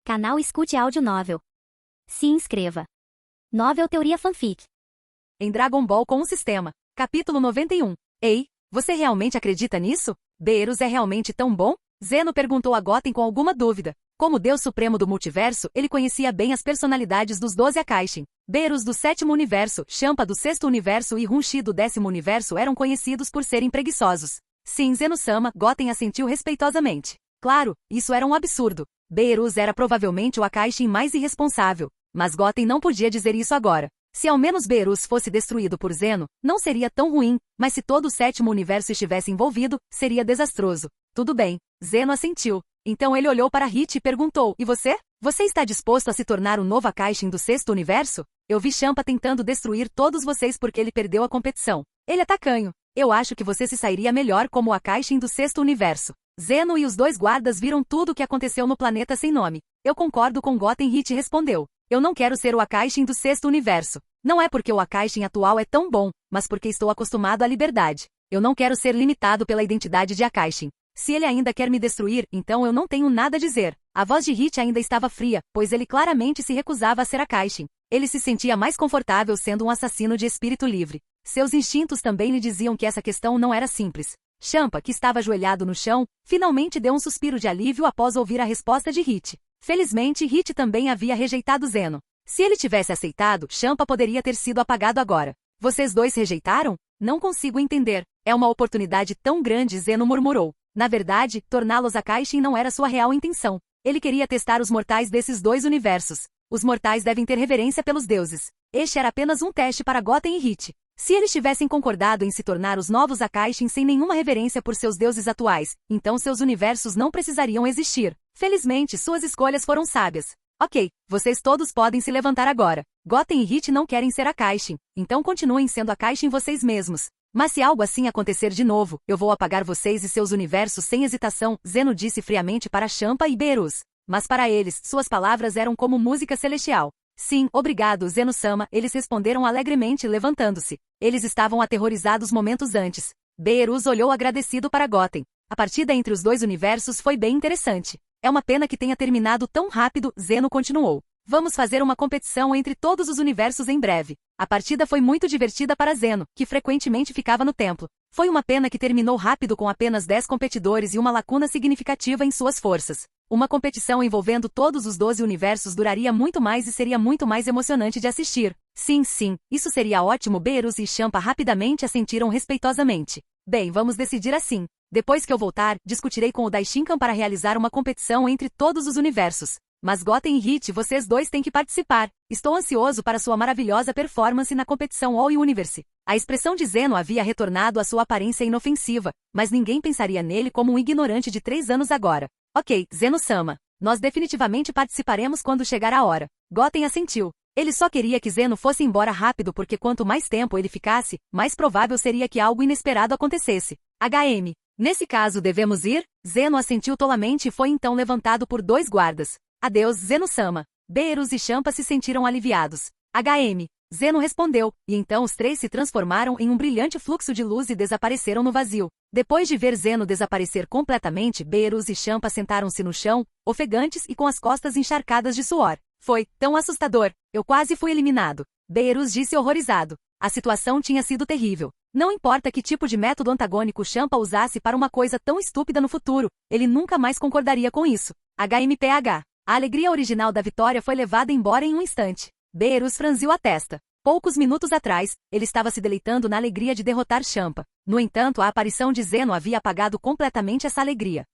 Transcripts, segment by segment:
Canal Escute Áudio Novel. Se inscreva. Novel Teoria Fanfic. Em Dragon Ball com o Sistema. Capítulo 91. Ei, você realmente acredita nisso? Beerus é realmente tão bom? Zeno perguntou a Goten com alguma dúvida. Como Deus Supremo do Multiverso, ele conhecia bem as personalidades dos 12 Akaishin. Beerus do 7º Universo, Champa do 6º Universo e Hunchi do 10º Universo eram conhecidos por serem preguiçosos. Sim, Zeno-sama, Goten assentiu respeitosamente. Claro, isso era um absurdo. Beerus era provavelmente o Akaishin mais irresponsável, mas Goten não podia dizer isso agora. Se ao menos Beerus fosse destruído por Zeno, não seria tão ruim, mas se todo o 7º Universo estivesse envolvido, seria desastroso. Tudo bem, Zeno assentiu. Então ele olhou para Hit e perguntou, e você? Você está disposto a se tornar o novo Akaishin do 6º Universo? Eu vi Champa tentando destruir todos vocês porque ele perdeu a competição. Ele é tacanho. Eu acho que você se sairia melhor como o Akaishin do 6º Universo. Zeno e os dois guardas viram tudo o que aconteceu no planeta sem nome. Eu concordo com Goten. Hit respondeu. Eu não quero ser o Akaishin do 6º Universo. Não é porque o Akaishin atual é tão bom, mas porque estou acostumado à liberdade. Eu não quero ser limitado pela identidade de Akaishin. Se ele ainda quer me destruir, então eu não tenho nada a dizer. A voz de Hit ainda estava fria, pois ele claramente se recusava a ser Akaishin. Ele se sentia mais confortável sendo um assassino de espírito livre. Seus instintos também lhe diziam que essa questão não era simples. Champa, que estava ajoelhado no chão, finalmente deu um suspiro de alívio após ouvir a resposta de Hit. Felizmente, Hit também havia rejeitado Zeno. Se ele tivesse aceitado, Champa poderia ter sido apagado agora. Vocês dois rejeitaram? Não consigo entender. É uma oportunidade tão grande, Zeno murmurou. Na verdade, torná-los Akaishin não era sua real intenção. Ele queria testar os mortais desses dois universos. Os mortais devem ter reverência pelos deuses. Este era apenas um teste para Goten e Hit. Se eles tivessem concordado em se tornar os novos Akaishin sem nenhuma reverência por seus deuses atuais, então seus universos não precisariam existir. Felizmente, suas escolhas foram sábias. Ok, vocês todos podem se levantar agora. Goten e Hit não querem ser Akaishin, então continuem sendo Akaishin vocês mesmos. Mas se algo assim acontecer de novo, eu vou apagar vocês e seus universos sem hesitação, Zeno disse friamente para Champa e Beerus. Mas para eles, suas palavras eram como música celestial. Sim, obrigado, Zeno-sama, eles responderam alegremente, levantando-se. Eles estavam aterrorizados momentos antes. Beerus olhou agradecido para Goten. A partida entre os dois universos foi bem interessante. É uma pena que tenha terminado tão rápido, Zeno continuou. Vamos fazer uma competição entre todos os universos em breve. A partida foi muito divertida para Zeno, que frequentemente ficava no templo. Foi uma pena que terminou rápido com apenas 10 competidores e uma lacuna significativa em suas forças. Uma competição envolvendo todos os 12 universos duraria muito mais e seria muito mais emocionante de assistir. Sim, isso seria ótimo. Beerus e Champa rapidamente assentiram respeitosamente. Bem, vamos decidir assim. Depois que eu voltar, discutirei com o Daishinkan para realizar uma competição entre todos os universos. Mas Goten e Hit, vocês dois têm que participar. Estou ansioso para sua maravilhosa performance na competição All Universe. A expressão de Zeno havia retornado à sua aparência inofensiva, mas ninguém pensaria nele como um ignorante de 3 anos agora. Ok, Zeno-sama. Nós definitivamente participaremos quando chegar a hora. Goten assentiu. Ele só queria que Zeno fosse embora rápido porque quanto mais tempo ele ficasse, mais provável seria que algo inesperado acontecesse. HM. Nesse caso devemos ir? Zeno assentiu tolamente e foi então levantado por 2 guardas. Adeus, Zeno-sama. Beerus e Champa se sentiram aliviados. HM. Zeno respondeu, e então os 3 se transformaram em um brilhante fluxo de luz e desapareceram no vazio. Depois de ver Zeno desaparecer completamente, Beerus e Champa sentaram-se no chão, ofegantes e com as costas encharcadas de suor. Foi tão assustador. Eu quase fui eliminado. Beerus disse horrorizado. A situação tinha sido terrível. Não importa que tipo de método antagônico Champa usasse para uma coisa tão estúpida no futuro, ele nunca mais concordaria com isso. HMPH. A alegria original da vitória foi levada embora em um instante. Beerus franziu a testa. Poucos minutos atrás, ele estava se deleitando na alegria de derrotar Champa. No entanto, a aparição de Zeno havia apagado completamente essa alegria.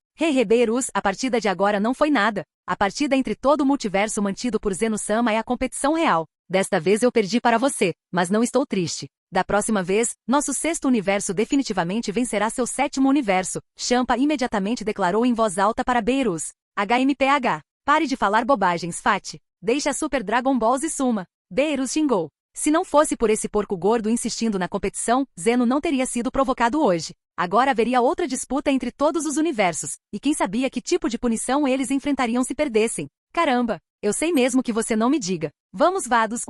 Beerus, a partida de agora não foi nada. A partida entre todo o multiverso mantido por Zeno-sama é a competição real. Desta vez eu perdi para você, mas não estou triste. Da próxima vez, nosso 6º universo definitivamente vencerá seu 7º universo. Champa imediatamente declarou em voz alta para Beerus. HMPH. Pare de falar bobagens, Fati. Deixe a Super Dragon Balls e suma. Beerus xingou. Se não fosse por esse porco gordo insistindo na competição, Zeno não teria sido provocado hoje. Agora haveria outra disputa entre todos os universos, e quem sabia que tipo de punição eles enfrentariam se perdessem. Caramba, eu sei mesmo que você não me diga. Vamos vados,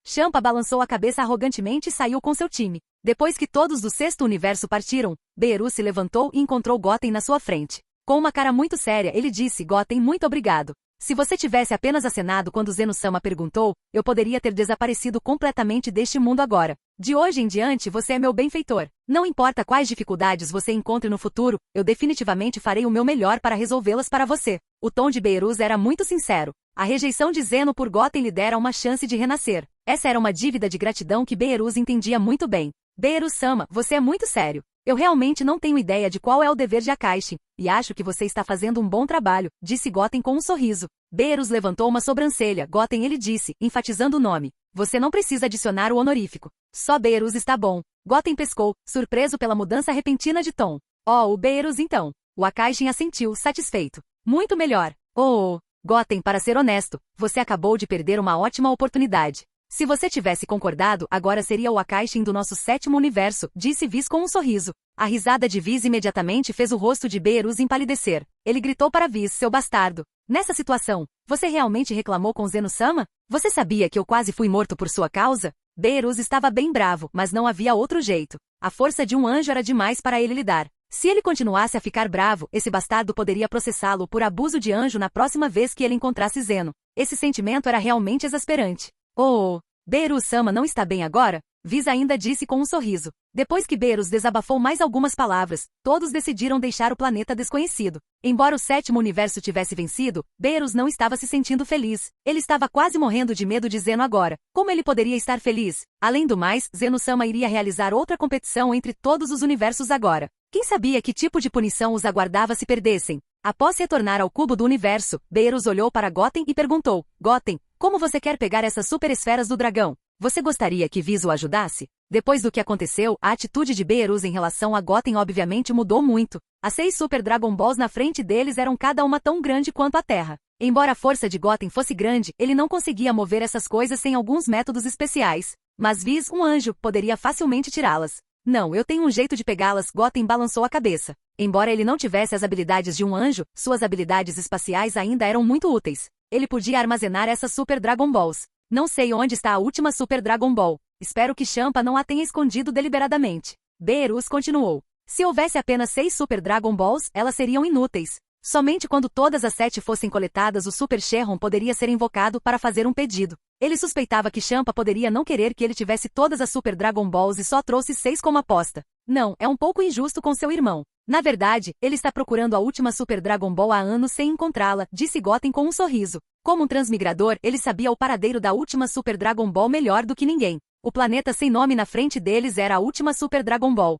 Champa balançou a cabeça arrogantemente e saiu com seu time. Depois que todos do 6º universo partiram, Beerus se levantou e encontrou Goten na sua frente. Com uma cara muito séria, ele disse, Goten, muito obrigado. Se você tivesse apenas acenado quando Zeno-sama perguntou, eu poderia ter desaparecido completamente deste mundo agora. De hoje em diante você é meu benfeitor. Não importa quais dificuldades você encontre no futuro, eu definitivamente farei o meu melhor para resolvê-las para você. O tom de Beerus era muito sincero. A rejeição de Zeno por Goten lhe dera uma chance de renascer. Essa era uma dívida de gratidão que Beerus entendia muito bem. Beerus-sama, você é muito sério. Eu realmente não tenho ideia de qual é o dever de Akaishin, e acho que você está fazendo um bom trabalho, disse Goten com um sorriso. Beerus levantou uma sobrancelha. Goten, ele disse, enfatizando o nome. Você não precisa adicionar o honorífico. Só Beerus está bom. Goten pescou, surpreso pela mudança repentina de tom. Oh, o Beerus então. O Akaishin assentiu, satisfeito. Muito melhor. Oh, Goten, para ser honesto, você acabou de perder uma ótima oportunidade. Se você tivesse concordado, agora seria o Akaishin do nosso 7º universo, disse Viz com um sorriso. A risada de Viz imediatamente fez o rosto de Beerus empalidecer. Ele gritou para Viz, seu bastardo. Nessa situação, você realmente reclamou com Zeno-sama? Você sabia que eu quase fui morto por sua causa? Beerus estava bem bravo, mas não havia outro jeito. A força de um anjo era demais para ele lidar. Se ele continuasse a ficar bravo, esse bastardo poderia processá-lo por abuso de anjo na próxima vez que ele encontrasse Zeno. Esse sentimento era realmente exasperante. Oh, Beerus-sama não está bem agora? Viz ainda disse com um sorriso. Depois que Beerus desabafou mais algumas palavras, todos decidiram deixar o planeta desconhecido. Embora o 7º universo tivesse vencido, Beerus não estava se sentindo feliz. Ele estava quase morrendo de medo de Zeno agora. Como ele poderia estar feliz? Além do mais, Zeno-sama iria realizar outra competição entre todos os universos agora. Quem sabia que tipo de punição os aguardava se perdessem? Após retornar ao cubo do universo, Beerus olhou para Goten e perguntou, Goten, como você quer pegar essas super esferas do dragão? Você gostaria que Viz o ajudasse? Depois do que aconteceu, a atitude de Beerus em relação a Goten obviamente mudou muito. As 6 Super Dragon Balls na frente deles eram cada uma tão grande quanto a Terra. Embora a força de Goten fosse grande, ele não conseguia mover essas coisas sem alguns métodos especiais. Mas Viz, um anjo, poderia facilmente tirá-las. Não, eu tenho um jeito de pegá-las, Goten balançou a cabeça. Embora ele não tivesse as habilidades de um anjo, suas habilidades espaciais ainda eram muito úteis. Ele podia armazenar essas Super Dragon Balls. Não sei onde está a última Super Dragon Ball. Espero que Champa não a tenha escondido deliberadamente. Beerus continuou. Se houvesse apenas 6 Super Dragon Balls, elas seriam inúteis. Somente quando todas as 7 fossem coletadas o Super Shenron poderia ser invocado para fazer um pedido. Ele suspeitava que Champa poderia não querer que ele tivesse todas as Super Dragon Balls e só trouxe 6 como aposta. Não, é um pouco injusto com seu irmão. Na verdade, ele está procurando a última Super Dragon Ball há anos sem encontrá-la, disse Goten com um sorriso. Como um transmigrador, ele sabia o paradeiro da última Super Dragon Ball melhor do que ninguém. O planeta sem nome na frente deles era a última Super Dragon Ball.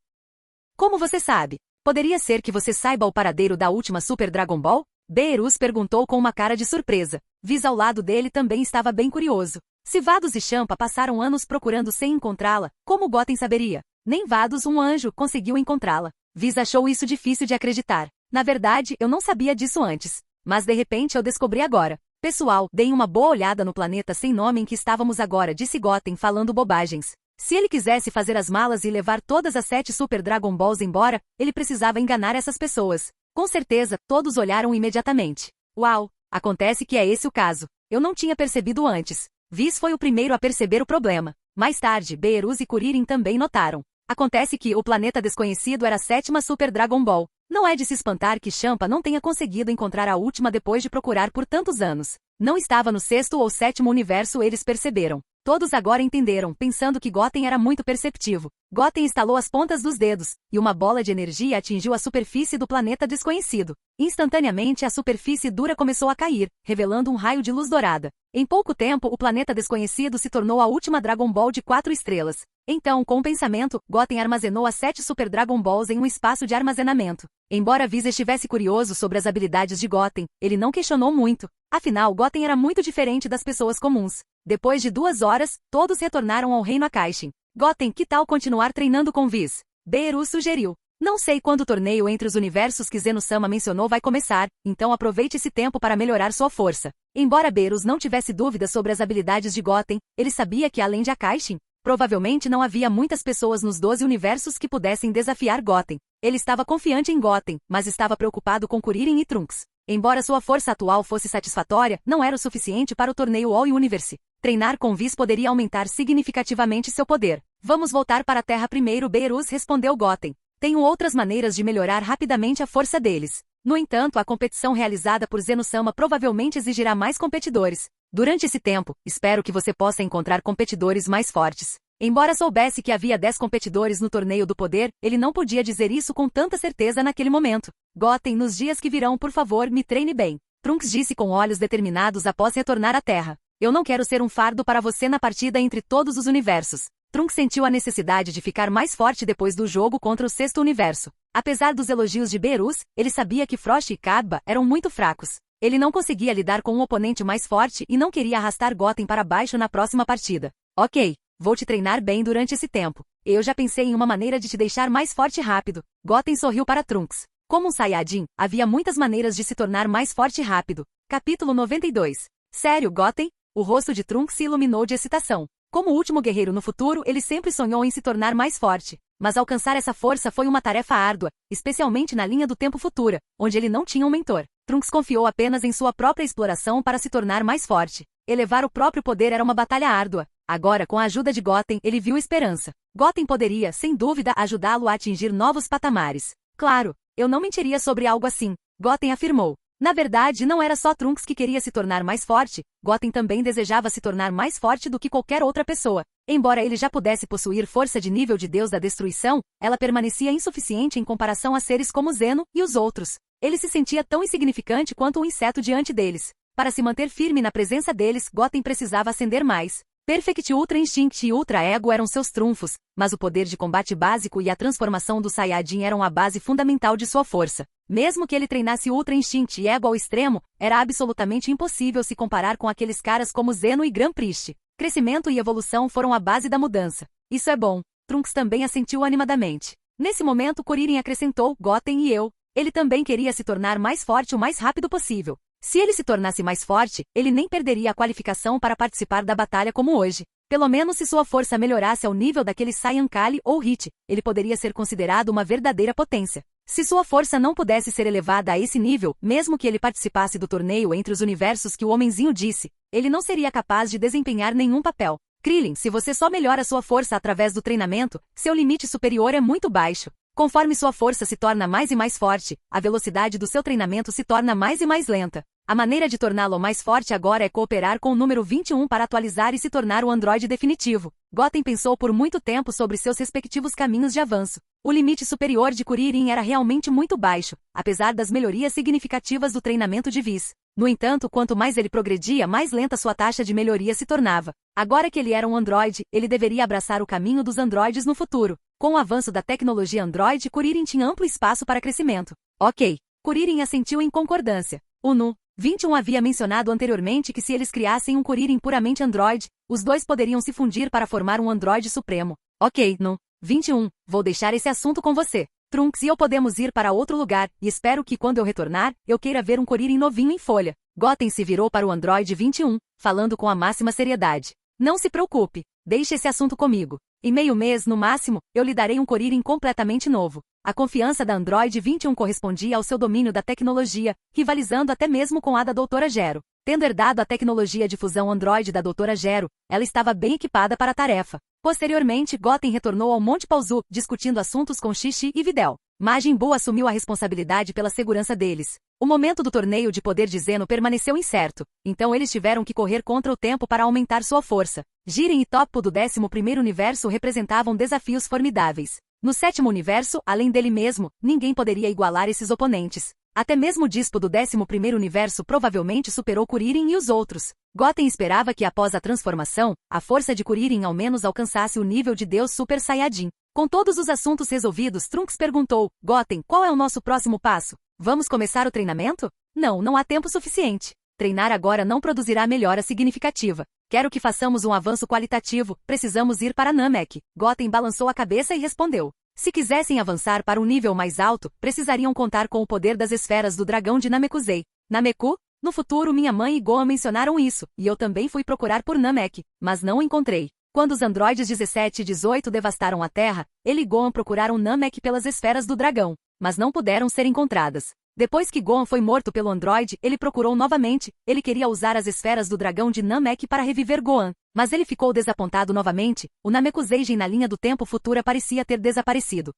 Como você sabe? Poderia ser que você saiba o paradeiro da última Super Dragon Ball? Beerus perguntou com uma cara de surpresa. Viz ao lado dele também estava bem curioso. Se Vados e Champa passaram anos procurando sem encontrá-la, como Goten saberia? Nem Vados, um anjo, conseguiu encontrá-la. Viz achou isso difícil de acreditar. Na verdade, eu não sabia disso antes. Mas de repente eu descobri agora. Pessoal, deem uma boa olhada no planeta sem nome em que estávamos agora, disse Goten falando bobagens. Se ele quisesse fazer as malas e levar todas as 7 Super Dragon Balls embora, ele precisava enganar essas pessoas. Com certeza, todos olharam imediatamente. Uau! Acontece que é esse o caso. Eu não tinha percebido antes. Viz foi o primeiro a perceber o problema. Mais tarde, Beerus e Kuririn também notaram. Acontece que o planeta desconhecido era a 7ª Super Dragon Ball. Não é de se espantar que Champa não tenha conseguido encontrar a última depois de procurar por tantos anos. Não estava no 6º ou 7º universo, eles perceberam. Todos agora entenderam, pensando que Goten era muito perceptivo. Goten estalou as pontas dos dedos, e uma bola de energia atingiu a superfície do planeta desconhecido. Instantaneamente a superfície dura começou a cair, revelando um raio de luz dourada. Em pouco tempo o planeta desconhecido se tornou a última Dragon Ball de 4 estrelas. Então, com o pensamento, Goten armazenou as 7 Super Dragon Balls em um espaço de armazenamento. Embora Viz estivesse curioso sobre as habilidades de Goten, ele não questionou muito. Afinal, Goten era muito diferente das pessoas comuns. Depois de 2 horas, todos retornaram ao reino Akaishin. Goten, que tal continuar treinando com Viz? Beerus sugeriu. Não sei quando o torneio entre os universos que Zeno-sama mencionou vai começar, então aproveite esse tempo para melhorar sua força. Embora Beerus não tivesse dúvidas sobre as habilidades de Goten, ele sabia que além de Akaishin, provavelmente não havia muitas pessoas nos 12 universos que pudessem desafiar Goten. Ele estava confiante em Goten, mas estava preocupado com Kuririn e Trunks. Embora sua força atual fosse satisfatória, não era o suficiente para o torneio All Universe. Treinar com Viz poderia aumentar significativamente seu poder. Vamos voltar para a Terra primeiro, Beerus respondeu Goten. Tenho outras maneiras de melhorar rapidamente a força deles. No entanto, a competição realizada por Zeno-sama provavelmente exigirá mais competidores. Durante esse tempo, espero que você possa encontrar competidores mais fortes. Embora soubesse que havia 10 competidores no torneio do poder, ele não podia dizer isso com tanta certeza naquele momento. Goten, nos dias que virão, por favor, me treine bem. Trunks disse com olhos determinados após retornar à Terra. Eu não quero ser um fardo para você na partida entre todos os universos. Trunks sentiu a necessidade de ficar mais forte depois do jogo contra o sexto universo. Apesar dos elogios de Beerus, ele sabia que Frost e Cabba eram muito fracos. Ele não conseguia lidar com um oponente mais forte e não queria arrastar Goten para baixo na próxima partida. Ok, vou te treinar bem durante esse tempo. Eu já pensei em uma maneira de te deixar mais forte rápido. Goten sorriu para Trunks. Como um Saiyajin, havia muitas maneiras de se tornar mais forte rápido. Capítulo 92. Sério, Goten? O rosto de Trunks se iluminou de excitação. Como o último guerreiro no futuro, ele sempre sonhou em se tornar mais forte. Mas alcançar essa força foi uma tarefa árdua, especialmente na linha do tempo futura, onde ele não tinha um mentor. Trunks confiou apenas em sua própria exploração para se tornar mais forte. Elevar o próprio poder era uma batalha árdua. Agora, com a ajuda de Goten, ele viu esperança. Goten poderia, sem dúvida, ajudá-lo a atingir novos patamares. Claro, eu não mentiria sobre algo assim, Goten afirmou. Na verdade, não era só Trunks que queria se tornar mais forte, Goten também desejava se tornar mais forte do que qualquer outra pessoa. Embora ele já pudesse possuir força de nível de Deus da Destruição, ela permanecia insuficiente em comparação a seres como Zeno e os outros. Ele se sentia tão insignificante quanto um inseto diante deles. Para se manter firme na presença deles, Goten precisava ascender mais. Perfect Ultra Instinct e Ultra Ego eram seus trunfos, mas o poder de combate básico e a transformação do Saiyajin eram a base fundamental de sua força. Mesmo que ele treinasse Ultra Instinct e Ego ao extremo, era absolutamente impossível se comparar com aqueles caras como Zeno e Grand Priest. Crescimento e evolução foram a base da mudança. Isso é bom. Trunks também assentiu animadamente. Nesse momento, Kuririn acrescentou, Goten e eu. Ele também queria se tornar mais forte o mais rápido possível. Se ele se tornasse mais forte, ele nem perderia a qualificação para participar da batalha como hoje. Pelo menos se sua força melhorasse ao nível daquele Saiyan Kali ou Hit, ele poderia ser considerado uma verdadeira potência. Se sua força não pudesse ser elevada a esse nível, mesmo que ele participasse do torneio entre os universos que o homenzinho disse, ele não seria capaz de desempenhar nenhum papel. Krillin, se você só melhora sua força através do treinamento, seu limite superior é muito baixo. Conforme sua força se torna mais e mais forte, a velocidade do seu treinamento se torna mais e mais lenta. A maneira de torná-lo mais forte agora é cooperar com o número 21 para atualizar e se tornar o androide definitivo. Goten pensou por muito tempo sobre seus respectivos caminhos de avanço. O limite superior de Kuririn era realmente muito baixo, apesar das melhorias significativas do treinamento de Whis. No entanto, quanto mais ele progredia, mais lenta sua taxa de melhoria se tornava. Agora que ele era um androide, ele deveria abraçar o caminho dos androides no futuro. Com o avanço da tecnologia androide, Kuririn tinha amplo espaço para crescimento. Ok. Kuririn assentiu em concordância. O Nu 21 havia mencionado anteriormente que se eles criassem um Kuririn puramente androide, os dois poderiam se fundir para formar um androide supremo. Ok, Nu 21, vou deixar esse assunto com você. Trunks e eu podemos ir para outro lugar, e espero que quando eu retornar, eu queira ver um Kuririn novinho em folha. Goten se virou para o androide 21, falando com a máxima seriedade. Não se preocupe, deixe esse assunto comigo. Em meio mês, no máximo, eu lhe darei um Kuririn completamente novo. A confiança da Android 21 correspondia ao seu domínio da tecnologia, rivalizando até mesmo com a da Doutora Gero. Tendo herdado a tecnologia de fusão Android da Doutora Gero, ela estava bem equipada para a tarefa. Posteriormente, Goten retornou ao Monte Pauzu, discutindo assuntos com Xixi e Videl. Majin Buu assumiu a responsabilidade pela segurança deles. O momento do torneio de poder de Zeno permaneceu incerto, então eles tiveram que correr contra o tempo para aumentar sua força. Jiren e Toppo do 11º universo representavam desafios formidáveis. No 7º universo, além dele mesmo, ninguém poderia igualar esses oponentes. Até mesmo o Dispo do 11º universo provavelmente superou Kuririn e os outros. Goten esperava que após a transformação, a força de Kuririn ao menos alcançasse o nível de Deus Super Saiyajin. Com todos os assuntos resolvidos, Trunks perguntou, Goten, qual é o nosso próximo passo? Vamos começar o treinamento? Não há tempo suficiente. Treinar agora não produzirá melhora significativa. Quero que façamos um avanço qualitativo, precisamos ir para Namek. Goten balançou a cabeça e respondeu. Se quisessem avançar para um nível mais alto, precisariam contar com o poder das esferas do dragão de Namekusei. Nameku? No futuro minha mãe e Gohan mencionaram isso, e eu também fui procurar por Namek, mas não encontrei. Quando os androides 17 e 18 devastaram a Terra, ele e Gohan procuraram Namek pelas esferas do dragão, mas não puderam ser encontradas. Depois que Gohan foi morto pelo androide, ele procurou novamente, ele queria usar as esferas do dragão de Namek para reviver Gohan, mas ele ficou desapontado novamente, o Namekuseijin na linha do tempo futura parecia ter desaparecido.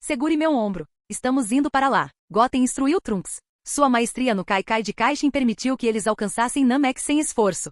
Segure meu ombro. estamos indo para lá. Goten instruiu Trunks. Sua maestria no Kaikai de Kaishin permitiu que eles alcançassem Namek sem esforço.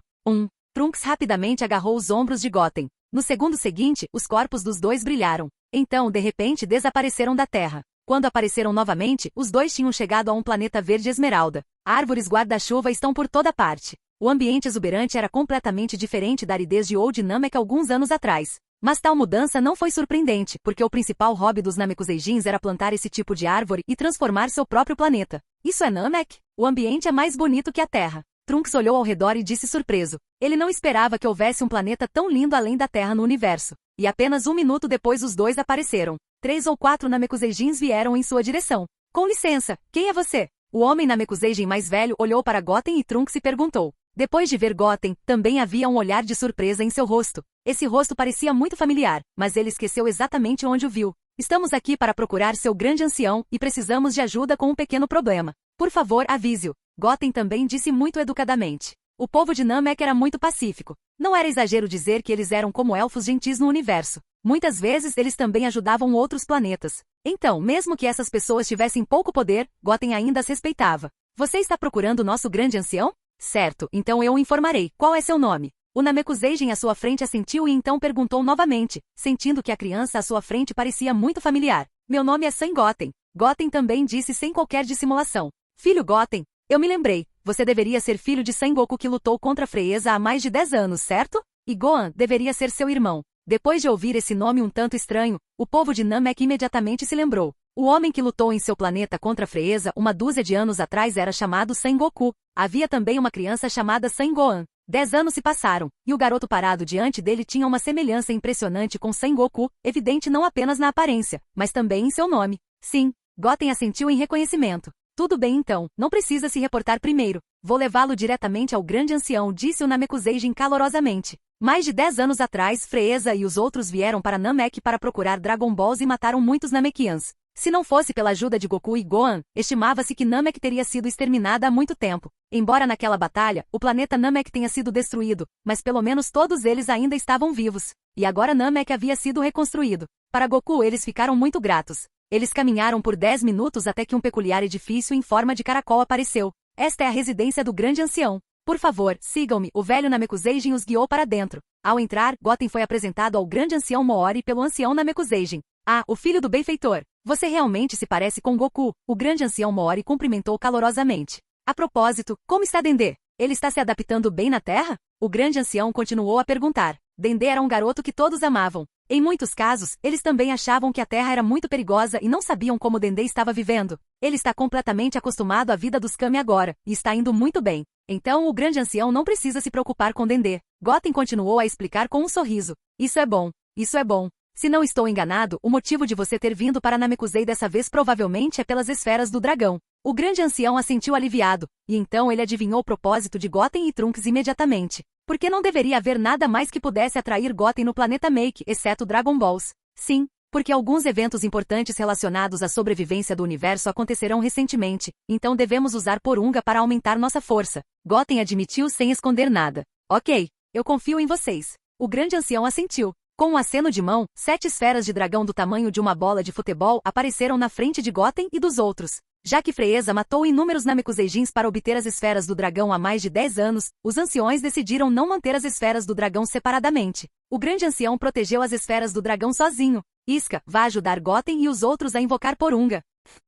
Trunks rapidamente agarrou os ombros de Goten. No segundo seguinte, os corpos dos dois brilharam. Então, de repente, desapareceram da Terra. Quando apareceram novamente, os dois tinham chegado a um planeta verde esmeralda. Árvores guarda-chuva estão por toda parte. O ambiente exuberante era completamente diferente da aridez de Old Namek alguns anos atrás. Mas tal mudança não foi surpreendente, porque o principal hobby dos Namekuseijins era plantar esse tipo de árvore e transformar seu próprio planeta. Isso é Namek? O ambiente é mais bonito que a Terra. Trunks olhou ao redor e disse surpreso. Ele não esperava que houvesse um planeta tão lindo além da Terra no universo. E apenas 1 minuto depois os dois apareceram. 3 ou 4 Namekuseijins vieram em sua direção. Com licença, quem é você? O homem Namekuseijin mais velho olhou para Goten e Trunks e perguntou. Depois de ver Goten, também havia um olhar de surpresa em seu rosto. Esse rosto parecia muito familiar, mas ele esqueceu exatamente onde o viu. Estamos aqui para procurar seu grande ancião e precisamos de ajuda com um pequeno problema. Por favor, avise-o. Goten também disse muito educadamente. O povo de Namek era muito pacífico. Não era exagero dizer que eles eram como elfos gentis no universo. Muitas vezes eles também ajudavam outros planetas. Então, mesmo que essas pessoas tivessem pouco poder, Goten ainda as respeitava. Você está procurando nosso grande ancião? Certo, então eu o informarei. Qual é seu nome? O Namekuseijin à sua frente assentiu e então perguntou novamente, sentindo que a criança à sua frente parecia muito familiar. Meu nome é San Goten. Goten também disse sem qualquer dissimulação. Filho Goten, eu me lembrei. Você deveria ser filho de Sengoku que lutou contra Freeza há mais de 10 anos, certo? E Gohan deveria ser seu irmão. Depois de ouvir esse nome um tanto estranho, o povo de Namek imediatamente se lembrou. O homem que lutou em seu planeta contra Freeza uma dúzia de anos atrás era chamado Sengoku. Havia também uma criança chamada Sengohan. 10 anos se passaram, e o garoto parado diante dele tinha uma semelhança impressionante com Sengoku, evidente não apenas na aparência, mas também em seu nome. Sim, Goten assentiu em reconhecimento. Tudo bem então, não precisa se reportar primeiro. Vou levá-lo diretamente ao grande ancião, disse o Namekuseijin calorosamente. Mais de 10 anos atrás, Freeza e os outros vieram para Namek para procurar Dragon Balls e mataram muitos Namekians. Se não fosse pela ajuda de Goku e Gohan, estimava-se que Namek teria sido exterminada há muito tempo. Embora naquela batalha, o planeta Namek tenha sido destruído, mas pelo menos todos eles ainda estavam vivos. E agora Namek havia sido reconstruído. Para Goku eles ficaram muito gratos. Eles caminharam por 10 minutos até que um peculiar edifício em forma de caracol apareceu. Esta é a residência do grande ancião. Por favor, sigam-me. O velho Namekuseijin os guiou para dentro. Ao entrar, Goten foi apresentado ao grande ancião Moori pelo ancião Namekuseijin. Ah, o filho do benfeitor. Você realmente se parece com Goku. O grande ancião Moori cumprimentou calorosamente. A propósito, como está Dendê? Ele está se adaptando bem na Terra? O grande ancião continuou a perguntar. Dendê era um garoto que todos amavam. Em muitos casos, eles também achavam que a Terra era muito perigosa e não sabiam como Dendê estava vivendo. Ele está completamente acostumado à vida dos Kami agora, e está indo muito bem. Então o grande ancião não precisa se preocupar com Dendê. Goten continuou a explicar com um sorriso. Isso é bom. Isso é bom. Se não estou enganado, o motivo de você ter vindo para Namekusei dessa vez provavelmente é pelas esferas do dragão. O grande ancião assentiu aliviado, e então ele adivinhou o propósito de Goten e Trunks imediatamente. Porque não deveria haver nada mais que pudesse atrair Goten no planeta Make, exceto Dragon Balls. Sim, porque alguns eventos importantes relacionados à sobrevivência do universo acontecerão recentemente, então devemos usar Porunga para aumentar nossa força. Goten admitiu sem esconder nada. Ok, eu confio em vocês. O grande ancião assentiu. Com um aceno de mão, 7 esferas de dragão do tamanho de uma bola de futebol apareceram na frente de Goten e dos outros. Já que Freeza matou inúmeros Namekuseijins para obter as esferas do dragão há mais de 10 anos, os anciões decidiram não manter as esferas do dragão separadamente. O grande ancião protegeu as esferas do dragão sozinho. Iska, vá ajudar Goten e os outros a invocar Porunga.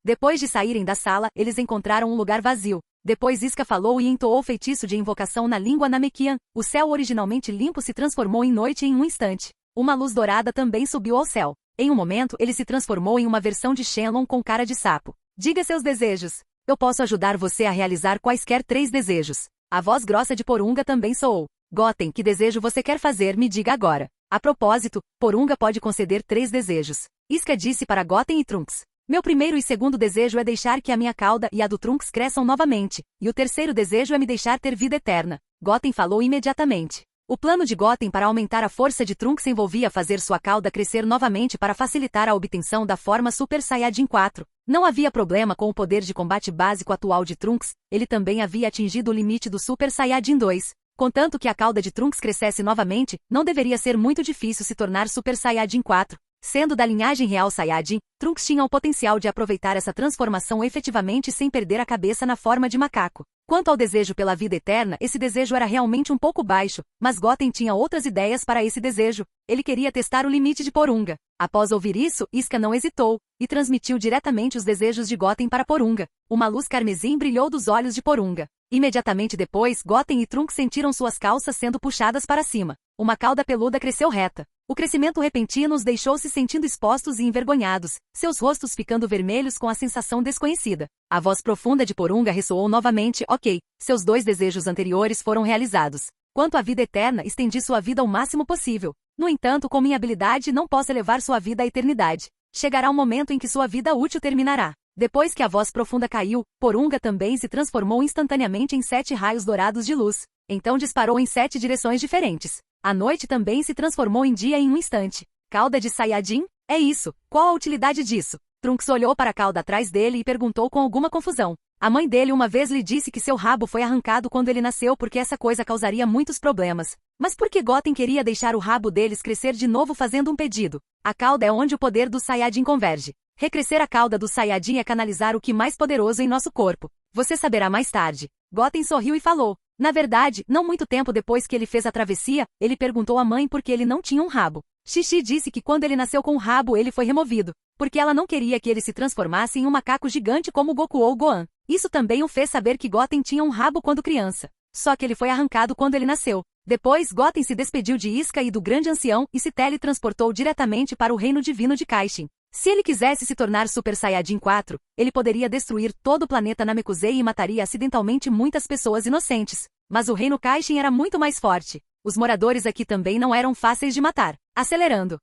Depois de saírem da sala, eles encontraram um lugar vazio. Depois Iska falou e entoou o feitiço de invocação na língua Namekian. O céu originalmente limpo se transformou em noite em um instante. Uma luz dourada também subiu ao céu. Em um momento, ele se transformou em uma versão de Shenlong com cara de sapo. Diga seus desejos. Eu posso ajudar você a realizar quaisquer 3 desejos. A voz grossa de Porunga também soou. Goten, que desejo você quer fazer? Me diga agora. A propósito, Porunga pode conceder 3 desejos. Iska disse para Goten e Trunks. Meu primeiro e segundo desejo é deixar que a minha cauda e a do Trunks cresçam novamente. E o terceiro desejo é me deixar ter vida eterna. Goten falou imediatamente. O plano de Goten para aumentar a força de Trunks envolvia fazer sua cauda crescer novamente para facilitar a obtenção da forma Super Saiyajin 4. Não havia problema com o poder de combate básico atual de Trunks, ele também havia atingido o limite do Super Saiyajin 2. Contanto que a cauda de Trunks crescesse novamente, não deveria ser muito difícil se tornar Super Saiyajin 4. Sendo da linhagem real Saiyajin, Trunks tinha o potencial de aproveitar essa transformação efetivamente sem perder a cabeça na forma de macaco. Quanto ao desejo pela vida eterna, esse desejo era realmente um pouco baixo, mas Goten tinha outras ideias para esse desejo. Ele queria testar o limite de Porunga. Após ouvir isso, Iska não hesitou, e transmitiu diretamente os desejos de Goten para Porunga. Uma luz carmesim brilhou dos olhos de Porunga. Imediatamente depois, Goten e Trunks sentiram suas calças sendo puxadas para cima. Uma cauda peluda cresceu reta. O crescimento repentino os deixou se sentindo expostos e envergonhados, seus rostos ficando vermelhos com a sensação desconhecida. A voz profunda de Porunga ressoou novamente, ok, seus 2 desejos anteriores foram realizados. Quanto à vida eterna, estendi sua vida ao máximo possível. No entanto, com minha habilidade não posso elevar sua vida à eternidade. Chegará um momento em que sua vida útil terminará. Depois que a voz profunda caiu, Porunga também se transformou instantaneamente em 7 raios dourados de luz. Então disparou em 7 direções diferentes. A noite também se transformou em dia em um instante. Cauda de Saiyajin? É isso. Qual a utilidade disso? Trunks olhou para a cauda atrás dele e perguntou com alguma confusão. A mãe dele uma vez lhe disse que seu rabo foi arrancado quando ele nasceu porque essa coisa causaria muitos problemas. Mas por que Goten queria deixar o rabo deles crescer de novo fazendo um pedido? A cauda é onde o poder do Saiyajin converge. Recrescer a cauda do Saiyajin é canalizar o que mais poderoso em nosso corpo. Você saberá mais tarde. Goten sorriu e falou. Na verdade, não muito tempo depois que ele fez a travessia, ele perguntou à mãe por que ele não tinha um rabo. Xixi disse que quando ele nasceu com o rabo ele foi removido, porque ela não queria que ele se transformasse em um macaco gigante como Goku ou Gohan. Isso também o fez saber que Goten tinha um rabo quando criança. Só que ele foi arrancado quando ele nasceu. Depois, Goten se despediu de Iska e do grande ancião e se teletransportou diretamente para o reino divino de Kaishin. Se ele quisesse se tornar Super Saiyajin 4, ele poderia destruir todo o planeta Namekusei e mataria acidentalmente muitas pessoas inocentes. Mas o reino Kaishin era muito mais forte. Os moradores aqui também não eram fáceis de matar. Acelerando.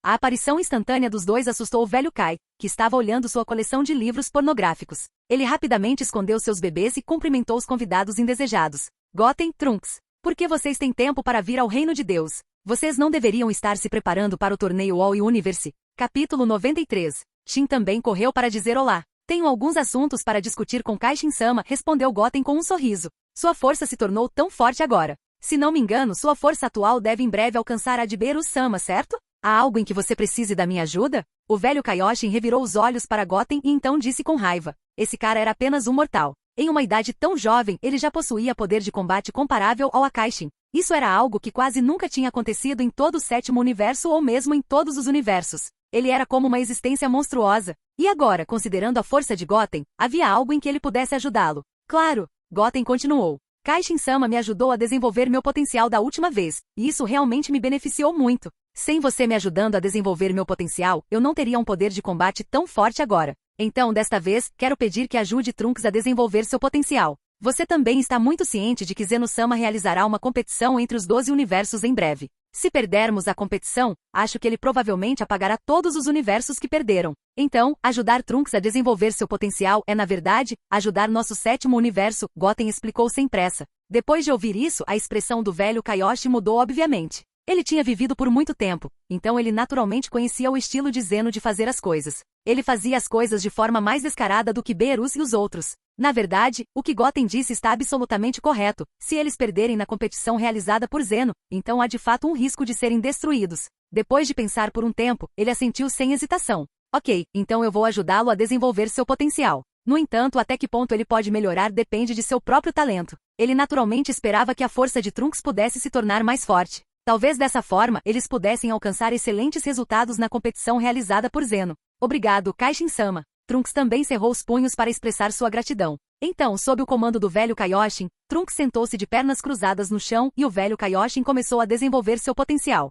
A aparição instantânea dos 2 assustou o velho Kai, que estava olhando sua coleção de livros pornográficos. Ele rapidamente escondeu seus bebês e cumprimentou os convidados indesejados. Goten, Trunks, por que vocês têm tempo para vir ao reino de Deus? Vocês não deveriam estar se preparando para o torneio All Universe. Capítulo 93. Shin também correu para dizer olá. Tenho alguns assuntos para discutir com Kaishin-sama, respondeu Goten com um sorriso. Sua força se tornou tão forte agora. Se não me engano, sua força atual deve em breve alcançar a de Beerus-sama, certo? Há algo em que você precise da minha ajuda? O velho Kaioshin revirou os olhos para Goten e então disse com raiva. Esse cara era apenas um mortal. Em uma idade tão jovem, ele já possuía poder de combate comparável ao Akaishin. Isso era algo que quase nunca tinha acontecido em todo o 7º universo ou mesmo em todos os universos. Ele era como uma existência monstruosa. E agora, considerando a força de Goten, havia algo em que ele pudesse ajudá-lo. Claro, Goten continuou. Kaishin-sama me ajudou a desenvolver meu potencial da última vez, e isso realmente me beneficiou muito. Sem você me ajudando a desenvolver meu potencial, eu não teria um poder de combate tão forte agora. Então, desta vez, quero pedir que ajude Trunks a desenvolver seu potencial. Você também está muito ciente de que Zeno-sama realizará uma competição entre os 12 universos em breve. Se perdermos a competição, acho que ele provavelmente apagará todos os universos que perderam. Então, ajudar Trunks a desenvolver seu potencial é, na verdade, ajudar nosso 7º universo, Goten explicou sem pressa. Depois de ouvir isso, a expressão do velho Kaioshin mudou obviamente. Ele tinha vivido por muito tempo, então ele naturalmente conhecia o estilo de Zeno de fazer as coisas. Ele fazia as coisas de forma mais descarada do que Beerus e os outros. Na verdade, o que Goten disse está absolutamente correto. Se eles perderem na competição realizada por Zeno, então há de fato um risco de serem destruídos. Depois de pensar por um tempo, ele assentiu sem hesitação. Ok, então eu vou ajudá-lo a desenvolver seu potencial. No entanto, até que ponto ele pode melhorar depende de seu próprio talento. Ele naturalmente esperava que a força de Trunks pudesse se tornar mais forte. Talvez dessa forma, eles pudessem alcançar excelentes resultados na competição realizada por Zeno. Obrigado, Kaishin-sama. Trunks também cerrou os punhos para expressar sua gratidão. Então, sob o comando do velho Kaioshin, Trunks sentou-se de pernas cruzadas no chão e o velho Kaioshin começou a desenvolver seu potencial.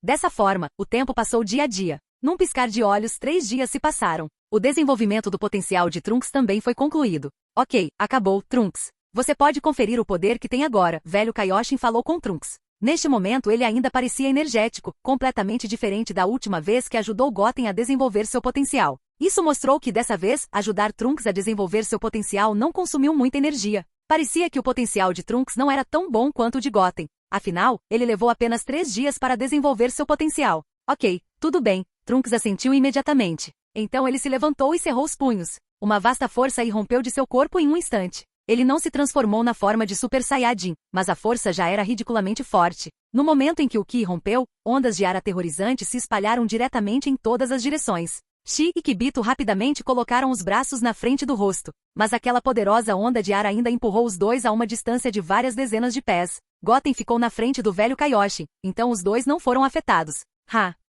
Dessa forma, o tempo passou dia a dia. Num piscar de olhos, 3 dias se passaram. O desenvolvimento do potencial de Trunks também foi concluído. Ok, acabou, Trunks. Você pode conferir o poder que tem agora, velho Kaioshin falou com Trunks. Neste momento ele ainda parecia energético, completamente diferente da última vez que ajudou Goten a desenvolver seu potencial. Isso mostrou que dessa vez, ajudar Trunks a desenvolver seu potencial não consumiu muita energia. Parecia que o potencial de Trunks não era tão bom quanto o de Goten. Afinal, ele levou apenas 3 dias para desenvolver seu potencial. Ok, tudo bem, Trunks assentiu imediatamente. Então ele se levantou e cerrou os punhos. Uma vasta força irrompeu de seu corpo em um instante. Ele não se transformou na forma de Super Saiyajin, mas a força já era ridiculamente forte. No momento em que o Ki rompeu, ondas de ar aterrorizantes se espalharam diretamente em todas as direções. Shi e Kibito rapidamente colocaram os braços na frente do rosto, mas aquela poderosa onda de ar ainda empurrou os dois a uma distância de várias dezenas de pés. Goten ficou na frente do velho Kaioshin, então os dois não foram afetados.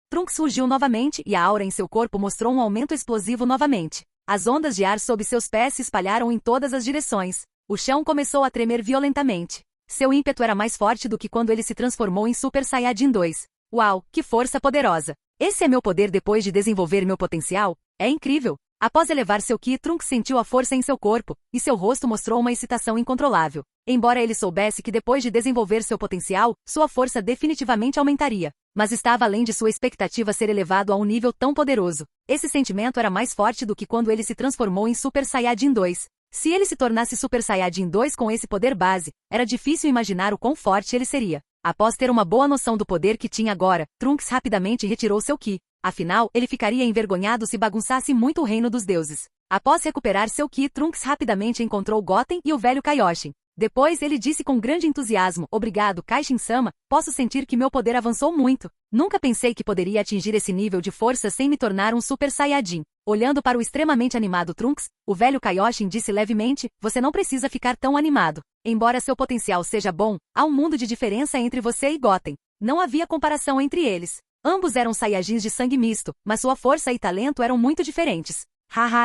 Trunks surgiu novamente e a aura em seu corpo mostrou um aumento explosivo novamente. As ondas de ar sob seus pés se espalharam em todas as direções. O chão começou a tremer violentamente. Seu ímpeto era mais forte do que quando ele se transformou em Super Saiyajin 2. Uau, que força poderosa! Esse é meu poder depois de desenvolver meu potencial? É incrível! Após elevar seu Ki, Trunks sentiu a força em seu corpo, e seu rosto mostrou uma excitação incontrolável. Embora ele soubesse que depois de desenvolver seu potencial, sua força definitivamente aumentaria. Mas estava além de sua expectativa ser elevado a um nível tão poderoso. Esse sentimento era mais forte do que quando ele se transformou em Super Saiyajin 2. Se ele se tornasse Super Saiyajin 2 com esse poder base, era difícil imaginar o quão forte ele seria. Após ter uma boa noção do poder que tinha agora, Trunks rapidamente retirou seu Ki. Afinal, ele ficaria envergonhado se bagunçasse muito o reino dos deuses. Após recuperar seu Ki, Trunks rapidamente encontrou Goten e o velho Kaioshin. Depois ele disse com grande entusiasmo: "Obrigado, Kaishin-sama, posso sentir que meu poder avançou muito. Nunca pensei que poderia atingir esse nível de força sem me tornar um Super Saiyajin." Olhando para o extremamente animado Trunks, o velho Kaioshin disse levemente: "Você não precisa ficar tão animado. Embora seu potencial seja bom, há um mundo de diferença entre você e Goten. Não havia comparação entre eles. Ambos eram Saiyajins de sangue misto, mas sua força e talento eram muito diferentes.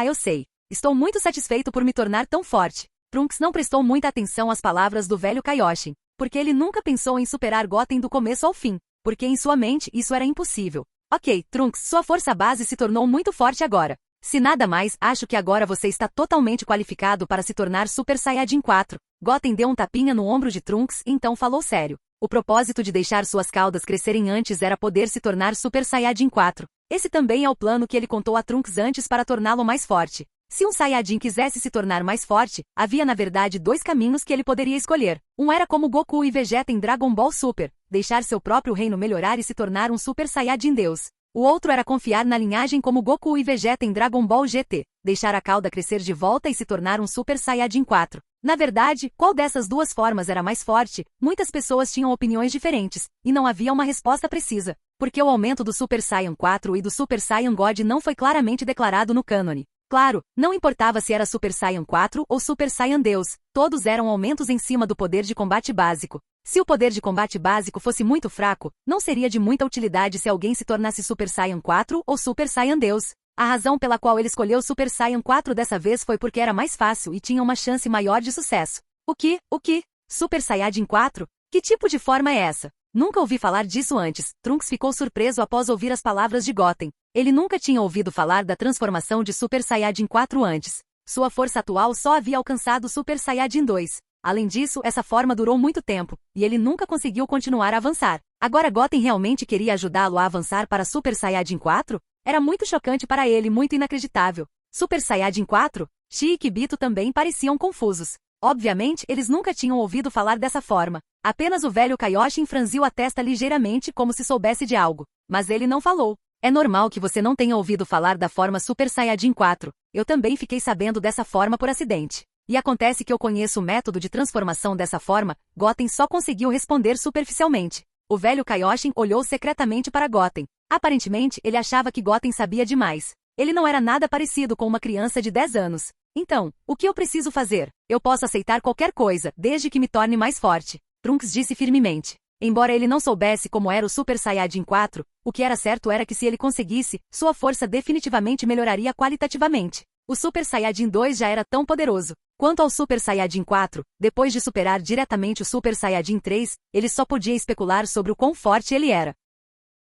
Eu sei. Estou muito satisfeito por me tornar tão forte." Trunks não prestou muita atenção às palavras do velho Kaioshin, porque ele nunca pensou em superar Goten do começo ao fim, porque em sua mente isso era impossível. Ok, Trunks, sua força base se tornou muito forte agora. Se nada mais, acho que agora você está totalmente qualificado para se tornar Super Saiyajin 4. Goten deu um tapinha no ombro de Trunks e então falou sério. O propósito de deixar suas caudas crescerem antes era poder se tornar Super Saiyajin 4. Esse também é o plano que ele contou a Trunks antes para torná-lo mais forte. Se um Saiyajin quisesse se tornar mais forte, havia na verdade dois caminhos que ele poderia escolher. Um era como Goku e Vegeta em Dragon Ball Super, deixar seu próprio reino melhorar e se tornar um Super Saiyajin Deus. O outro era confiar na linhagem como Goku e Vegeta em Dragon Ball GT, deixar a cauda crescer de volta e se tornar um Super Saiyajin 4. Na verdade, qual dessas duas formas era mais forte? Muitas pessoas tinham opiniões diferentes, e não havia uma resposta precisa, porque o aumento do Super Saiyan 4 e do Super Saiyan God não foi claramente declarado no cânone. Claro, não importava se era Super Saiyan 4 ou Super Saiyan Deus, todos eram aumentos em cima do poder de combate básico. Se o poder de combate básico fosse muito fraco, não seria de muita utilidade se alguém se tornasse Super Saiyan 4 ou Super Saiyan Deus. A razão pela qual ele escolheu Super Saiyan 4 dessa vez foi porque era mais fácil e tinha uma chance maior de sucesso. O que? Super Saiyajin 4? Que tipo de forma é essa? Nunca ouvi falar disso antes. Trunks ficou surpreso após ouvir as palavras de Goten. Ele nunca tinha ouvido falar da transformação de Super Saiyajin 4 antes. Sua força atual só havia alcançado Super Saiyajin 2. Além disso, essa forma durou muito tempo, e ele nunca conseguiu continuar a avançar. Agora Goten realmente queria ajudá-lo a avançar para Super Saiyajin 4? Era muito chocante para ele, muito inacreditável. Super Saiyajin 4? Shi e Kibito também pareciam confusos. Obviamente, eles nunca tinham ouvido falar dessa forma. Apenas o velho Kaioshin franziu a testa ligeiramente como se soubesse de algo. Mas ele não falou. É normal que você não tenha ouvido falar da forma Super Saiyajin 4. Eu também fiquei sabendo dessa forma por acidente. E acontece que eu conheço o método de transformação dessa forma. Goten só conseguiu responder superficialmente. O velho Kaioshin olhou secretamente para Goten. Aparentemente, ele achava que Goten sabia demais. Ele não era nada parecido com uma criança de 10 anos. Então, o que eu preciso fazer? Eu posso aceitar qualquer coisa, desde que me torne mais forte. Trunks disse firmemente. Embora ele não soubesse como era o Super Saiyajin 4, o que era certo era que se ele conseguisse, sua força definitivamente melhoraria qualitativamente. O Super Saiyajin 2 já era tão poderoso. Quanto ao Super Saiyajin 4, depois de superar diretamente o Super Saiyajin 3, ele só podia especular sobre o quão forte ele era.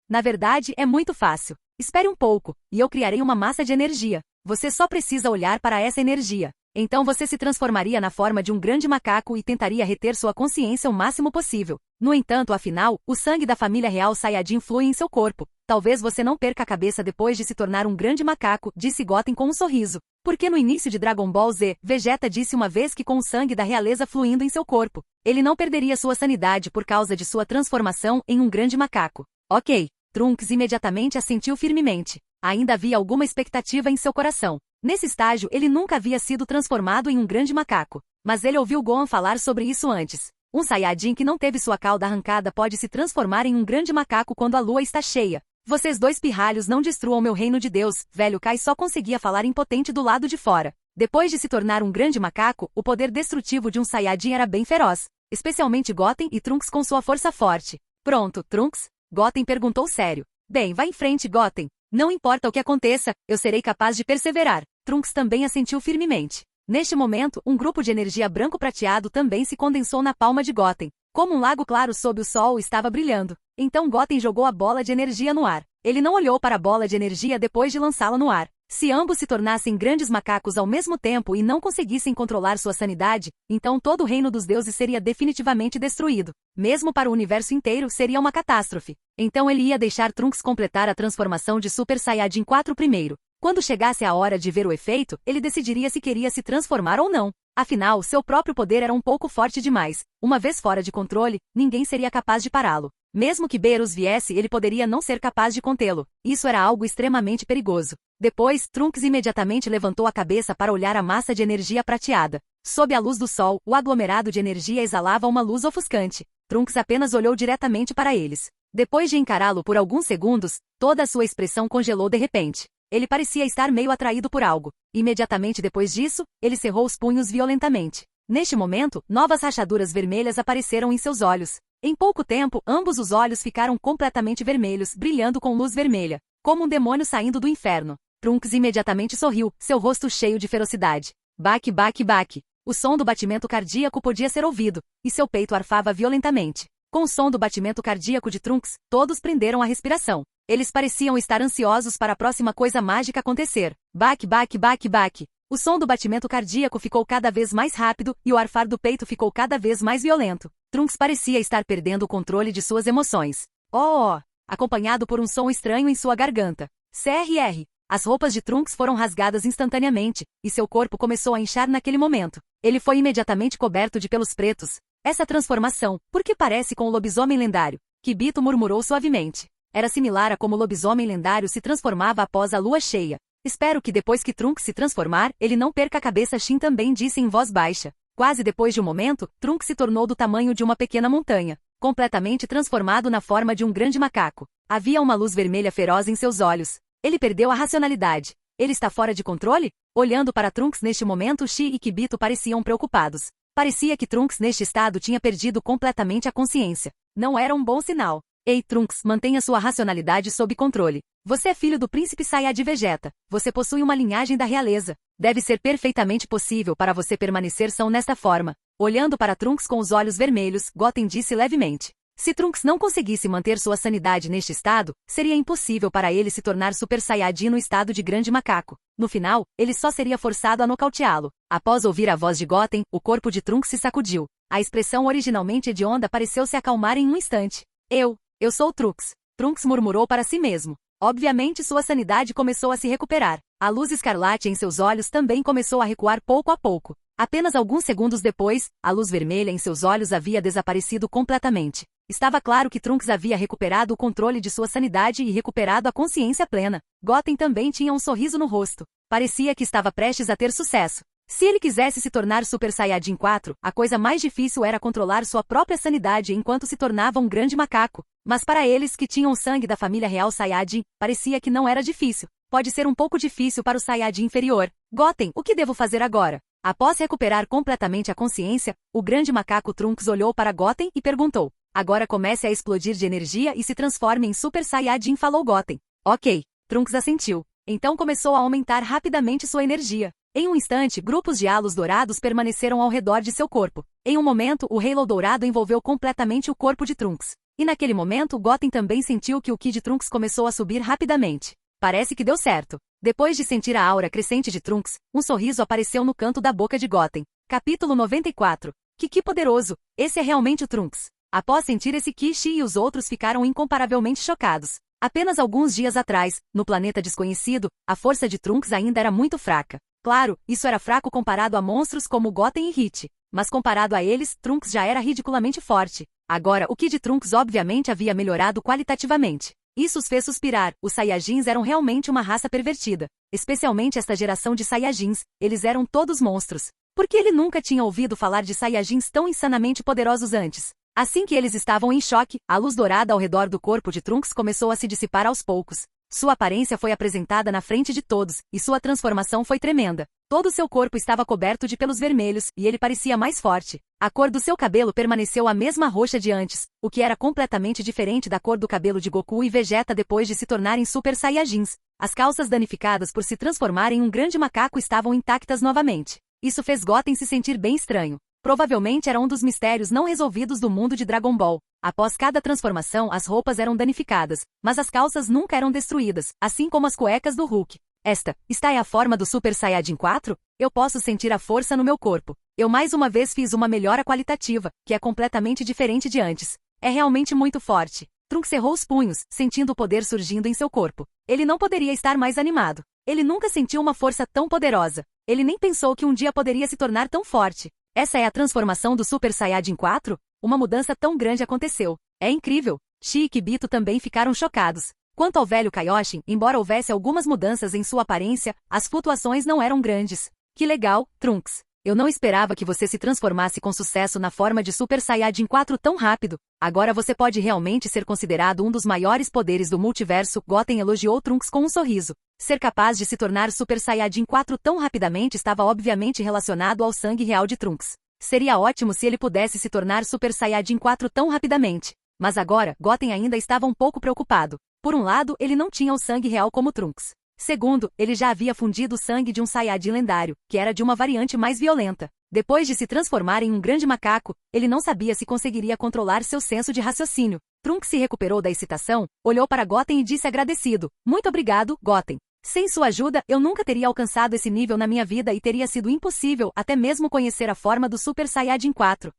Na verdade, é muito fácil. Espere um pouco, e eu criarei uma massa de energia. Você só precisa olhar para essa energia. Então você se transformaria na forma de um grande macaco e tentaria reter sua consciência o máximo possível. No entanto, afinal, o sangue da família real Saiyajin flui em seu corpo. Talvez você não perca a cabeça depois de se tornar um grande macaco, disse Goten com um sorriso. Porque no início de Dragon Ball Z, Vegeta disse uma vez que com o sangue da realeza fluindo em seu corpo, ele não perderia sua sanidade por causa de sua transformação em um grande macaco. Ok. Trunks imediatamente assentiu firmemente. Ainda havia alguma expectativa em seu coração. Nesse estágio, ele nunca havia sido transformado em um grande macaco. Mas ele ouviu Gohan falar sobre isso antes. Um Saiyajin que não teve sua cauda arrancada pode se transformar em um grande macaco quando a lua está cheia. Vocês dois pirralhos não destruam meu reino de Deus. Velho Kai só conseguia falar impotente do lado de fora. Depois de se tornar um grande macaco, o poder destrutivo de um Saiyajin era bem feroz. Especialmente Goten e Trunks com sua força forte. Pronto, Trunks? Goten perguntou sério. Bem, vá em frente, Goten. Não importa o que aconteça, eu serei capaz de perseverar. Trunks também assentiu firmemente. Neste momento, um grupo de energia branco-prateado também se condensou na palma de Goten. Como um lago claro sob o sol estava brilhando. Então Goten jogou a bola de energia no ar. Ele não olhou para a bola de energia depois de lançá-la no ar. Se ambos se tornassem grandes macacos ao mesmo tempo e não conseguissem controlar sua sanidade, então todo o reino dos deuses seria definitivamente destruído. Mesmo para o universo inteiro seria uma catástrofe. Então ele ia deixar Trunks completar a transformação de Super Saiyajin 4 primeiro. Quando chegasse a hora de ver o efeito, ele decidiria se queria se transformar ou não. Afinal, seu próprio poder era um pouco forte demais. Uma vez fora de controle, ninguém seria capaz de pará-lo. Mesmo que Beerus viesse, ele poderia não ser capaz de contê-lo. Isso era algo extremamente perigoso. Depois, Trunks imediatamente levantou a cabeça para olhar a massa de energia prateada. Sob a luz do sol, o aglomerado de energia exalava uma luz ofuscante. Trunks apenas olhou diretamente para eles. Depois de encará-lo por alguns segundos, toda a sua expressão congelou de repente. Ele parecia estar meio atraído por algo. Imediatamente depois disso, ele cerrou os punhos violentamente. Neste momento, novas rachaduras vermelhas apareceram em seus olhos. Em pouco tempo, ambos os olhos ficaram completamente vermelhos, brilhando com luz vermelha, como um demônio saindo do inferno. Trunks imediatamente sorriu, seu rosto cheio de ferocidade. Baque, baque, baque. O som do batimento cardíaco podia ser ouvido, e seu peito arfava violentamente. Com o som do batimento cardíaco de Trunks, todos prenderam a respiração. Eles pareciam estar ansiosos para a próxima coisa mágica acontecer. Baque, baque, baque, baque. O som do batimento cardíaco ficou cada vez mais rápido e o arfar do peito ficou cada vez mais violento. Trunks parecia estar perdendo o controle de suas emoções. Oh! Acompanhado por um som estranho em sua garganta. CRR. As roupas de Trunks foram rasgadas instantaneamente, e seu corpo começou a inchar naquele momento. Ele foi imediatamente coberto de pelos pretos. Essa transformação, por que parece com o lobisomem lendário? Kibito murmurou suavemente. Era similar a como o lobisomem lendário se transformava após a lua cheia. Espero que depois que Trunks se transformar, ele não perca a cabeça. Shin também disse em voz baixa. Quase depois de um momento, Trunks se tornou do tamanho de uma pequena montanha, completamente transformado na forma de um grande macaco. Havia uma luz vermelha feroz em seus olhos. Ele perdeu a racionalidade. Ele está fora de controle? Olhando para Trunks neste momento, Shi e Kibito pareciam preocupados. Parecia que Trunks neste estado tinha perdido completamente a consciência. Não era um bom sinal. Ei, Trunks, mantenha sua racionalidade sob controle. Você é filho do príncipe Saiyajin Vegeta. Você possui uma linhagem da realeza. Deve ser perfeitamente possível para você permanecer são nesta forma. Olhando para Trunks com os olhos vermelhos, Goten disse levemente. Se Trunks não conseguisse manter sua sanidade neste estado, seria impossível para ele se tornar Super Saiyajin no estado de grande macaco. No final, ele só seria forçado a nocauteá-lo. Após ouvir a voz de Goten, o corpo de Trunks se sacudiu. A expressão originalmente hedionda pareceu se acalmar em um instante. Eu sou Trunks. Trunks murmurou para si mesmo. Obviamente sua sanidade começou a se recuperar. A luz escarlate em seus olhos também começou a recuar pouco a pouco. Apenas alguns segundos depois, a luz vermelha em seus olhos havia desaparecido completamente. Estava claro que Trunks havia recuperado o controle de sua sanidade e recuperado a consciência plena. Goten também tinha um sorriso no rosto. Parecia que estava prestes a ter sucesso. Se ele quisesse se tornar Super Saiyajin 4, a coisa mais difícil era controlar sua própria sanidade enquanto se tornava um grande macaco. Mas para eles que tinham o sangue da família real Saiyajin, parecia que não era difícil. Pode ser um pouco difícil para o Saiyajin inferior. Goten, o que devo fazer agora? Após recuperar completamente a consciência, o grande macaco Trunks olhou para Goten e perguntou. Agora comece a explodir de energia e se transforme em Super Saiyajin, falou Goten. Ok. Trunks assentiu. Então começou a aumentar rapidamente sua energia. Em um instante, grupos de halos dourados permaneceram ao redor de seu corpo. Em um momento, o halo dourado envolveu completamente o corpo de Trunks. E naquele momento, Goten também sentiu que o ki de Trunks começou a subir rapidamente. Parece que deu certo. Depois de sentir a aura crescente de Trunks, um sorriso apareceu no canto da boca de Goten. Capítulo 94. Que poderoso! Esse é realmente o Trunks. Após sentir esse ki, Shi e os outros ficaram incomparavelmente chocados. Apenas alguns dias atrás, no planeta desconhecido, a força de Trunks ainda era muito fraca. Claro, isso era fraco comparado a monstros como Goten e Hit. Mas comparado a eles, Trunks já era ridiculamente forte. Agora, o ki de Trunks obviamente havia melhorado qualitativamente. Isso os fez suspirar, os Saiyajins eram realmente uma raça pervertida. Especialmente esta geração de Saiyajins, eles eram todos monstros. Porque ele nunca tinha ouvido falar de Saiyajins tão insanamente poderosos antes. Assim que eles estavam em choque, a luz dourada ao redor do corpo de Trunks começou a se dissipar aos poucos. Sua aparência foi apresentada na frente de todos, e sua transformação foi tremenda. Todo seu corpo estava coberto de pelos vermelhos, e ele parecia mais forte. A cor do seu cabelo permaneceu a mesma roxa de antes, o que era completamente diferente da cor do cabelo de Goku e Vegeta depois de se tornarem Super Saiyajins. As calças danificadas por se transformar em um grande macaco estavam intactas novamente. Isso fez Goten se sentir bem estranho. Provavelmente era um dos mistérios não resolvidos do mundo de Dragon Ball. Após cada transformação, as roupas eram danificadas, mas as calças nunca eram destruídas, assim como as cuecas do Hulk. Esta é a forma do Super Saiyajin 4? Eu posso sentir a força no meu corpo. Eu mais uma vez fiz uma melhora qualitativa, que é completamente diferente de antes. É realmente muito forte. Trunks cerrou os punhos, sentindo o poder surgindo em seu corpo. Ele não poderia estar mais animado. Ele nunca sentiu uma força tão poderosa. Ele nem pensou que um dia poderia se tornar tão forte. Essa é a transformação do Super Saiyajin 4? Uma mudança tão grande aconteceu. É incrível. Chi e Kibito também ficaram chocados. Quanto ao velho Kaioshin, embora houvesse algumas mudanças em sua aparência, as flutuações não eram grandes. Que legal, Trunks. Eu não esperava que você se transformasse com sucesso na forma de Super Saiyajin 4 tão rápido. Agora você pode realmente ser considerado um dos maiores poderes do multiverso. Goten elogiou Trunks com um sorriso. Ser capaz de se tornar Super Saiyajin 4 tão rapidamente estava obviamente relacionado ao sangue real de Trunks. Seria ótimo se ele pudesse se tornar Super Saiyajin 4 tão rapidamente. Mas agora, Goten ainda estava um pouco preocupado. Por um lado, ele não tinha o sangue real como Trunks. Segundo, ele já havia fundido o sangue de um Saiyajin lendário, que era de uma variante mais violenta. Depois de se transformar em um grande macaco, ele não sabia se conseguiria controlar seu senso de raciocínio. Trunks se recuperou da excitação, olhou para Goten e disse agradecido: "Muito obrigado, Goten. Sem sua ajuda, eu nunca teria alcançado esse nível na minha vida e teria sido impossível até mesmo conhecer a forma do Super Saiyajin 4.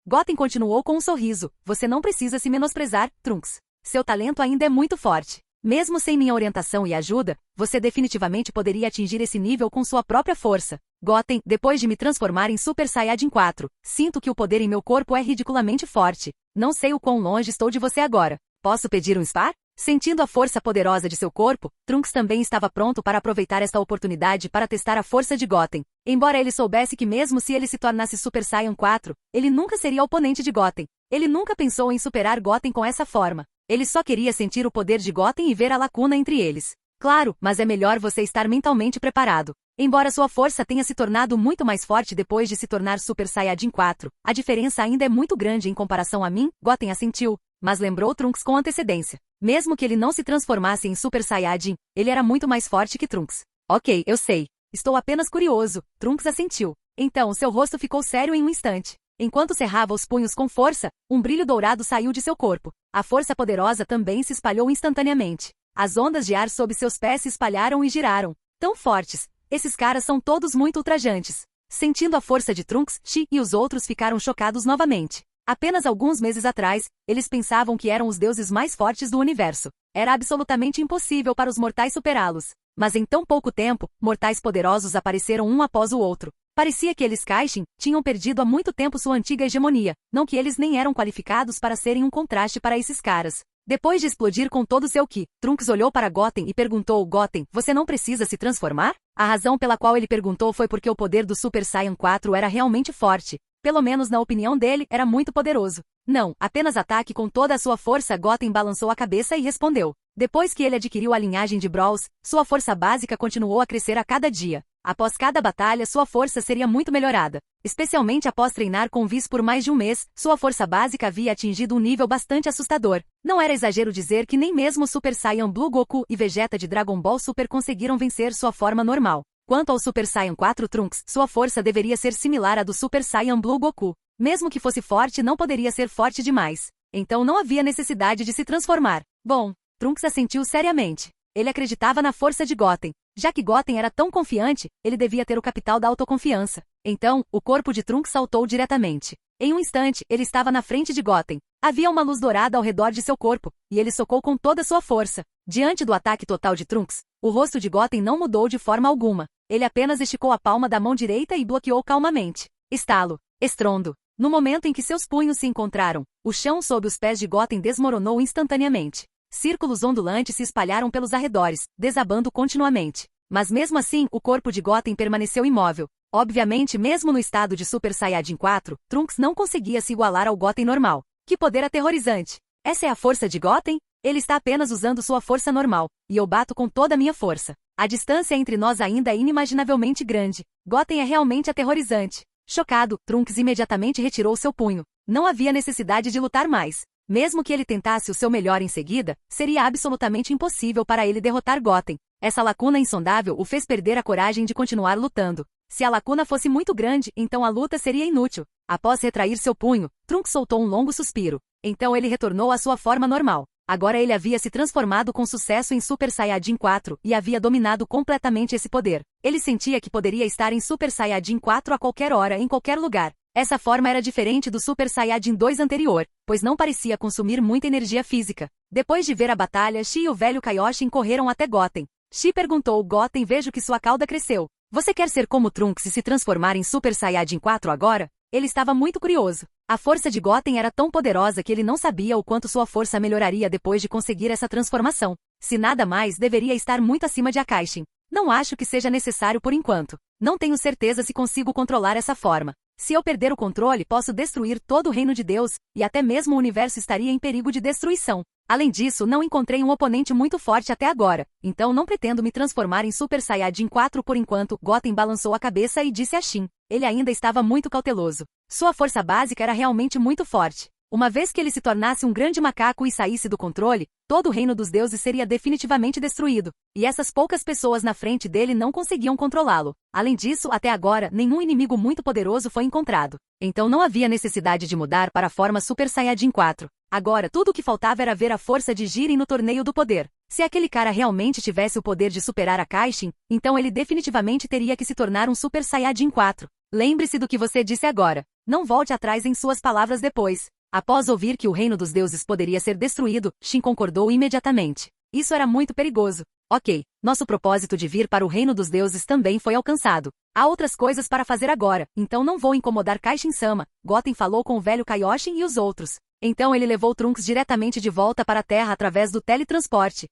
Goten continuou com um sorriso: "Você não precisa se menosprezar, Trunks. Seu talento ainda é muito forte. Mesmo sem minha orientação e ajuda, você definitivamente poderia atingir esse nível com sua própria força. Goten, depois de me transformar em Super Saiyajin 4, sinto que o poder em meu corpo é ridiculamente forte. Não sei o quão longe estou de você agora. Posso pedir um spar?" Sentindo a força poderosa de seu corpo, Trunks também estava pronto para aproveitar esta oportunidade para testar a força de Goten. Embora ele soubesse que mesmo se ele se tornasse Super Saiyan 4, ele nunca seria oponente de Goten. Ele nunca pensou em superar Goten com essa forma. Ele só queria sentir o poder de Goten e ver a lacuna entre eles. Claro, mas é melhor você estar mentalmente preparado. Embora sua força tenha se tornado muito mais forte depois de se tornar Super Saiyajin 4, a diferença ainda é muito grande em comparação a mim. Goten assentiu, mas lembrou Trunks com antecedência. Mesmo que ele não se transformasse em Super Saiyajin, ele era muito mais forte que Trunks. Ok, eu sei. Estou apenas curioso. Trunks assentiu. Então seu rosto ficou sério em um instante. Enquanto cerrava os punhos com força, um brilho dourado saiu de seu corpo. A força poderosa também se espalhou instantaneamente. As ondas de ar sob seus pés se espalharam e giraram. Tão fortes. Esses caras são todos muito ultrajantes. Sentindo a força de Trunks, Chi e os outros ficaram chocados novamente. Apenas alguns meses atrás, eles pensavam que eram os deuses mais fortes do universo. Era absolutamente impossível para os mortais superá-los. Mas em tão pouco tempo, mortais poderosos apareceram um após o outro. Parecia que eles Kaioshin tinham perdido há muito tempo sua antiga hegemonia, não que eles nem eram qualificados para serem um contraste para esses caras. Depois de explodir com todo seu ki, Trunks olhou para Goten e perguntou: "Goten, você não precisa se transformar?" A razão pela qual ele perguntou foi porque o poder do Super Saiyan 4 era realmente forte. Pelo menos na opinião dele, era muito poderoso. Não, apenas ataque com toda a sua força. Goten balançou a cabeça e respondeu. Depois que ele adquiriu a linhagem de Brawls, sua força básica continuou a crescer a cada dia. Após cada batalha, sua força seria muito melhorada. Especialmente após treinar com Whis por mais de um mês, sua força básica havia atingido um nível bastante assustador. Não era exagero dizer que nem mesmo Super Saiyan Blue Goku e Vegeta de Dragon Ball Super conseguiram vencer sua forma normal. Quanto ao Super Saiyan 4 Trunks, sua força deveria ser similar à do Super Saiyan Blue Goku. Mesmo que fosse forte, não poderia ser forte demais. Então não havia necessidade de se transformar. Bom, Trunks assentiu seriamente. Ele acreditava na força de Goten. Já que Goten era tão confiante, ele devia ter o capital da autoconfiança. Então, o corpo de Trunks saltou diretamente. Em um instante, ele estava na frente de Goten. Havia uma luz dourada ao redor de seu corpo, e ele socou com toda sua força. Diante do ataque total de Trunks, o rosto de Goten não mudou de forma alguma. Ele apenas esticou a palma da mão direita e bloqueou calmamente. Estalo. Estrondo. No momento em que seus punhos se encontraram, o chão sob os pés de Goten desmoronou instantaneamente. Círculos ondulantes se espalharam pelos arredores, desabando continuamente. Mas mesmo assim, o corpo de Goten permaneceu imóvel. Obviamente, mesmo no estado de Super Saiyajin 4, Trunks não conseguia se igualar ao Goten normal. Que poder aterrorizante! Essa é a força de Goten? Ele está apenas usando sua força normal, e eu bato com toda a minha força. A distância entre nós ainda é inimaginavelmente grande. Goten é realmente aterrorizante. Chocado, Trunks imediatamente retirou seu punho. Não havia necessidade de lutar mais. Mesmo que ele tentasse o seu melhor em seguida, seria absolutamente impossível para ele derrotar Goten. Essa lacuna insondável o fez perder a coragem de continuar lutando. Se a lacuna fosse muito grande, então a luta seria inútil. Após retrair seu punho, Trunks soltou um longo suspiro. Então ele retornou à sua forma normal. Agora ele havia se transformado com sucesso em Super Saiyajin 4 e havia dominado completamente esse poder. Ele sentia que poderia estar em Super Saiyajin 4 a qualquer hora, em qualquer lugar. Essa forma era diferente do Super Saiyajin 2 anterior, pois não parecia consumir muita energia física. Depois de ver a batalha, Shi e o velho Kaioshin correram até Goten. Shi perguntou: Goten, vejo que sua cauda cresceu. Você quer ser como Trunks e se transformar em Super Saiyajin 4 agora? Ele estava muito curioso. A força de Goten era tão poderosa que ele não sabia o quanto sua força melhoraria depois de conseguir essa transformação. Se nada mais, deveria estar muito acima de Akaishin. Não acho que seja necessário por enquanto. Não tenho certeza se consigo controlar essa forma. Se eu perder o controle, posso destruir todo o reino de Deus, e até mesmo o universo estaria em perigo de destruição. Além disso, não encontrei um oponente muito forte até agora, então não pretendo me transformar em Super Saiyajin 4 por enquanto. Goten balançou a cabeça e disse a Shin. Ele ainda estava muito cauteloso. Sua força básica era realmente muito forte. Uma vez que ele se tornasse um grande macaco e saísse do controle, todo o reino dos deuses seria definitivamente destruído, e essas poucas pessoas na frente dele não conseguiam controlá-lo. Além disso, até agora, nenhum inimigo muito poderoso foi encontrado. Então não havia necessidade de mudar para a forma Super Saiyajin 4. Agora, tudo o que faltava era ver a força de Jiren no torneio do poder. Se aquele cara realmente tivesse o poder de superar a Kaishin, então ele definitivamente teria que se tornar um Super Saiyajin 4. Lembre-se do que você disse agora. Não volte atrás em suas palavras depois. Após ouvir que o reino dos deuses poderia ser destruído, Shin concordou imediatamente. Isso era muito perigoso. Ok, nosso propósito de vir para o reino dos deuses também foi alcançado. Há outras coisas para fazer agora, então não vou incomodar Kaishin-sama. Goten falou com o velho Kaioshin e os outros. Então ele levou Trunks diretamente de volta para a Terra através do teletransporte.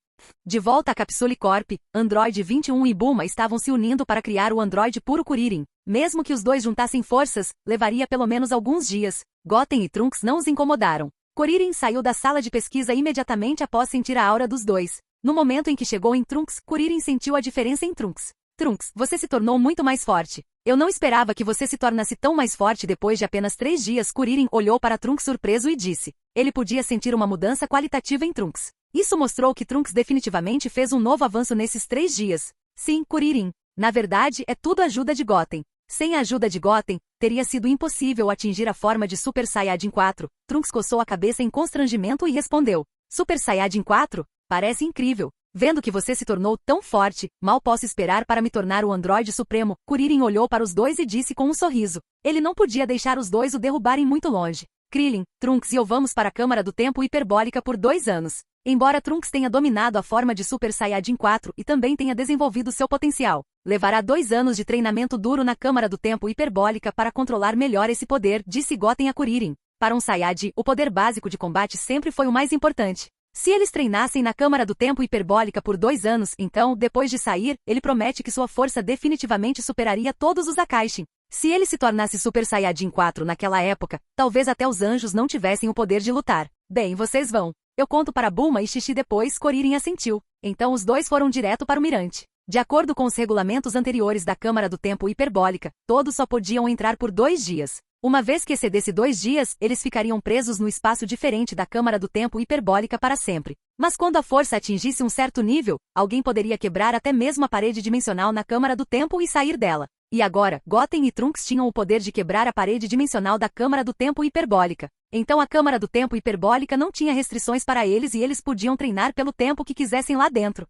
De volta à Capsule Corp, Android 21 e Bulma estavam se unindo para criar o Android puro Kuririn. Mesmo que os dois juntassem forças, levaria pelo menos alguns dias. Goten e Trunks não os incomodaram. Kuririn saiu da sala de pesquisa imediatamente após sentir a aura dos dois. No momento em que chegou em Trunks, Kuririn sentiu a diferença em Trunks. Trunks, você se tornou muito mais forte. Eu não esperava que você se tornasse tão mais forte depois de apenas 3 dias. Kuririn olhou para Trunks surpreso e disse. Ele podia sentir uma mudança qualitativa em Trunks. Isso mostrou que Trunks definitivamente fez um novo avanço nesses 3 dias. Sim, Kuririn. Na verdade, é tudo ajuda de Goten. Sem a ajuda de Goten, teria sido impossível atingir a forma de Super Saiyajin 4. Trunks coçou a cabeça em constrangimento e respondeu. Super Saiyajin 4? Parece incrível. Vendo que você se tornou tão forte, mal posso esperar para me tornar o Androide Supremo. Kuririn olhou para os dois e disse com um sorriso. Ele não podia deixar os dois o derrubarem muito longe. Krillin, Trunks e eu vamos para a Câmara do Tempo Hiperbólica por 2 anos. Embora Trunks tenha dominado a forma de Super Saiyajin 4 e também tenha desenvolvido seu potencial, levará 2 anos de treinamento duro na Câmara do Tempo Hiperbólica para controlar melhor esse poder, disse Goten a Kuririn. Para um Saiyajin, o poder básico de combate sempre foi o mais importante. Se eles treinassem na Câmara do Tempo Hiperbólica por 2 anos, então, depois de sair, ele promete que sua força definitivamente superaria todos os Akaishin. Se ele se tornasse Super Saiyajin 4 naquela época, talvez até os anjos não tivessem o poder de lutar. Bem, vocês vão. Eu conto para Bulma e Xixi depois. Kuririn assentiu. Então os dois foram direto para o mirante. De acordo com os regulamentos anteriores da Câmara do Tempo Hiperbólica, todos só podiam entrar por 2 dias. Uma vez que excedesse 2 dias, eles ficariam presos no espaço diferente da Câmara do Tempo Hiperbólica para sempre. Mas quando a força atingisse um certo nível, alguém poderia quebrar até mesmo a parede dimensional na Câmara do Tempo e sair dela. E agora, Goten e Trunks tinham o poder de quebrar a parede dimensional da Câmara do Tempo Hiperbólica. Então a Câmara do Tempo Hiperbólica não tinha restrições para eles e eles podiam treinar pelo tempo que quisessem lá dentro.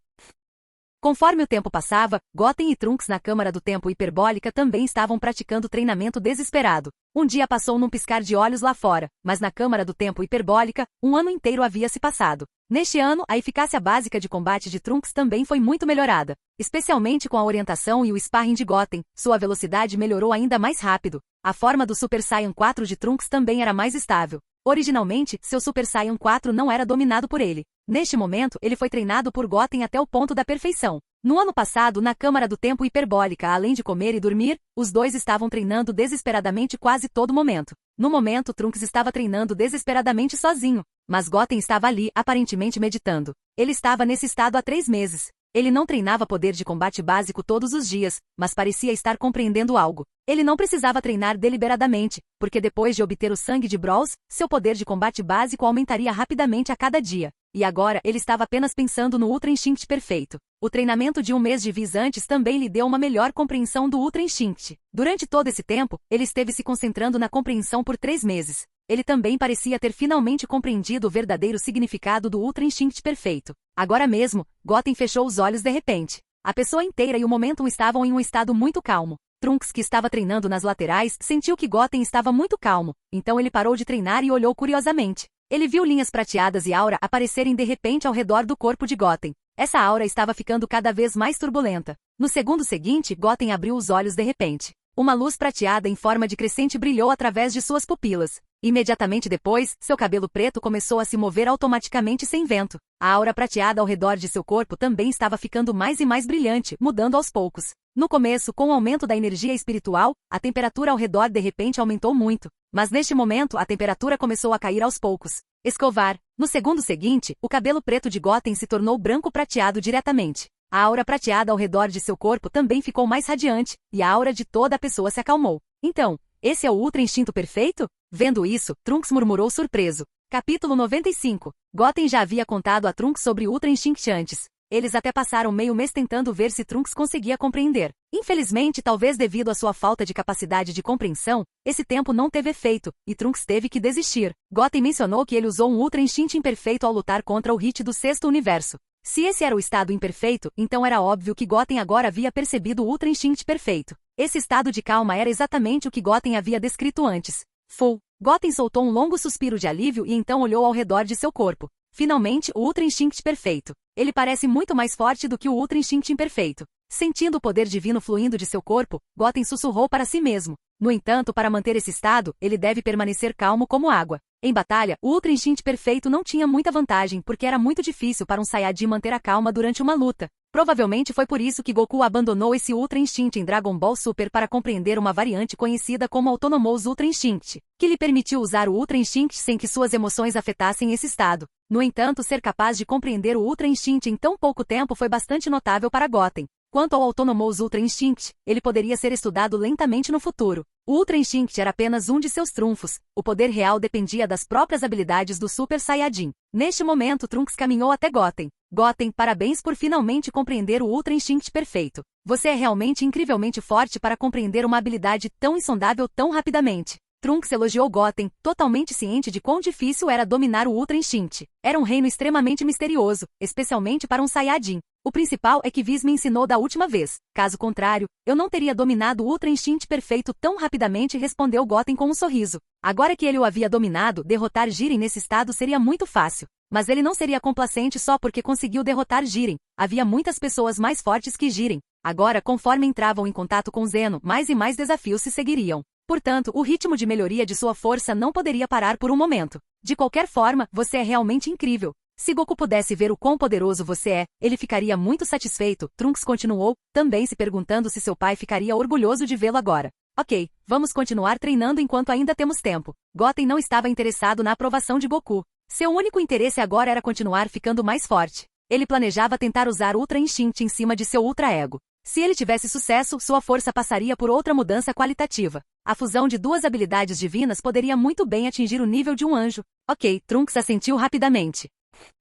Conforme o tempo passava, Goten e Trunks na Câmara do Tempo Hiperbólica também estavam praticando treinamento desesperado. Um dia passou num piscar de olhos lá fora, mas na Câmara do Tempo Hiperbólica, um ano inteiro havia se passado. Neste ano, a eficácia básica de combate de Trunks também foi muito melhorada. Especialmente com a orientação e o sparring de Goten, sua velocidade melhorou ainda mais rápido. A forma do Super Saiyan 4 de Trunks também era mais estável. Originalmente, seu Super Saiyan 4 não era dominado por ele. Neste momento, ele foi treinado por Goten até o ponto da perfeição. No ano passado, na Câmara do Tempo Hiperbólica, além de comer e dormir, os dois estavam treinando desesperadamente quase todo momento. No momento, Trunks estava treinando desesperadamente sozinho, mas Goten estava ali, aparentemente meditando. Ele estava nesse estado há 3 meses. Ele não treinava poder de combate básico todos os dias, mas parecia estar compreendendo algo. Ele não precisava treinar deliberadamente, porque depois de obter o sangue de Brawls, seu poder de combate básico aumentaria rapidamente a cada dia. E agora, ele estava apenas pensando no Ultra Instinct perfeito. O treinamento de 1 mês de Whis antes também lhe deu uma melhor compreensão do Ultra Instinct. Durante todo esse tempo, ele esteve se concentrando na compreensão por 3 meses. Ele também parecia ter finalmente compreendido o verdadeiro significado do Ultra Instinct perfeito. Agora mesmo, Goten fechou os olhos de repente. A pessoa inteira e o Momentum estavam em um estado muito calmo. Trunks, que estava treinando nas laterais, sentiu que Goten estava muito calmo, então ele parou de treinar e olhou curiosamente. Ele viu linhas prateadas e aura aparecerem de repente ao redor do corpo de Goten. Essa aura estava ficando cada vez mais turbulenta. No segundo seguinte, Goten abriu os olhos de repente. Uma luz prateada em forma de crescente brilhou através de suas pupilas. Imediatamente depois, seu cabelo preto começou a se mover automaticamente sem vento. A aura prateada ao redor de seu corpo também estava ficando mais e mais brilhante, mudando aos poucos. No começo, com o aumento da energia espiritual, a temperatura ao redor de repente aumentou muito. Mas neste momento, a temperatura começou a cair aos poucos. Escovar. No segundo seguinte, o cabelo preto de Goten se tornou branco prateado diretamente. A aura prateada ao redor de seu corpo também ficou mais radiante, e a aura de toda a pessoa se acalmou. Então, esse é o Ultra Instinto perfeito? Vendo isso, Trunks murmurou surpreso. Capítulo 95. Goten já havia contado a Trunks sobre Ultra Instinct antes. Eles até passaram meio mês tentando ver se Trunks conseguia compreender. Infelizmente, talvez devido à sua falta de capacidade de compreensão, esse tempo não teve efeito, e Trunks teve que desistir. Goten mencionou que ele usou um Ultra Instinct imperfeito ao lutar contra o Hit do sexto universo. Se esse era o estado imperfeito, então era óbvio que Goten agora havia percebido o Ultra Instinct perfeito. Esse estado de calma era exatamente o que Goten havia descrito antes. Full. Goten soltou um longo suspiro de alívio e então olhou ao redor de seu corpo. Finalmente, o Ultra Instinct perfeito. Ele parece muito mais forte do que o Ultra Instinct imperfeito. Sentindo o poder divino fluindo de seu corpo, Goten sussurrou para si mesmo. No entanto, para manter esse estado, ele deve permanecer calmo como água. Em batalha, o Ultra Instinct perfeito não tinha muita vantagem porque era muito difícil para um Saiyajin manter a calma durante uma luta. Provavelmente foi por isso que Goku abandonou esse Ultra Instinct em Dragon Ball Super para compreender uma variante conhecida como Autonomous Ultra Instinct, que lhe permitiu usar o Ultra Instinct sem que suas emoções afetassem esse estado. No entanto, ser capaz de compreender o Ultra Instinct em tão pouco tempo foi bastante notável para Goten. Quanto ao Autonomous Ultra Instinct, ele poderia ser estudado lentamente no futuro. O Ultra Instinct era apenas um de seus trunfos. O poder real dependia das próprias habilidades do Super Saiyajin. Neste momento, Trunks caminhou até Goten. Goten, parabéns por finalmente compreender o Ultra Instinct perfeito. Você é realmente incrivelmente forte para compreender uma habilidade tão insondável tão rapidamente. Trunks elogiou Goten, totalmente ciente de quão difícil era dominar o Ultra Instinct. Era um reino extremamente misterioso, especialmente para um Saiyajin. O principal é que Whis me ensinou da última vez. Caso contrário, eu não teria dominado o Ultra Instinct perfeito tão rapidamente, respondeu Goten com um sorriso. Agora que ele o havia dominado, derrotar Jiren nesse estado seria muito fácil. Mas ele não seria complacente só porque conseguiu derrotar Jiren. Havia muitas pessoas mais fortes que Jiren. Agora, conforme entravam em contato com Zeno, mais e mais desafios se seguiriam. Portanto, o ritmo de melhoria de sua força não poderia parar por um momento. De qualquer forma, você é realmente incrível. Se Goku pudesse ver o quão poderoso você é, ele ficaria muito satisfeito, Trunks continuou, também se perguntando se seu pai ficaria orgulhoso de vê-lo agora. Ok, vamos continuar treinando enquanto ainda temos tempo. Goten não estava interessado na aprovação de Goku. Seu único interesse agora era continuar ficando mais forte. Ele planejava tentar usar Ultra Instinct em cima de seu Ultra Ego. Se ele tivesse sucesso, sua força passaria por outra mudança qualitativa. A fusão de duas habilidades divinas poderia muito bem atingir o nível de um anjo. Ok, Trunks assentiu rapidamente.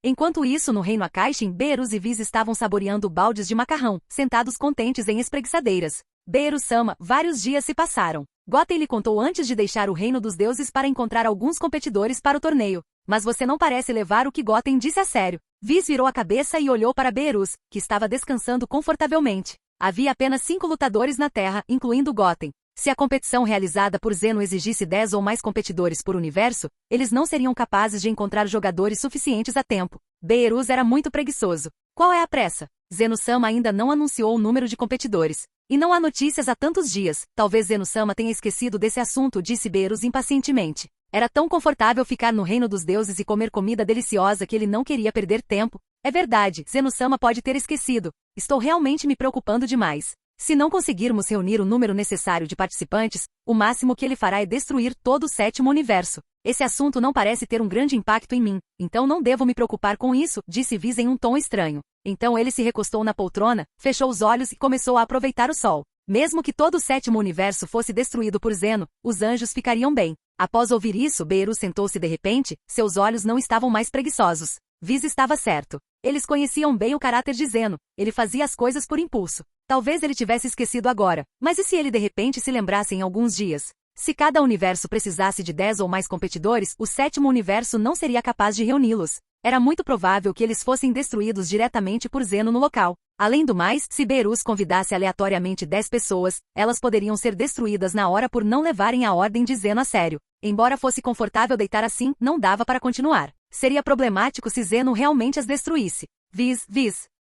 Enquanto isso, no reino Akaishin, Beerus e Whis estavam saboreando baldes de macarrão, sentados contentes em espreguiçadeiras. Beerus-sama, vários dias se passaram. Goten lhe contou antes de deixar o reino dos deuses para encontrar alguns competidores para o torneio. Mas você não parece levar o que Goten disse a sério. Whis virou a cabeça e olhou para Beerus, que estava descansando confortavelmente. Havia apenas 5 lutadores na Terra, incluindo Goten. Se a competição realizada por Zeno exigisse 10 ou mais competidores por universo, eles não seriam capazes de encontrar jogadores suficientes a tempo. Beerus era muito preguiçoso. Qual é a pressa? Zeno-sama ainda não anunciou o número de competidores. E não há notícias há tantos dias. Talvez Zeno-sama tenha esquecido desse assunto, disse Beerus impacientemente. Era tão confortável ficar no reino dos deuses e comer comida deliciosa que ele não queria perder tempo. É verdade, Zeno-sama pode ter esquecido. Estou realmente me preocupando demais. Se não conseguirmos reunir o número necessário de participantes, o máximo que ele fará é destruir todo o sétimo universo. Esse assunto não parece ter um grande impacto em mim, então não devo me preocupar com isso, disse Viz em um tom estranho. Então ele se recostou na poltrona, fechou os olhos e começou a aproveitar o sol. Mesmo que todo o sétimo universo fosse destruído por Zeno, os anjos ficariam bem. Após ouvir isso, Beerus sentou-se de repente, seus olhos não estavam mais preguiçosos. Viz estava certo. Eles conheciam bem o caráter de Zeno, ele fazia as coisas por impulso. Talvez ele tivesse esquecido agora, mas e se ele de repente se lembrasse em alguns dias? Se cada universo precisasse de 10 ou mais competidores, o sétimo universo não seria capaz de reuni-los. Era muito provável que eles fossem destruídos diretamente por Zeno no local. Além do mais, se Beerus convidasse aleatoriamente 10 pessoas, elas poderiam ser destruídas na hora por não levarem a ordem de Zeno a sério. Embora fosse confortável deitar assim, não dava para continuar. Seria problemático se Zeno realmente as destruísse. Viz,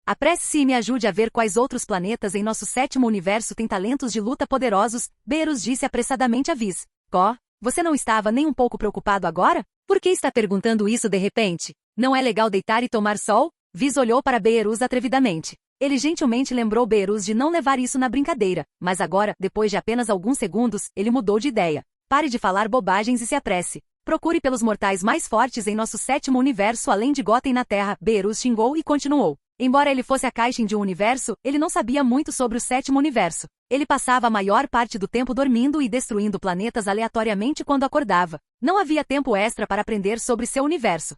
apresse-se e me ajude a ver quais outros planetas em nosso sétimo universo têm talentos de luta poderosos, Beerus disse apressadamente a Viz. Você não estava nem um pouco preocupado agora? Por que está perguntando isso de repente? Não é legal deitar e tomar sol? Viz olhou para Beerus atrevidamente. Ele gentilmente lembrou Beerus de não levar isso na brincadeira, mas agora, depois de apenas alguns segundos, ele mudou de ideia. Pare de falar bobagens e se apresse. Procure pelos mortais mais fortes em nosso sétimo universo além de Goten na Terra, Beerus xingou e continuou. Embora ele fosse a Caixin de um universo, ele não sabia muito sobre o sétimo universo. Ele passava a maior parte do tempo dormindo e destruindo planetas aleatoriamente quando acordava. Não havia tempo extra para aprender sobre seu universo.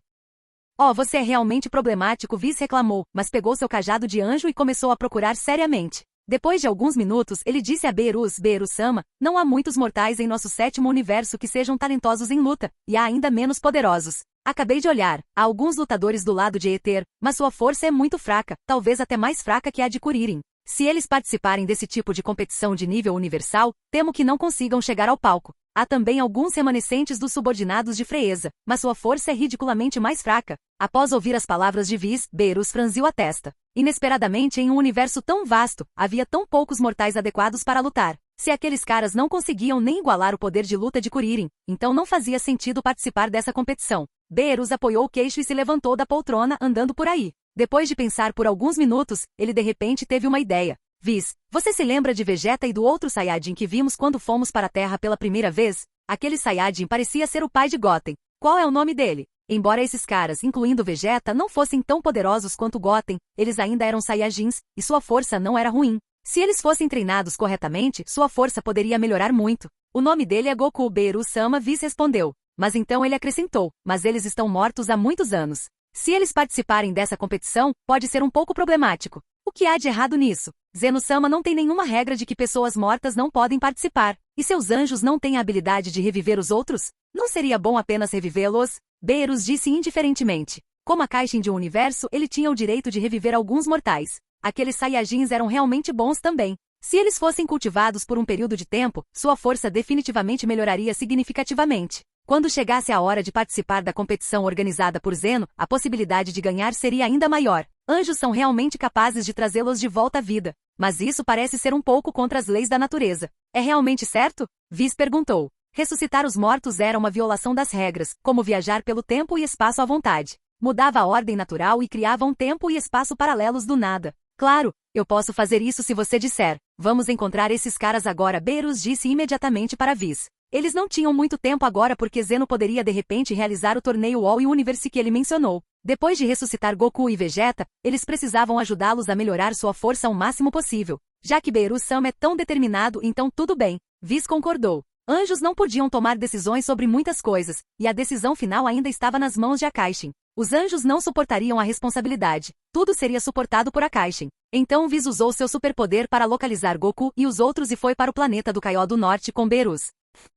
Você é realmente problemático, Viz reclamou, mas pegou seu cajado de anjo e começou a procurar seriamente. Depois de alguns minutos, ele disse a Beerus-sama, não há muitos mortais em nosso sétimo universo que sejam talentosos em luta, e há ainda menos poderosos. Acabei de olhar, há alguns lutadores do lado de Aether, mas sua força é muito fraca, talvez até mais fraca que a de Kuririn. Se eles participarem desse tipo de competição de nível universal, temo que não consigam chegar ao palco. Há também alguns remanescentes dos subordinados de Freeza, mas sua força é ridiculamente mais fraca. Após ouvir as palavras de Viz, Beerus franziu a testa. Inesperadamente, em um universo tão vasto, havia tão poucos mortais adequados para lutar. Se aqueles caras não conseguiam nem igualar o poder de luta de Kuririn, então não fazia sentido participar dessa competição. Beerus apoiou o queixo e se levantou da poltrona andando por aí. Depois de pensar por alguns minutos, ele de repente teve uma ideia. Viz, você se lembra de Vegeta e do outro Saiyajin que vimos quando fomos para a Terra pela primeira vez? Aquele Saiyajin parecia ser o pai de Goten. Qual é o nome dele? Embora esses caras, incluindo Vegeta, não fossem tão poderosos quanto Goten, eles ainda eram Saiyajins, e sua força não era ruim. Se eles fossem treinados corretamente, sua força poderia melhorar muito. O nome dele é Goku, Beerus-sama, Viz respondeu. Mas então ele acrescentou, mas eles estão mortos há muitos anos. Se eles participarem dessa competição, pode ser um pouco problemático. O que há de errado nisso? Zeno-sama não tem nenhuma regra de que pessoas mortas não podem participar. E seus anjos não têm a habilidade de reviver os outros? Não seria bom apenas revivê-los? Beerus disse indiferentemente. Como a Caixin de um universo, ele tinha o direito de reviver alguns mortais. Aqueles Saiyajins eram realmente bons também. Se eles fossem cultivados por um período de tempo, sua força definitivamente melhoraria significativamente. Quando chegasse a hora de participar da competição organizada por Zeno, a possibilidade de ganhar seria ainda maior. Anjos são realmente capazes de trazê-los de volta à vida. Mas isso parece ser um pouco contra as leis da natureza. É realmente certo? Viz perguntou. Ressuscitar os mortos era uma violação das regras, como viajar pelo tempo e espaço à vontade. Mudava a ordem natural e criava um tempo e espaço paralelos do nada. Claro, eu posso fazer isso se você disser. Vamos encontrar esses caras agora, Beerus disse imediatamente para Viz. Eles não tinham muito tempo agora porque Zeno poderia de repente realizar o torneio All Universe que ele mencionou. Depois de ressuscitar Goku e Vegeta, eles precisavam ajudá-los a melhorar sua força ao máximo possível. Já que Beerus-sama é tão determinado, então tudo bem. Viz concordou. Anjos não podiam tomar decisões sobre muitas coisas, e a decisão final ainda estava nas mãos de Akaishin. Os anjos não suportariam a responsabilidade. Tudo seria suportado por Akaishin. Então Viz usou seu superpoder para localizar Goku e os outros e foi para o planeta do Kaiô do Norte com Beerus.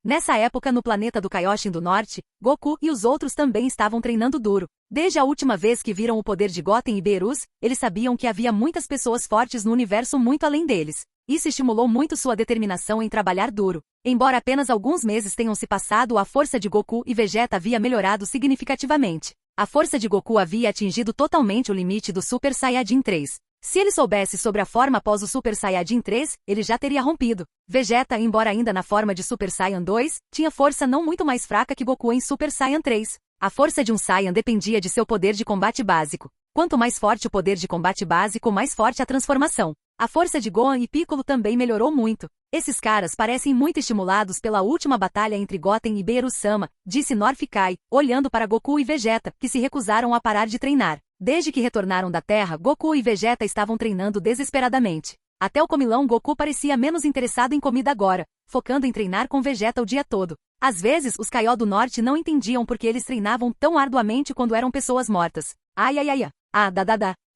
Nessa época no planeta do Kaioshin do Norte, Goku e os outros também estavam treinando duro. Desde a última vez que viram o poder de Goten e Beerus, eles sabiam que havia muitas pessoas fortes no universo muito além deles. Isso estimulou muito sua determinação em trabalhar duro. Embora apenas alguns meses tenham se passado, a força de Goku e Vegeta havia melhorado significativamente. A força de Goku havia atingido totalmente o limite do Super Saiyajin 3. Se ele soubesse sobre a forma após o Super Saiyajin 3, ele já teria rompido. Vegeta, embora ainda na forma de Super Saiyan 2, tinha força não muito mais fraca que Goku em Super Saiyan 3. A força de um Saiyan dependia de seu poder de combate básico. Quanto mais forte o poder de combate básico, mais forte a transformação. A força de Gohan e Piccolo também melhorou muito. Esses caras parecem muito estimulados pela última batalha entre Goten e Beerus-sama, disse North-Kai, olhando para Goku e Vegeta, que se recusaram a parar de treinar. Desde que retornaram da Terra, Goku e Vegeta estavam treinando desesperadamente. Até o comilão Goku parecia menos interessado em comida agora, focando em treinar com Vegeta o dia todo. Às vezes, os Kaiô do Norte não entendiam porque eles treinavam tão arduamente quando eram pessoas mortas. Ai.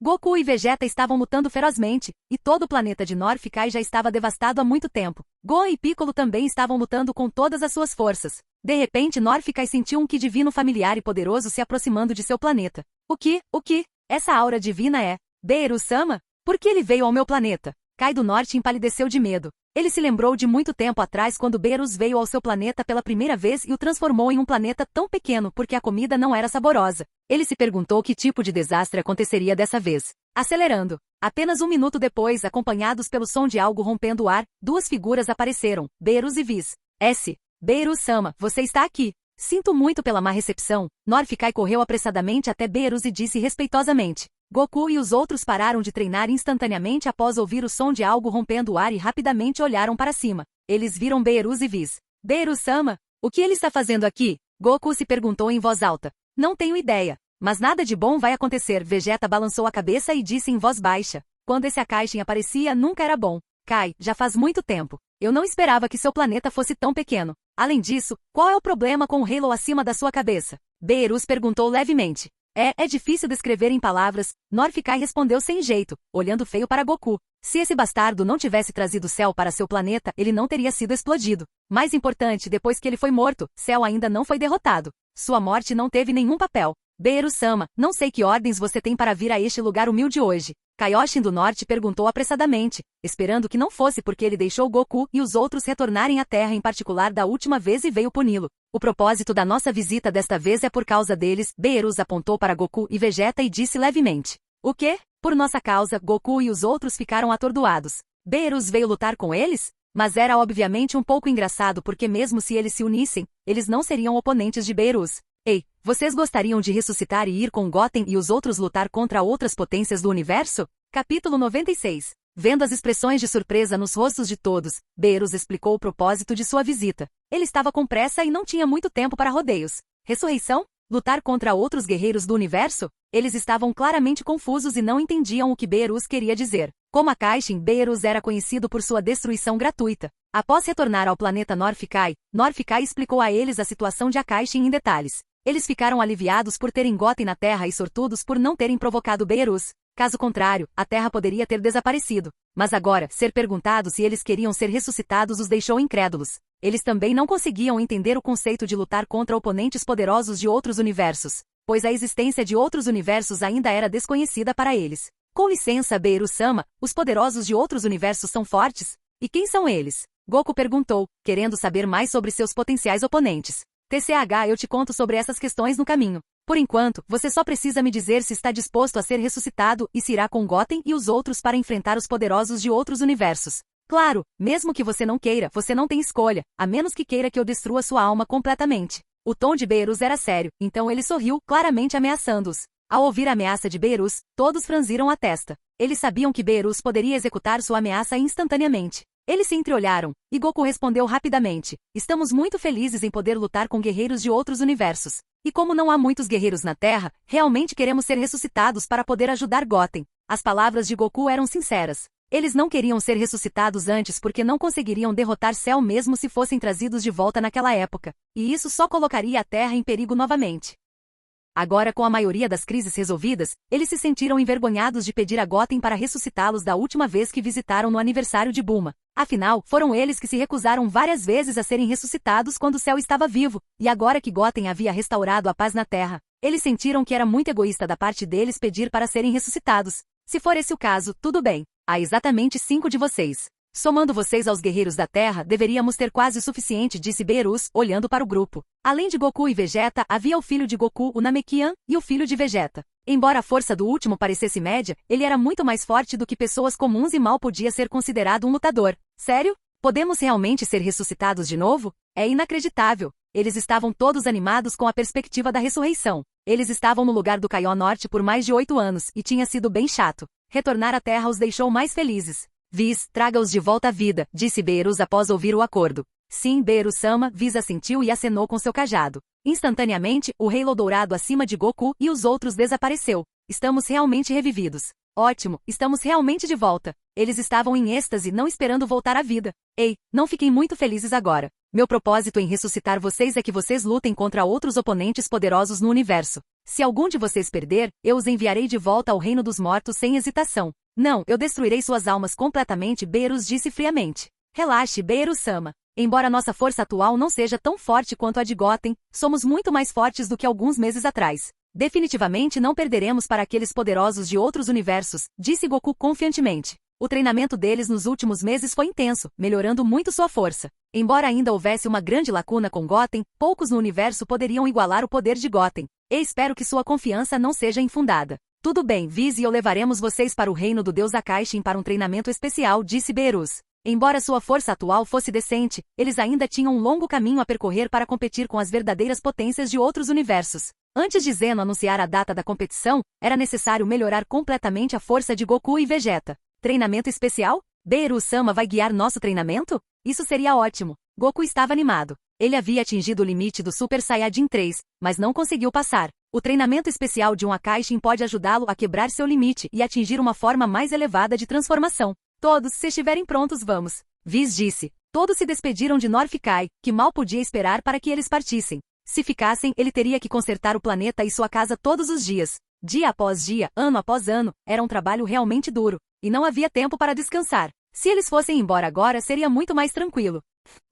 Goku e Vegeta estavam lutando ferozmente, e todo o planeta de North-Kai já estava devastado há muito tempo. Gohan e Piccolo também estavam lutando com todas as suas forças. De repente, North-Kai sentiu um ki divino familiar e poderoso se aproximando de seu planeta. O que? Essa aura divina é Beerus-sama? Por que ele veio ao meu planeta? Kai do Norte empalideceu de medo. Ele se lembrou de muito tempo atrás quando Beerus veio ao seu planeta pela primeira vez e o transformou em um planeta tão pequeno porque a comida não era saborosa. Ele se perguntou que tipo de desastre aconteceria dessa vez. Acelerando. Apenas 1 minuto depois, acompanhados pelo som de algo rompendo o ar, 2 figuras apareceram, Beerus e Whis. Beerus-sama, você está aqui. Sinto muito pela má recepção. North-Kai correu apressadamente até Beerus e disse respeitosamente. Goku e os outros pararam de treinar instantaneamente após ouvir o som de algo rompendo o ar e rapidamente olharam para cima. Eles viram Beerus e Whis. Beerus-sama? O que ele está fazendo aqui? Goku se perguntou em voz alta. Não tenho ideia. Mas nada de bom vai acontecer. Vegeta balançou a cabeça e disse em voz baixa. Quando esse Akaishin aparecia, nunca era bom. Kai, já faz muito tempo. Eu não esperava que seu planeta fosse tão pequeno. Além disso, qual é o problema com o Halo acima da sua cabeça? Beerus perguntou levemente. É difícil descrever em palavras, North-Kai respondeu sem jeito, olhando feio para Goku. Se esse bastardo não tivesse trazido Cell para seu planeta, ele não teria sido explodido. Mais importante, depois que ele foi morto, Cell ainda não foi derrotado. Sua morte não teve nenhum papel. Beerus-sama, não sei que ordens você tem para vir a este lugar humilde hoje. Kaioshin do Norte perguntou apressadamente, esperando que não fosse porque ele deixou Goku e os outros retornarem à Terra em particular da última vez e veio puni-lo. O propósito da nossa visita desta vez é por causa deles. Beerus apontou para Goku e Vegeta e disse levemente. O quê? Por nossa causa, Goku e os outros ficaram atordoados. Beerus veio lutar com eles? Mas era obviamente um pouco engraçado porque mesmo se eles se unissem, eles não seriam oponentes de Beerus. Ei, vocês gostariam de ressuscitar e ir com Goten e os outros lutar contra outras potências do universo? Capítulo 96. Vendo as expressões de surpresa nos rostos de todos, Beerus explicou o propósito de sua visita. Ele estava com pressa e não tinha muito tempo para rodeios. Ressurreição? Lutar contra outros guerreiros do universo? Eles estavam claramente confusos e não entendiam o que Beerus queria dizer. Como Akaishin, Beerus era conhecido por sua destruição gratuita. Após retornar ao planeta North-Kai, North-Kai explicou a eles a situação de Akaishin em detalhes. Eles ficaram aliviados por terem Goten na Terra e sortudos por não terem provocado Beerus. Caso contrário, a Terra poderia ter desaparecido. Mas agora, ser perguntado se eles queriam ser ressuscitados os deixou incrédulos. Eles também não conseguiam entender o conceito de lutar contra oponentes poderosos de outros universos, pois a existência de outros universos ainda era desconhecida para eles. Com licença, Beerus-sama, os poderosos de outros universos são fortes? E quem são eles? Goku perguntou, querendo saber mais sobre seus potenciais oponentes. TCH, eu te conto sobre essas questões no caminho. Por enquanto, você só precisa me dizer se está disposto a ser ressuscitado e se irá com Goten e os outros para enfrentar os poderosos de outros universos. Claro, mesmo que você não queira, você não tem escolha, a menos que queira que eu destrua sua alma completamente. O tom de Beerus era sério, então ele sorriu, claramente ameaçando-os. Ao ouvir a ameaça de Beerus, todos franziram a testa. Eles sabiam que Beerus poderia executar sua ameaça instantaneamente. Eles se entreolharam, e Goku respondeu rapidamente. Estamos muito felizes em poder lutar com guerreiros de outros universos. E como não há muitos guerreiros na Terra, realmente queremos ser ressuscitados para poder ajudar Goten. As palavras de Goku eram sinceras. Eles não queriam ser ressuscitados antes porque não conseguiriam derrotar Cell mesmo se fossem trazidos de volta naquela época. E isso só colocaria a Terra em perigo novamente. Agora, com a maioria das crises resolvidas, eles se sentiram envergonhados de pedir a Goten para ressuscitá-los da última vez que visitaram no aniversário de Bulma. Afinal, foram eles que se recusaram várias vezes a serem ressuscitados quando Cell estava vivo, e agora que Goten havia restaurado a paz na Terra, eles sentiram que era muito egoísta da parte deles pedir para serem ressuscitados. Se for esse o caso, tudo bem. Há exatamente 5 de vocês. Somando vocês aos guerreiros da Terra, deveríamos ter quase o suficiente, disse Beerus, olhando para o grupo. Além de Goku e Vegeta, havia o filho de Goku, o Namekian, e o filho de Vegeta. Embora a força do último parecesse média, ele era muito mais forte do que pessoas comuns e mal podia ser considerado um lutador. Sério? Podemos realmente ser ressuscitados de novo? É inacreditável. Eles estavam todos animados com a perspectiva da ressurreição. Eles estavam no lugar do Caió Norte por mais de 8 anos, e tinha sido bem chato. Retornar à Terra os deixou mais felizes. Viz, traga-os de volta à vida, disse Beerus após ouvir o acordo. Sim, Beerus-sama, Viz assentiu e acenou com seu cajado. Instantaneamente, o Halo dourado acima de Goku e os outros desapareceu. Estamos realmente revividos. Ótimo, estamos realmente de volta. Eles estavam em êxtase, não esperando voltar à vida. Ei, não fiquem muito felizes agora. Meu propósito em ressuscitar vocês é que vocês lutem contra outros oponentes poderosos no universo. Se algum de vocês perder, eu os enviarei de volta ao reino dos mortos sem hesitação. Não, eu destruirei suas almas completamente, Beerus disse friamente. Relaxe, Beerus-sama. Embora nossa força atual não seja tão forte quanto a de Goten, somos muito mais fortes do que alguns meses atrás. Definitivamente não perderemos para aqueles poderosos de outros universos, disse Goku confiantemente. O treinamento deles nos últimos meses foi intenso, melhorando muito sua força. Embora ainda houvesse uma grande lacuna com Goten, poucos no universo poderiam igualar o poder de Goten. E espero que sua confiança não seja infundada. Tudo bem, Viz e eu levaremos vocês para o reino do deus Akaishin para um treinamento especial, disse Beerus. Embora sua força atual fosse decente, eles ainda tinham um longo caminho a percorrer para competir com as verdadeiras potências de outros universos. Antes de Zeno anunciar a data da competição, era necessário melhorar completamente a força de Goku e Vegeta. Treinamento especial? Beerus-sama vai guiar nosso treinamento? Isso seria ótimo. Goku estava animado. Ele havia atingido o limite do Super Saiyajin 3, mas não conseguiu passar. O treinamento especial de um Akaishin pode ajudá-lo a quebrar seu limite e atingir uma forma mais elevada de transformação. Todos, se estiverem prontos, vamos. Viz disse. Todos se despediram de Norfikai, que mal podia esperar para que eles partissem. Se ficassem, ele teria que consertar o planeta e sua casa todos os dias. Dia após dia, ano após ano, era um trabalho realmente duro. E não havia tempo para descansar. Se eles fossem embora agora, seria muito mais tranquilo.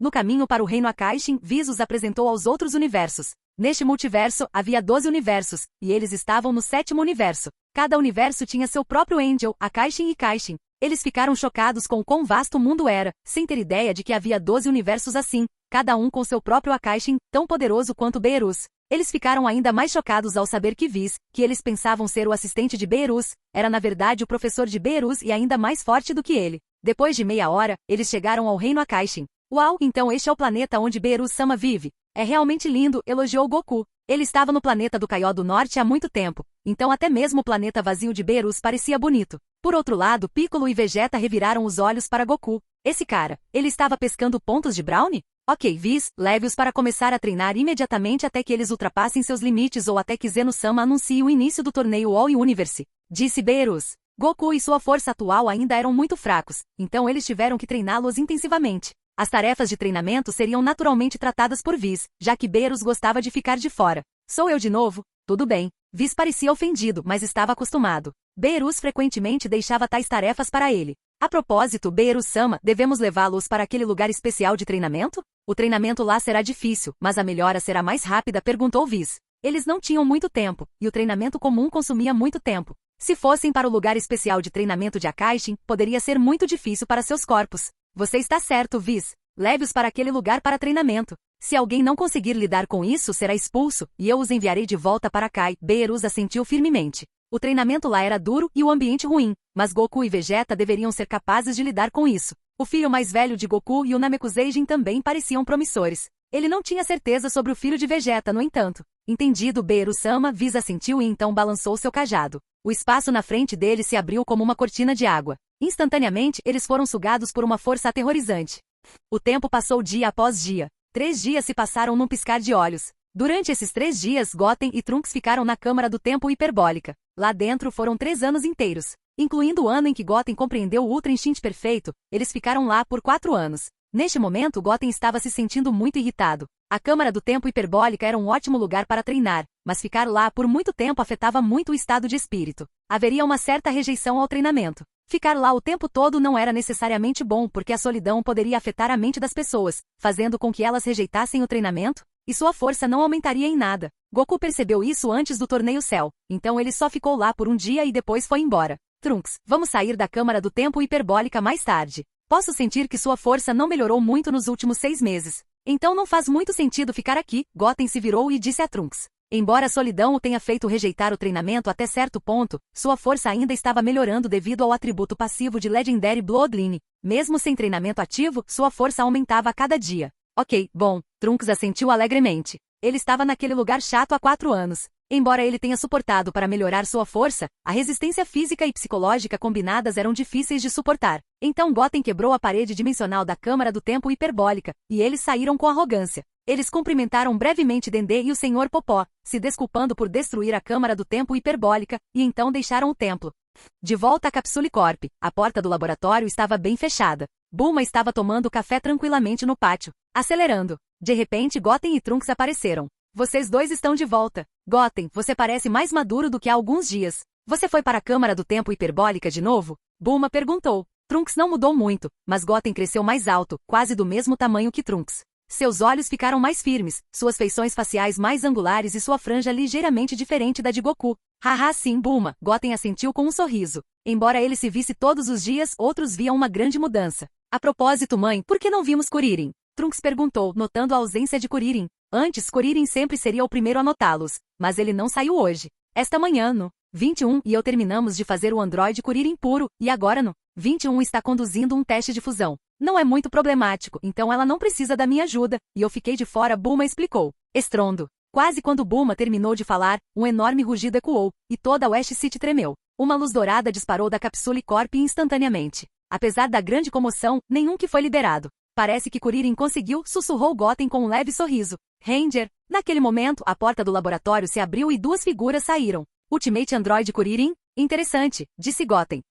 No caminho para o reino Akaishin, Viz os apresentou aos outros universos. Neste multiverso, havia 12 universos, e eles estavam no 7º universo. Cada universo tinha seu próprio Angel, Akaishin e Kaishin. Eles ficaram chocados com o quão vasto o mundo era, sem ter ideia de que havia 12 universos assim, cada um com seu próprio Akaishin, tão poderoso quanto Beerus. Eles ficaram ainda mais chocados ao saber que Viz, que eles pensavam ser o assistente de Beerus, era na verdade o professor de Beerus e ainda mais forte do que ele. Depois de meia hora, eles chegaram ao reino Akaishin. Uau, então este é o planeta onde Beerus-sama vive. É realmente lindo, elogiou Goku. Ele estava no planeta do Caió do Norte há muito tempo, então até mesmo o planeta vazio de Beerus parecia bonito. Por outro lado, Piccolo e Vegeta reviraram os olhos para Goku. Esse cara, ele estava pescando pontos de Brownie? Ok, Viz, leve-os para começar a treinar imediatamente até que eles ultrapassem seus limites ou até que Zeno-sama anuncie o início do torneio All Universe, disse Beerus. Goku e sua força atual ainda eram muito fracos, então eles tiveram que treiná-los intensivamente. As tarefas de treinamento seriam naturalmente tratadas por Viz, já que Beerus gostava de ficar de fora. Sou eu de novo? Tudo bem. Viz parecia ofendido, mas estava acostumado. Beerus frequentemente deixava tais tarefas para ele. A propósito, Beerus-sama, devemos levá-los para aquele lugar especial de treinamento? O treinamento lá será difícil, mas a melhora será mais rápida, perguntou Viz. Eles não tinham muito tempo, e o treinamento comum consumia muito tempo. Se fossem para o lugar especial de treinamento de Akaishin, poderia ser muito difícil para seus corpos. Você está certo, Viz. Leve-os para aquele lugar para treinamento. Se alguém não conseguir lidar com isso, será expulso, e eu os enviarei de volta para Kai. Beerus assentiu firmemente. O treinamento lá era duro e o ambiente ruim, mas Goku e Vegeta deveriam ser capazes de lidar com isso. O filho mais velho de Goku e o Namekuseijin também pareciam promissores. Ele não tinha certeza sobre o filho de Vegeta, no entanto. Entendido, Beerus-sama, Viz assentiu e então balançou seu cajado. O espaço na frente dele se abriu como uma cortina de água. Instantaneamente, eles foram sugados por uma força aterrorizante. O tempo passou dia após dia. 3 dias se passaram num piscar de olhos. Durante esses 3 dias, Goten e Trunks ficaram na Câmara do Tempo Hiperbólica. Lá dentro foram 3 anos inteiros. Incluindo o ano em que Goten compreendeu o Ultra Instinto Perfeito, eles ficaram lá por 4 anos. Neste momento, Goten estava se sentindo muito irritado. A Câmara do Tempo Hiperbólica era um ótimo lugar para treinar, mas ficar lá por muito tempo afetava muito o estado de espírito. Haveria uma certa rejeição ao treinamento. Ficar lá o tempo todo não era necessariamente bom porque a solidão poderia afetar a mente das pessoas, fazendo com que elas rejeitassem o treinamento, e sua força não aumentaria em nada. Goku percebeu isso antes do torneio Cell, então ele só ficou lá por um dia e depois foi embora. Trunks, vamos sair da Câmara do Tempo Hiperbólica mais tarde. Posso sentir que sua força não melhorou muito nos últimos 6 meses. Então não faz muito sentido ficar aqui. Goten se virou e disse a Trunks. Embora a solidão o tenha feito rejeitar o treinamento até certo ponto, sua força ainda estava melhorando devido ao atributo passivo de Legendary Bloodline. Mesmo sem treinamento ativo, sua força aumentava a cada dia. Ok, bom, Trunks assentiu alegremente. Ele estava naquele lugar chato há 4 anos. Embora ele tenha suportado para melhorar sua força, a resistência física e psicológica combinadas eram difíceis de suportar. Então Goten quebrou a parede dimensional da Câmara do Tempo hiperbólica, e eles saíram com arrogância. Eles cumprimentaram brevemente Dendê e o Sr. Popó, se desculpando por destruir a Câmara do Tempo hiperbólica, e então deixaram o templo. De volta à Capsule Corp, a porta do laboratório estava bem fechada. Bulma estava tomando café tranquilamente no pátio, acelerando. De repente Goten e Trunks apareceram. Vocês dois estão de volta. Goten, você parece mais maduro do que há alguns dias. Você foi para a Câmara do Tempo hiperbólica de novo? Bulma perguntou. Trunks não mudou muito, mas Goten cresceu mais alto, quase do mesmo tamanho que Trunks. Seus olhos ficaram mais firmes, suas feições faciais mais angulares e sua franja ligeiramente diferente da de Goku. Haha, sim, Bulma. Goten assentiu com um sorriso. Embora ele se visse todos os dias, outros viam uma grande mudança. A propósito, mãe, por que não vimos Kuririn? Trunks perguntou, notando a ausência de Kuririn. Antes, Kuririn sempre seria o primeiro a notá-los, mas ele não saiu hoje. Esta manhã, no 21, e eu terminamos de fazer o androide Kuririn puro, e agora no 21 está conduzindo um teste de fusão. Não é muito problemático, então ela não precisa da minha ajuda, e eu fiquei de fora, Bulma explicou. Estrondo. Quase quando Bulma terminou de falar, um enorme rugido ecoou, e toda a West City tremeu. Uma luz dourada disparou da Capsule Corp instantaneamente. Apesar da grande comoção, nenhum que foi liberado. Parece que Kuririn conseguiu, sussurrou Goten com um leve sorriso. Ranger. Naquele momento, a porta do laboratório se abriu e 2 figuras saíram. Ultimate Android Kuririn? Interessante, disse Goten.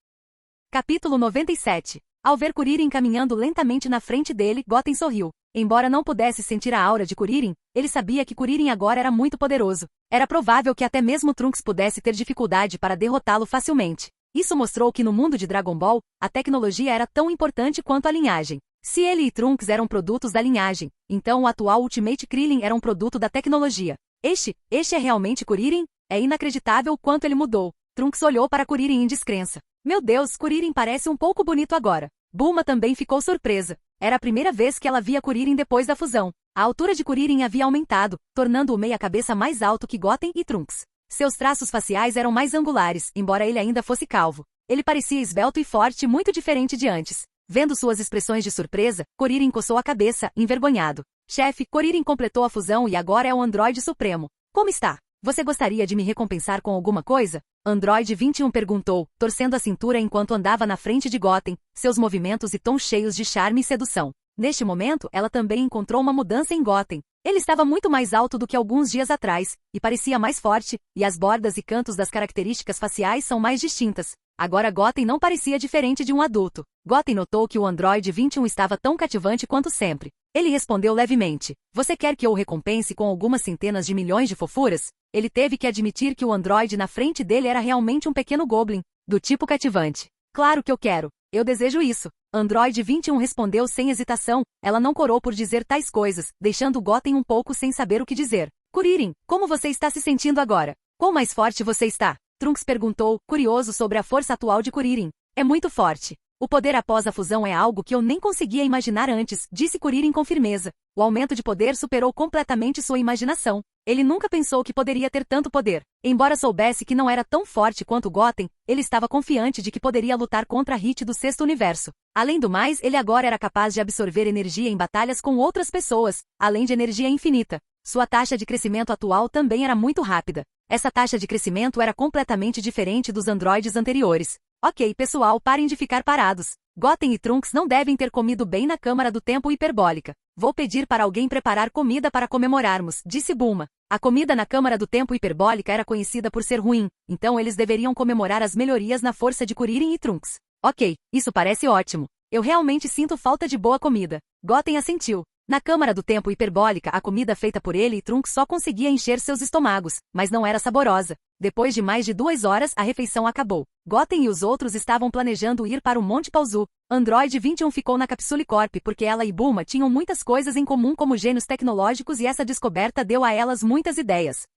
Capítulo 97. Ao ver Kuririn caminhando lentamente na frente dele, Goten sorriu. Embora não pudesse sentir a aura de Kuririn, ele sabia que Kuririn agora era muito poderoso. Era provável que até mesmo Trunks pudesse ter dificuldade para derrotá-lo facilmente. Isso mostrou que no mundo de Dragon Ball, a tecnologia era tão importante quanto a linhagem. Se ele e Trunks eram produtos da linhagem, então o atual Ultimate Krillin era um produto da tecnologia. Este é realmente Kuririn? É inacreditável o quanto ele mudou. Trunks olhou para Kuririn em descrença. Meu Deus, Kuririn parece um pouco bonito agora. Bulma também ficou surpresa. Era a primeira vez que ela via Kuririn depois da fusão. A altura de Kuririn havia aumentado, tornando-o meia-cabeça mais alto que Goten e Trunks. Seus traços faciais eram mais angulares, embora ele ainda fosse calvo. Ele parecia esbelto e forte, muito diferente de antes. Vendo suas expressões de surpresa, Kuririn coçou a cabeça, envergonhado. Chefe, Kuririn completou a fusão e agora é o Androide Supremo. Como está? Você gostaria de me recompensar com alguma coisa? Android 21 perguntou, torcendo a cintura enquanto andava na frente de Goten, seus movimentos e tons cheios de charme e sedução. Neste momento, ela também encontrou uma mudança em Goten. Ele estava muito mais alto do que alguns dias atrás, e parecia mais forte, e as bordas e cantos das características faciais são mais distintas. Agora Goten não parecia diferente de um adulto. Goten notou que o Android 21 estava tão cativante quanto sempre. Ele respondeu levemente. Você quer que eu o recompense com algumas centenas de milhões de fofuras? Ele teve que admitir que o Android na frente dele era realmente um pequeno Goblin, do tipo cativante. Claro que eu quero. Eu desejo isso. Android 21 respondeu sem hesitação. Ela não corou por dizer tais coisas, deixando Goten um pouco sem saber o que dizer. Kuririn, como você está se sentindo agora? Quão mais forte você está? Trunks perguntou, curioso sobre a força atual de Kuririn. É muito forte. O poder após a fusão é algo que eu nem conseguia imaginar antes, disse Kuririn com firmeza. O aumento de poder superou completamente sua imaginação. Ele nunca pensou que poderia ter tanto poder. Embora soubesse que não era tão forte quanto Goten, ele estava confiante de que poderia lutar contra a Hit do Sexto Universo. Além do mais, ele agora era capaz de absorver energia em batalhas com outras pessoas, além de energia infinita. Sua taxa de crescimento atual também era muito rápida. Essa taxa de crescimento era completamente diferente dos androides anteriores. Ok, pessoal, parem de ficar parados. Goten e Trunks não devem ter comido bem na Câmara do Tempo hiperbólica. Vou pedir para alguém preparar comida para comemorarmos, disse Bulma. A comida na Câmara do Tempo hiperbólica era conhecida por ser ruim, então eles deveriam comemorar as melhorias na força de Kuririn e Trunks. Ok, isso parece ótimo. Eu realmente sinto falta de boa comida. Goten assentiu. Na Câmara do Tempo hiperbólica, a comida feita por ele e Trunks só conseguia encher seus estômagos, mas não era saborosa. Depois de mais de 2 horas, a refeição acabou. Goten e os outros estavam planejando ir para o Monte Pauzu. Android 21 ficou na Capsule Corp porque ela e Bulma tinham muitas coisas em comum como gênios tecnológicos e essa descoberta deu a elas muitas ideias.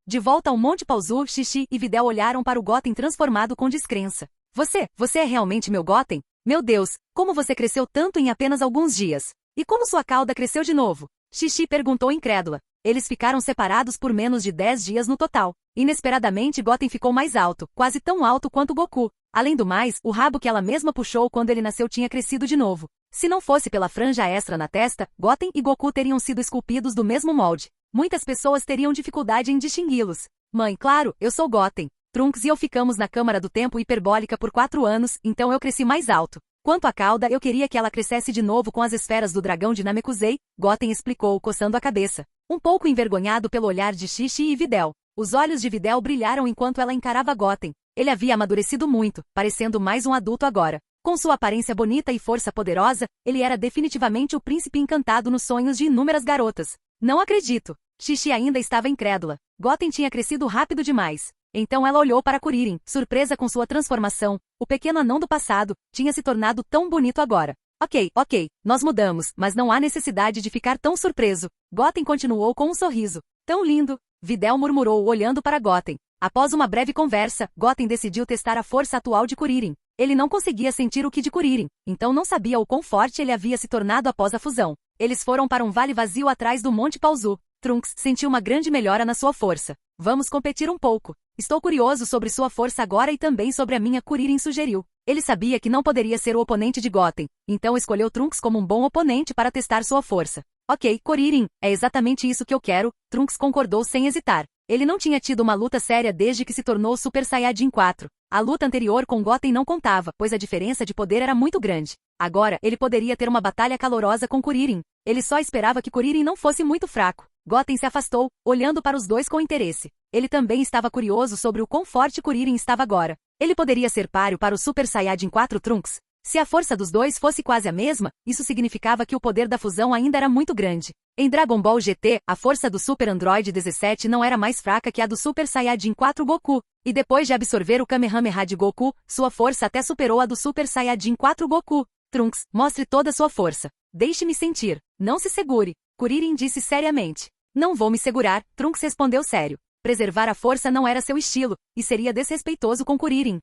De volta ao Monte Pauzu, Xixi e Videl olharam para o Goten transformado com descrença. Você é realmente meu Goten? Meu Deus, como você cresceu tanto em apenas alguns dias. E como sua cauda cresceu de novo? Xixi perguntou incrédula. Eles ficaram separados por menos de 10 dias no total. Inesperadamente Goten ficou mais alto, quase tão alto quanto Goku. Além do mais, o rabo que ela mesma puxou quando ele nasceu tinha crescido de novo. Se não fosse pela franja extra na testa, Goten e Goku teriam sido esculpidos do mesmo molde. Muitas pessoas teriam dificuldade em distingui-los. Mãe, claro, eu sou Goten. Trunks e eu ficamos na Câmara do Tempo Hiperbólica por 4 anos, então eu cresci mais alto. Quanto à cauda, eu queria que ela crescesse de novo com as esferas do dragão de Namekusei, Goten explicou, coçando a cabeça. Um pouco envergonhado pelo olhar de Xixi e Videl. Os olhos de Videl brilharam enquanto ela encarava Goten. Ele havia amadurecido muito, parecendo mais um adulto agora. Com sua aparência bonita e força poderosa, ele era definitivamente o príncipe encantado nos sonhos de inúmeras garotas. Não acredito. Xixi ainda estava incrédula. Goten tinha crescido rápido demais. Então ela olhou para Kuririn, surpresa com sua transformação. O pequeno anão do passado tinha se tornado tão bonito agora. Ok, nós mudamos, mas não há necessidade de ficar tão surpreso. Goten continuou com um sorriso. Tão lindo, Videl murmurou olhando para Goten. Após uma breve conversa, Goten decidiu testar a força atual de Kuririn. Ele não conseguia sentir o Ki de Kuririn, então não sabia o quão forte ele havia se tornado após a fusão. Eles foram para um vale vazio atrás do Monte Paozu. Trunks sentiu uma grande melhora na sua força. Vamos competir um pouco. Estou curioso sobre sua força agora e também sobre a minha, Kuririn sugeriu. Ele sabia que não poderia ser o oponente de Goten, então escolheu Trunks como um bom oponente para testar sua força. Ok, Kuririn, é exatamente isso que eu quero, Trunks concordou sem hesitar. Ele não tinha tido uma luta séria desde que se tornou Super Saiyajin 4. A luta anterior com Goten não contava, pois a diferença de poder era muito grande. Agora, ele poderia ter uma batalha calorosa com Kuririn. Ele só esperava que Kuririn não fosse muito fraco. Goten se afastou, olhando para os dois com interesse. Ele também estava curioso sobre o quão forte Kuririn estava agora. Ele poderia ser páreo para o Super Saiyajin 4 Trunks? Se a força dos dois fosse quase a mesma, isso significava que o poder da fusão ainda era muito grande. Em Dragon Ball GT, a força do Super Android 17 não era mais fraca que a do Super Saiyajin 4 Goku, e depois de absorver o Kamehameha de Goku, sua força até superou a do Super Saiyajin 4 Goku. Trunks, mostre toda sua força. Deixe-me sentir. Não se segure, Kuririn disse seriamente. Não vou me segurar, Trunks respondeu sério. Preservar a força não era seu estilo, e seria desrespeitoso com Kuririn.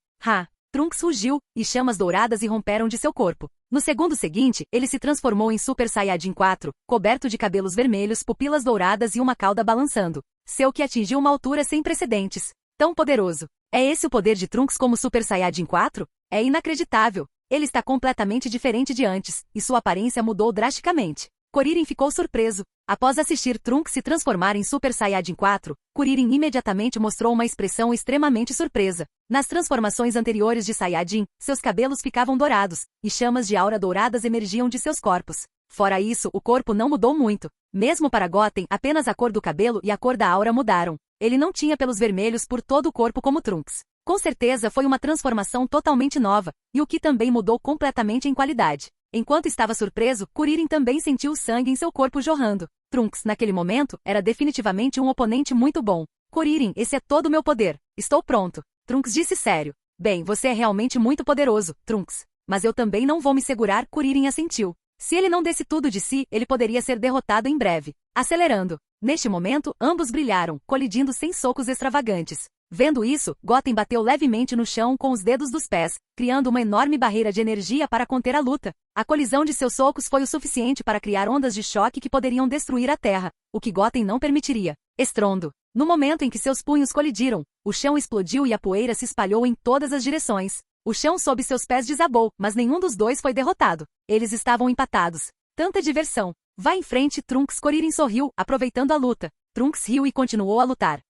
Trunks rugiu, e chamas douradas irromperam de seu corpo. No segundo seguinte, ele se transformou em Super Saiyajin 4, coberto de cabelos vermelhos, pupilas douradas e uma cauda balançando. Seu Ki atingiu uma altura sem precedentes. Tão poderoso. É esse o poder de Trunks como Super Saiyajin 4? É inacreditável. Ele está completamente diferente de antes, e sua aparência mudou drasticamente. Kuririn ficou surpreso. Após assistir Trunks se transformar em Super Saiyajin 4, Kuririn imediatamente mostrou uma expressão extremamente surpresa. Nas transformações anteriores de Saiyajin, seus cabelos ficavam dourados, e chamas de aura douradas emergiam de seus corpos. Fora isso, o corpo não mudou muito. Mesmo para Goten, apenas a cor do cabelo e a cor da aura mudaram. Ele não tinha pelos vermelhos por todo o corpo como Trunks. Com certeza foi uma transformação totalmente nova, e o Ki também mudou completamente em qualidade. Enquanto estava surpreso, Kuririn também sentiu o sangue em seu corpo jorrando. Trunks, naquele momento, era definitivamente um oponente muito bom. Kuririn, esse é todo o meu poder. Estou pronto. Trunks disse sério. Bem, você é realmente muito poderoso, Trunks. Mas eu também não vou me segurar, Kuririn assentiu. Se ele não desse tudo de si, ele poderia ser derrotado em breve. Acelerando. Neste momento, ambos brilharam, colidindo sem socos extravagantes. Vendo isso, Goten bateu levemente no chão com os dedos dos pés, criando uma enorme barreira de energia para conter a luta. A colisão de seus socos foi o suficiente para criar ondas de choque que poderiam destruir a terra, o que Goten não permitiria. Estrondo. No momento em que seus punhos colidiram, o chão explodiu e a poeira se espalhou em todas as direções. O chão sob seus pés desabou, mas nenhum dos dois foi derrotado. Eles estavam empatados. Tanta diversão. Vá em frente, Trunks. Kuririn sorriu, aproveitando a luta. Trunks riu e continuou a lutar.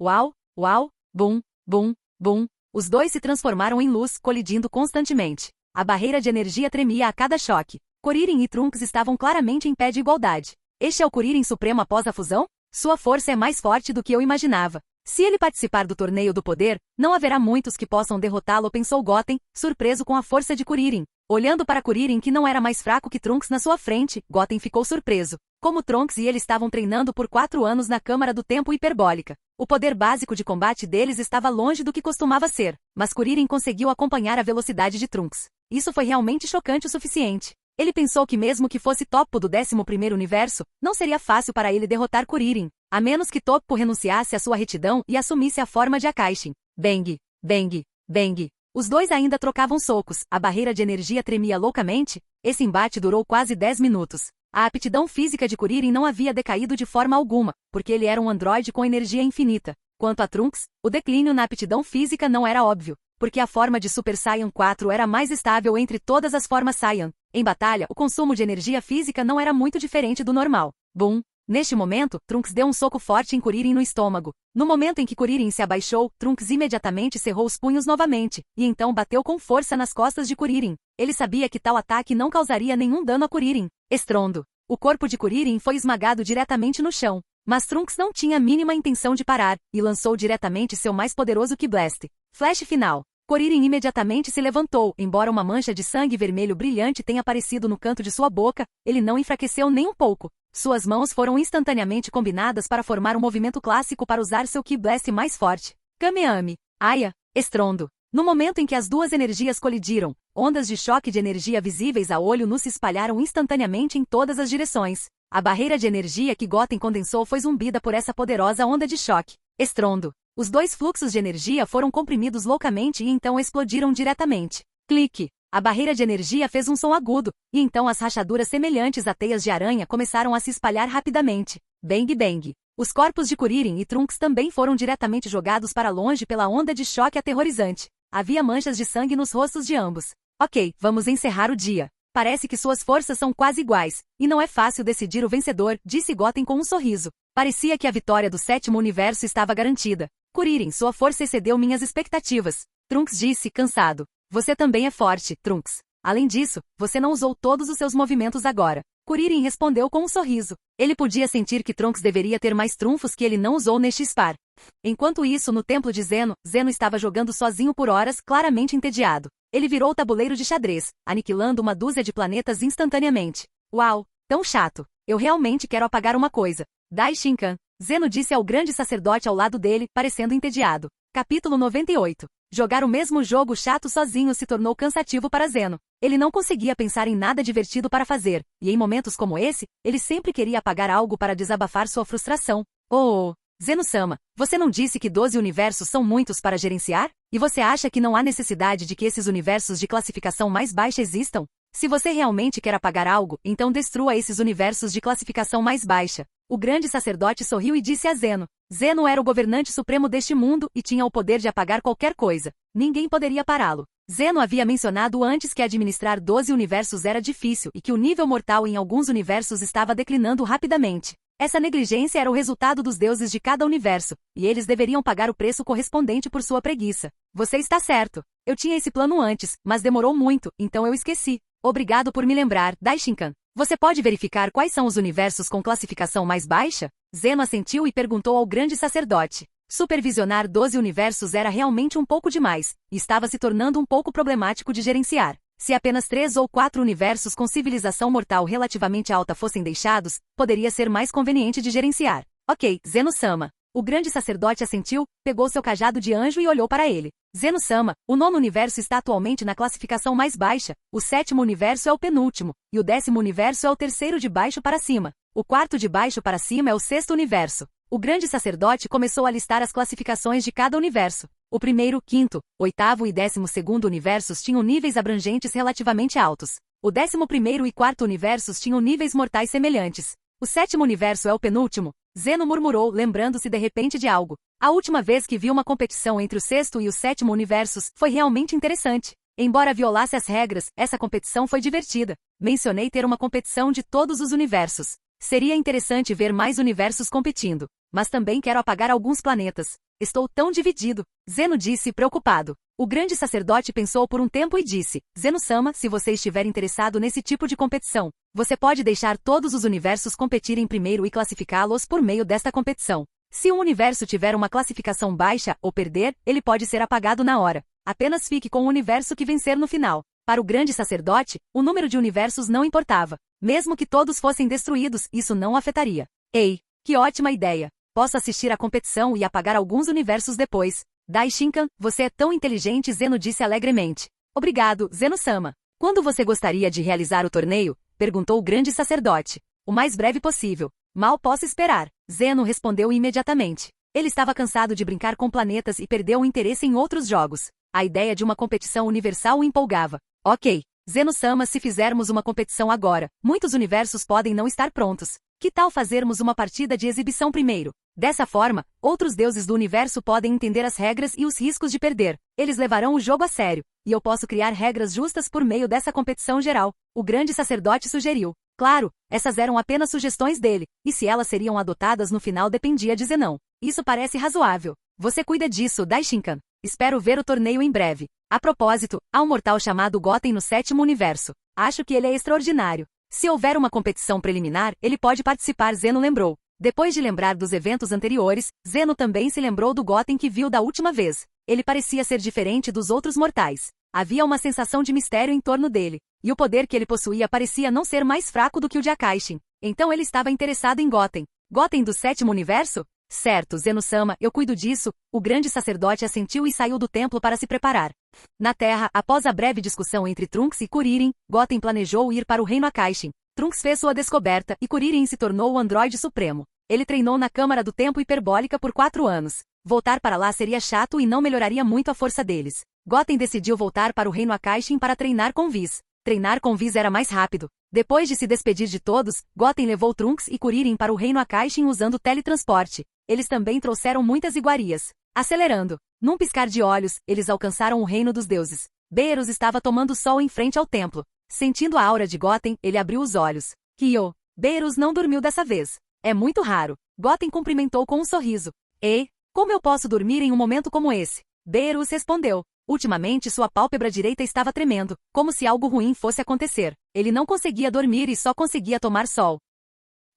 Uau! Uau, bum, bum, bum. Os dois se transformaram em luz, colidindo constantemente. A barreira de energia tremia a cada choque. Kuririn e Trunks estavam claramente em pé de igualdade. Este é o Kuririn Supremo após a fusão? Sua força é mais forte do que eu imaginava. Se ele participar do Torneio do Poder, não haverá muitos que possam derrotá-lo, pensou Goten, surpreso com a força de Kuririn. Olhando para Kuririn, que não era mais fraco que Trunks na sua frente, Goten ficou surpreso. Como Trunks e ele estavam treinando por 4 anos na Câmara do Tempo Hiperbólica. O poder básico de combate deles estava longe do que costumava ser, mas Kuririn conseguiu acompanhar a velocidade de Trunks. Isso foi realmente chocante o suficiente. Ele pensou que mesmo que fosse Toppo do 11º universo, não seria fácil para ele derrotar Kuririn, a menos que Toppo renunciasse à sua retidão e assumisse a forma de Akaishin. Bang, bang, bang. Os dois ainda trocavam socos, a barreira de energia tremia loucamente. Esse embate durou quase 10 minutos. A aptidão física de Kuririn não havia decaído de forma alguma, porque ele era um androide com energia infinita. Quanto a Trunks, o declínio na aptidão física não era óbvio, porque a forma de Super Saiyan 4 era mais estável entre todas as formas Saiyan. Em batalha, o consumo de energia física não era muito diferente do normal. Boom! Neste momento, Trunks deu um soco forte em Kuririn no estômago. No momento em que Kuririn se abaixou, Trunks imediatamente cerrou os punhos novamente, e então bateu com força nas costas de Kuririn. Ele sabia que tal ataque não causaria nenhum dano a Kuririn. Estrondo. O corpo de Kuririn foi esmagado diretamente no chão. Mas Trunks não tinha a mínima intenção de parar, e lançou diretamente seu mais poderoso Ki Blast. Flash final. Kuririn imediatamente se levantou, embora uma mancha de sangue vermelho brilhante tenha aparecido no canto de sua boca, ele não enfraqueceu nem um pouco. Suas mãos foram instantaneamente combinadas para formar um movimento clássico para usar seu Ki Blast mais forte. Kameami. Aya. Estrondo. No momento em que as duas energias colidiram, ondas de choque de energia visíveis a olho nu se espalharam instantaneamente em todas as direções. A barreira de energia que Goten condensou foi zumbida por essa poderosa onda de choque. Estrondo. Os dois fluxos de energia foram comprimidos loucamente e então explodiram diretamente. Clique. A barreira de energia fez um som agudo, e então as rachaduras semelhantes a teias de aranha começaram a se espalhar rapidamente. Bang bang. Os corpos de Kuririn e Trunks também foram diretamente jogados para longe pela onda de choque aterrorizante. Havia manchas de sangue nos rostos de ambos. Ok, vamos encerrar o dia. Parece que suas forças são quase iguais, e não é fácil decidir o vencedor, disse Goten com um sorriso. Parecia que a vitória do sétimo universo estava garantida. Kuririn, sua força excedeu minhas expectativas. Trunks disse, cansado. Você também é forte, Trunks. Além disso, você não usou todos os seus movimentos agora. Kuririn respondeu com um sorriso. Ele podia sentir que Trunks deveria ter mais trunfos que ele não usou neste spar. Enquanto isso, no templo de Zeno, Zeno estava jogando sozinho por horas, claramente entediado. Ele virou o tabuleiro de xadrez, aniquilando uma dúzia de planetas instantaneamente. Uau, tão chato. Eu realmente quero apagar uma coisa. Dai Shinkan. Zeno disse ao grande sacerdote ao lado dele, parecendo entediado. Capítulo 98. Jogar o mesmo jogo chato sozinho se tornou cansativo para Zeno. Ele não conseguia pensar em nada divertido para fazer, e em momentos como esse, ele sempre queria apagar algo para desabafar sua frustração. Oh, Zeno-sama, você não disse que 12 universos são muitos para gerenciar? E você acha que não há necessidade de que esses universos de classificação mais baixa existam? Se você realmente quer apagar algo, então destrua esses universos de classificação mais baixa. O grande sacerdote sorriu e disse a Zeno. Zeno era o governante supremo deste mundo e tinha o poder de apagar qualquer coisa. Ninguém poderia pará-lo. Zeno havia mencionado antes que administrar 12 universos era difícil e que o nível mortal em alguns universos estava declinando rapidamente. Essa negligência era o resultado dos deuses de cada universo, e eles deveriam pagar o preço correspondente por sua preguiça. Você está certo. Eu tinha esse plano antes, mas demorou muito, então eu esqueci. Obrigado por me lembrar, Daishinkan. Você pode verificar quais são os universos com classificação mais baixa? Zeno assentiu e perguntou ao grande sacerdote. Supervisionar 12 universos era realmente um pouco demais, e estava se tornando um pouco problemático de gerenciar. Se apenas 3 ou 4 universos com civilização mortal relativamente alta fossem deixados, poderia ser mais conveniente de gerenciar. Ok, Zeno-sama. O grande sacerdote assentiu, pegou seu cajado de anjo e olhou para ele. Zeno-sama, o 9º universo está atualmente na classificação mais baixa, o 7º universo é o penúltimo, e o 10º universo é o 3º de baixo para cima. O 4º de baixo para cima é o 6º universo. O grande sacerdote começou a listar as classificações de cada universo. O 1º, 5º, 8º e 12º universos tinham níveis abrangentes relativamente altos. O 11º e 4º universos tinham níveis mortais semelhantes. O 7º universo é o penúltimo. Zeno murmurou, lembrando-se de repente de algo. A última vez que vi uma competição entre o 6º e o 7º universos foi realmente interessante. Embora violasse as regras, essa competição foi divertida. Mencionei ter uma competição de todos os universos. Seria interessante ver mais universos competindo. Mas também quero apagar alguns planetas. Estou tão dividido. Zeno disse, preocupado. O grande sacerdote pensou por um tempo e disse, Zeno-sama, se você estiver interessado nesse tipo de competição, você pode deixar todos os universos competirem primeiro e classificá-los por meio desta competição. Se um universo tiver uma classificação baixa ou perder, ele pode ser apagado na hora. Apenas fique com o universo que vencer no final. Para o grande sacerdote, o número de universos não importava. Mesmo que todos fossem destruídos, isso não o afetaria. Ei, que ótima ideia! Posso assistir à competição e apagar alguns universos depois. Daishinkan, você é tão inteligente, Zeno disse alegremente. Obrigado, Zeno-sama. Quando você gostaria de realizar o torneio? Perguntou o grande sacerdote. O mais breve possível. Mal posso esperar. Zeno respondeu imediatamente. Ele estava cansado de brincar com planetas e perdeu o interesse em outros jogos. A ideia de uma competição universal o empolgava. Ok, Zeno-sama, se fizermos uma competição agora, muitos universos podem não estar prontos. Que tal fazermos uma partida de exibição primeiro? Dessa forma, outros deuses do universo podem entender as regras e os riscos de perder. Eles levarão o jogo a sério, e eu posso criar regras justas por meio dessa competição geral. O grande sacerdote sugeriu. Claro, essas eram apenas sugestões dele, e se elas seriam adotadas no final dependia de Zenon. Isso parece razoável. Você cuida disso, Daishinkan. Espero ver o torneio em breve. A propósito, há um mortal chamado Goten no 7º universo. Acho que ele é extraordinário. Se houver uma competição preliminar, ele pode participar, Zeno lembrou. Depois de lembrar dos eventos anteriores, Zeno também se lembrou do Goten que viu da última vez. Ele parecia ser diferente dos outros mortais. Havia uma sensação de mistério em torno dele, e o poder que ele possuía parecia não ser mais fraco do que o de Akaishin. Então ele estava interessado em Goten. Goten do 7º universo? Certo, Zeno-sama, eu cuido disso. O grande sacerdote assentiu e saiu do templo para se preparar. Na Terra, após a breve discussão entre Trunks e Kuririn, Goten planejou ir para o reino Akaishin. Trunks fez sua descoberta e Kuririn se tornou o androide supremo. Ele treinou na Câmara do Tempo Hiperbólica por 4 anos. Voltar para lá seria chato e não melhoraria muito a força deles. Goten decidiu voltar para o reino Akaishin para treinar com Whis. Treinar com Whis era mais rápido. Depois de se despedir de todos, Goten levou Trunks e Kuririn para o reino Akaishin usando teletransporte. Eles também trouxeram muitas iguarias. Acelerando. Num piscar de olhos, eles alcançaram o reino dos deuses. Beerus estava tomando sol em frente ao templo. Sentindo a aura de Goten, ele abriu os olhos. Kyo. Beerus não dormiu dessa vez. É muito raro. Goten cumprimentou com um sorriso. Ei, como eu posso dormir em um momento como esse? Beerus respondeu. Ultimamente sua pálpebra direita estava tremendo, como se algo ruim fosse acontecer. Ele não conseguia dormir e só conseguia tomar sol.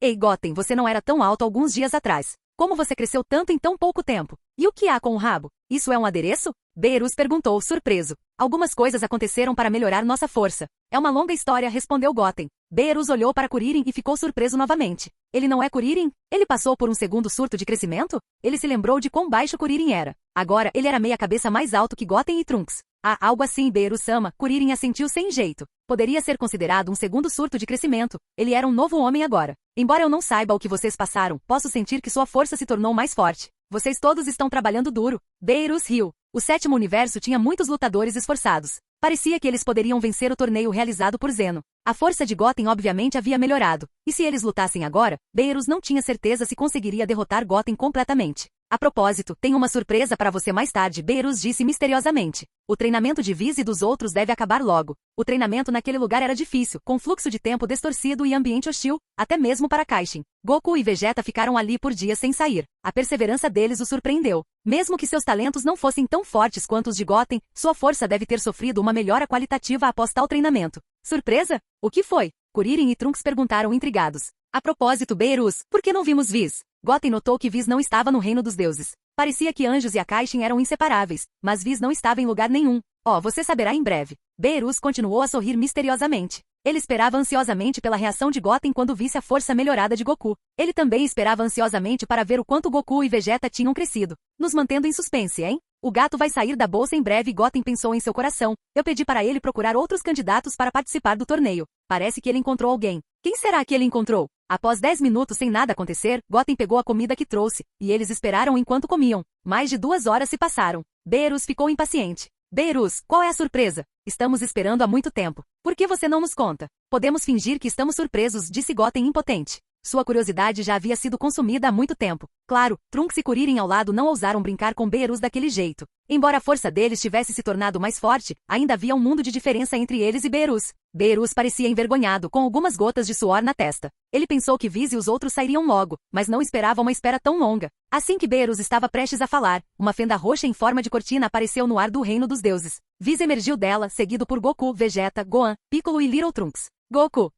Ei, Goten, você não era tão alto alguns dias atrás. Como você cresceu tanto em tão pouco tempo? E o que há com o rabo? Isso é um adereço? Beerus perguntou, surpreso. Algumas coisas aconteceram para melhorar nossa força. É uma longa história, respondeu Goten. Beerus olhou para Kuririn e ficou surpreso novamente. Ele não é Kuririn? Ele passou por um segundo surto de crescimento? Ele se lembrou de quão baixo Kuririn era. Agora, ele era meia cabeça mais alto que Goten e Trunks. Ah, algo assim, Beerus-sama, Kuririn assentiu sem jeito. Poderia ser considerado um segundo surto de crescimento. Ele era um novo homem agora. Embora eu não saiba o que vocês passaram, posso sentir que sua força se tornou mais forte. Vocês todos estão trabalhando duro. Beerus riu. O 7º universo tinha muitos lutadores esforçados. Parecia que eles poderiam vencer o torneio realizado por Zeno. A força de Goten obviamente havia melhorado. E se eles lutassem agora, Beerus não tinha certeza se conseguiria derrotar Goten completamente. A propósito, tenho uma surpresa para você mais tarde, Beerus disse misteriosamente. O treinamento de Whis e dos outros deve acabar logo. O treinamento naquele lugar era difícil, com fluxo de tempo distorcido e ambiente hostil, até mesmo para Akaishin. Goku e Vegeta ficaram ali por dias sem sair. A perseverança deles o surpreendeu. Mesmo que seus talentos não fossem tão fortes quanto os de Goten, sua força deve ter sofrido uma melhora qualitativa após tal treinamento. Surpresa? O que foi? Kuririn e Trunks perguntaram intrigados. A propósito, Beerus, por que não vimos Whis? Goten notou que Whis não estava no reino dos deuses. Parecia que anjos e Akaishin eram inseparáveis, mas Whis não estava em lugar nenhum. Oh, você saberá em breve. Beerus continuou a sorrir misteriosamente. Ele esperava ansiosamente pela reação de Goten quando visse a força melhorada de Goku. Ele também esperava ansiosamente para ver o quanto Goku e Vegeta tinham crescido, nos mantendo em suspense, hein? O gato vai sair da bolsa em breve, Goten pensou em seu coração. Eu pedi para ele procurar outros candidatos para participar do torneio. Parece que ele encontrou alguém. Quem será que ele encontrou? Após 10 minutos sem nada acontecer, Goten pegou a comida que trouxe, e eles esperaram enquanto comiam. Mais de 2 horas se passaram. Beerus ficou impaciente. Beerus, qual é a surpresa? Estamos esperando há muito tempo. Por que você não nos conta? Podemos fingir que estamos surpresos, disse Goten impotente. Sua curiosidade já havia sido consumida há muito tempo. Claro, Trunks e Kuririn ao lado não ousaram brincar com Beerus daquele jeito. Embora a força deles tivesse se tornado mais forte, ainda havia um mundo de diferença entre eles e Beerus. Beerus parecia envergonhado, com algumas gotas de suor na testa. Ele pensou que Whis e os outros sairiam logo, mas não esperava uma espera tão longa. Assim que Beerus estava prestes a falar, uma fenda roxa em forma de cortina apareceu no ar do reino dos deuses. Whis emergiu dela, seguido por Goku, Vegeta, Gohan, Piccolo e Little Trunks. Goku,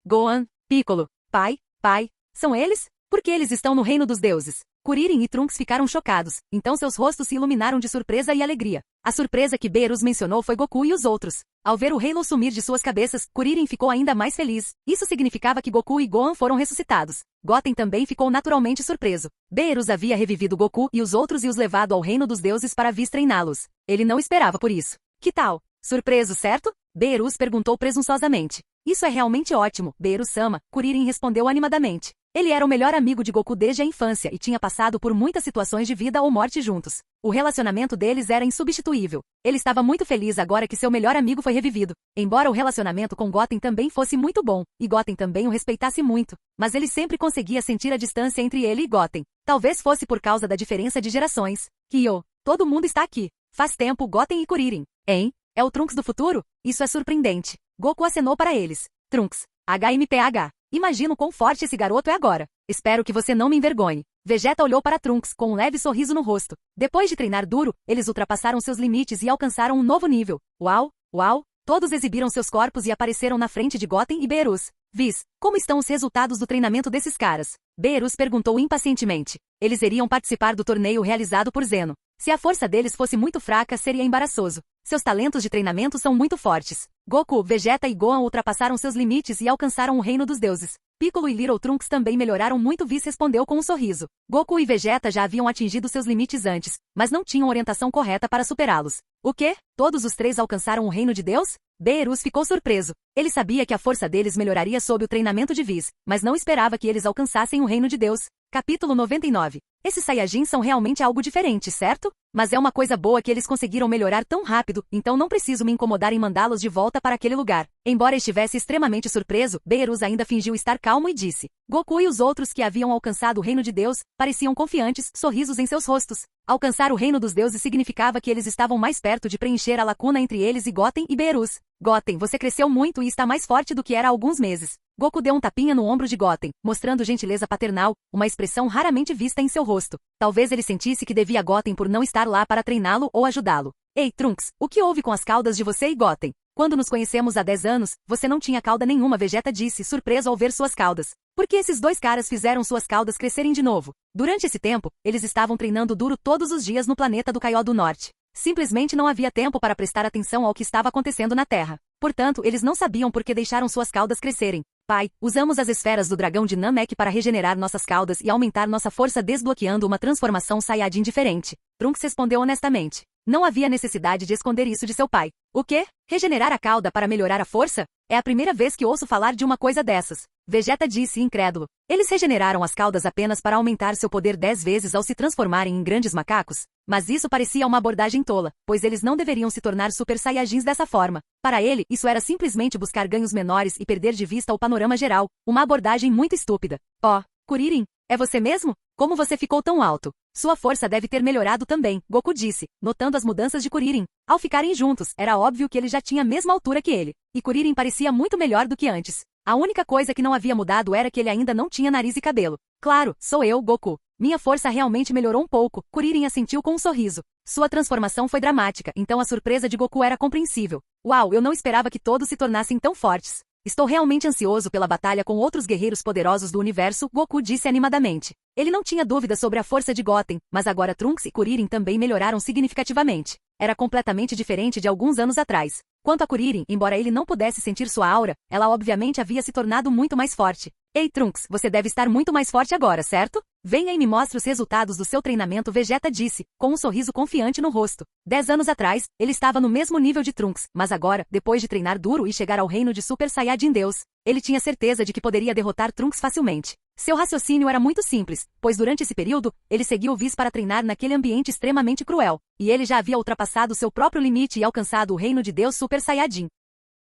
Gohan, Piccolo. Pai, são eles? Por que eles estão no reino dos deuses? Kuririn e Trunks ficaram chocados, então seus rostos se iluminaram de surpresa e alegria. A surpresa que Beerus mencionou foi Goku e os outros. Ao ver o Halo sumir de suas cabeças, Kuririn ficou ainda mais feliz. Isso significava que Goku e Gohan foram ressuscitados. Goten também ficou naturalmente surpreso. Beerus havia revivido Goku e os outros e os levado ao reino dos deuses para Whis treiná-los. Ele não esperava por isso. Que tal? Surpreso, certo? Beerus perguntou presunçosamente. Isso é realmente ótimo, Beerus-sama, Kuririn respondeu animadamente. Ele era o melhor amigo de Goku desde a infância e tinha passado por muitas situações de vida ou morte juntos. O relacionamento deles era insubstituível. Ele estava muito feliz agora que seu melhor amigo foi revivido. Embora o relacionamento com Goten também fosse muito bom, e Goten também o respeitasse muito, mas ele sempre conseguia sentir a distância entre ele e Goten. Talvez fosse por causa da diferença de gerações. Kyo, todo mundo está aqui. Faz tempo Goten e Kuririn. Hein? É o Trunks do futuro? Isso é surpreendente. Goku acenou para eles. Trunks. HMPH. Imagino quão forte esse garoto é agora. Espero que você não me envergonhe. Vegeta olhou para Trunks com um leve sorriso no rosto. Depois de treinar duro, eles ultrapassaram seus limites e alcançaram um novo nível. Uau! Uau! Todos exibiram seus corpos e apareceram na frente de Goten e Beerus. Whis, como estão os resultados do treinamento desses caras? Beerus perguntou impacientemente. Eles iriam participar do torneio realizado por Zeno. Se a força deles fosse muito fraca, seria embaraçoso. Seus talentos de treinamento são muito fortes. Goku, Vegeta e Gohan ultrapassaram seus limites e alcançaram o reino dos deuses. Piccolo e Little Trunks também melhoraram muito. Whis respondeu com um sorriso. Goku e Vegeta já haviam atingido seus limites antes, mas não tinham orientação correta para superá-los. O quê? Todos os três alcançaram o reino de Deus? Beerus ficou surpreso. Ele sabia que a força deles melhoraria sob o treinamento de Whis, mas não esperava que eles alcançassem o reino de Deus. Capítulo 99. Esses Saiyajins são realmente algo diferente, certo? Mas é uma coisa boa que eles conseguiram melhorar tão rápido, então não preciso me incomodar em mandá-los de volta para aquele lugar. Embora estivesse extremamente surpreso, Beerus ainda fingiu estar calmo e disse. Goku e os outros que haviam alcançado o reino de Deus pareciam confiantes, sorrisos em seus rostos. Alcançar o reino dos deuses significava que eles estavam mais perto de preencher a lacuna entre eles e Goten e Beerus. Goten, você cresceu muito e está mais forte do que era há alguns meses. Goku deu um tapinha no ombro de Goten, mostrando gentileza paternal, uma expressão raramente vista em seu rosto. Talvez ele sentisse que devia a Goten por não estar lá para treiná-lo ou ajudá-lo. Ei, Trunks, o que houve com as caudas de você e Goten? Quando nos conhecemos há 10 anos, você não tinha cauda nenhuma, Vegeta disse, surpreso ao ver suas caudas. Por que esses dois caras fizeram suas caudas crescerem de novo? Durante esse tempo, eles estavam treinando duro todos os dias no planeta do Kaiô do Norte. Simplesmente não havia tempo para prestar atenção ao que estava acontecendo na Terra. Portanto, eles não sabiam por que deixaram suas caudas crescerem. Pai, usamos as esferas do dragão de Namek para regenerar nossas caudas e aumentar nossa força desbloqueando uma transformação Saiyajin diferente. Trunks respondeu honestamente. Não havia necessidade de esconder isso de seu pai. O quê? Regenerar a cauda para melhorar a força? É a primeira vez que ouço falar de uma coisa dessas. Vegeta disse incrédulo. Eles regeneraram as caudas apenas para aumentar seu poder 10 vezes ao se transformarem em grandes macacos? Mas isso parecia uma abordagem tola, pois eles não deveriam se tornar Super Saiyajins dessa forma. Para ele, isso era simplesmente buscar ganhos menores e perder de vista o panorama geral, uma abordagem muito estúpida. Oh, Kuririn, é você mesmo? Como você ficou tão alto? Sua força deve ter melhorado também, Goku disse, notando as mudanças de Kuririn. Ao ficarem juntos, era óbvio que ele já tinha a mesma altura que ele, e Kuririn parecia muito melhor do que antes. A única coisa que não havia mudado era que ele ainda não tinha nariz e cabelo. Claro, sou eu, Goku. Minha força realmente melhorou um pouco, Kuririn assentiu com um sorriso. Sua transformação foi dramática, então a surpresa de Goku era compreensível. Uau, eu não esperava que todos se tornassem tão fortes. Estou realmente ansioso pela batalha com outros guerreiros poderosos do universo, Goku disse animadamente. Ele não tinha dúvida sobre a força de Goten, mas agora Trunks e Kuririn também melhoraram significativamente. Era completamente diferente de alguns anos atrás. Quanto a Kuririn, embora ele não pudesse sentir sua aura, ela obviamente havia se tornado muito mais forte. Ei Trunks, você deve estar muito mais forte agora, certo? Venha e me mostre os resultados do seu treinamento, Vegeta disse, com um sorriso confiante no rosto. 10 anos atrás, ele estava no mesmo nível de Trunks, mas agora, depois de treinar duro e chegar ao reino de Super Saiyajin Deus, ele tinha certeza de que poderia derrotar Trunks facilmente. Seu raciocínio era muito simples, pois durante esse período, ele seguiu Whis para treinar naquele ambiente extremamente cruel, e ele já havia ultrapassado seu próprio limite e alcançado o reino de Deus Super Saiyajin.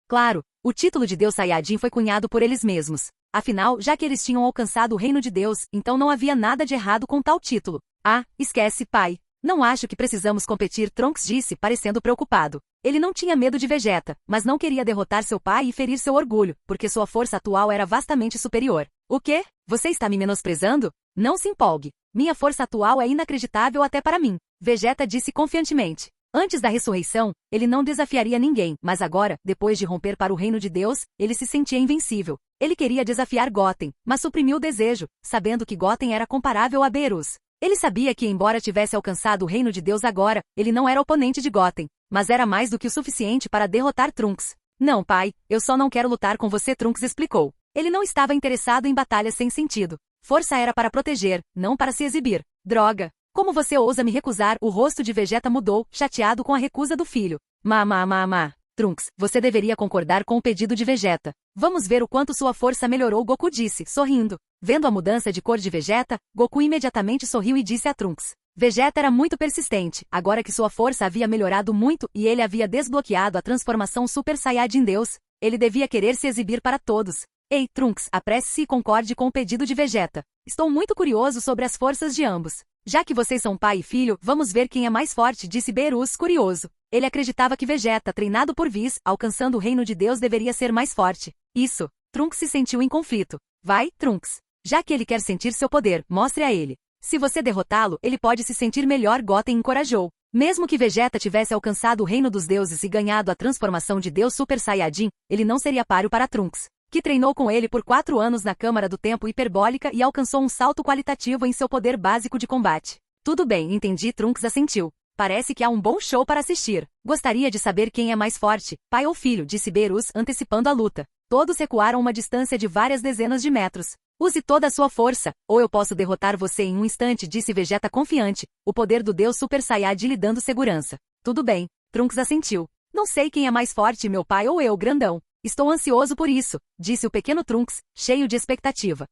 Claro, o título de Deus Saiyajin foi cunhado por eles mesmos. Afinal, já que eles tinham alcançado o reino de Deus, então não havia nada de errado com tal título. Ah, esquece, pai. Não acho que precisamos competir, Trunks disse, parecendo preocupado. Ele não tinha medo de Vegeta, mas não queria derrotar seu pai e ferir seu orgulho, porque sua força atual era vastamente superior. O quê? Você está me menosprezando? Não se empolgue. Minha força atual é inacreditável até para mim, Vegeta disse confiantemente. Antes da ressurreição, ele não desafiaria ninguém, mas agora, depois de romper para o reino de Deus, ele se sentia invencível. Ele queria desafiar Goten, mas suprimiu o desejo, sabendo que Goten era comparável a Beerus. Ele sabia que, embora tivesse alcançado o reino de Deus agora, ele não era oponente de Goten, mas era mais do que o suficiente para derrotar Trunks. Não, pai, eu só não quero lutar com você, Trunks explicou. Ele não estava interessado em batalhas sem sentido. Força era para proteger, não para se exibir. Droga! Como você ousa me recusar? O rosto de Vegeta mudou, chateado com a recusa do filho. Trunks, você deveria concordar com o pedido de Vegeta. Vamos ver o quanto sua força melhorou, Goku disse, sorrindo. Vendo a mudança de cor de Vegeta, Goku imediatamente sorriu e disse a Trunks. Vegeta era muito persistente, agora que sua força havia melhorado muito e ele havia desbloqueado a transformação Super Saiyajin Deus, ele devia querer se exibir para todos. Ei, Trunks, apresse-se e concorde com o pedido de Vegeta. Estou muito curioso sobre as forças de ambos. Já que vocês são pai e filho, vamos ver quem é mais forte, disse Beerus, curioso. Ele acreditava que Vegeta, treinado por Whis, alcançando o reino de Deus, deveria ser mais forte. Isso. Trunks se sentiu em conflito. Vai, Trunks. Já que ele quer sentir seu poder, mostre a ele. Se você derrotá-lo, ele pode se sentir melhor, Goten encorajou. Mesmo que Vegeta tivesse alcançado o reino dos deuses e ganhado a transformação de Deus Super Saiyajin, ele não seria páreo para Trunks, que treinou com ele por 4 anos na Câmara do Tempo Hiperbólica e alcançou um salto qualitativo em seu poder básico de combate. Tudo bem, entendi, Trunks assentiu. Parece que há um bom show para assistir. Gostaria de saber quem é mais forte, pai ou filho, disse Beerus, antecipando a luta. Todos recuaram uma distância de várias dezenas de metros. Use toda a sua força, ou eu posso derrotar você em um instante, disse Vegeta confiante, o poder do Deus Super Saiyajin lhe dando segurança. Tudo bem, Trunks assentiu. Não sei quem é mais forte, meu pai ou eu, grandão. Estou ansioso por isso, disse o pequeno Trunks, cheio de expectativa.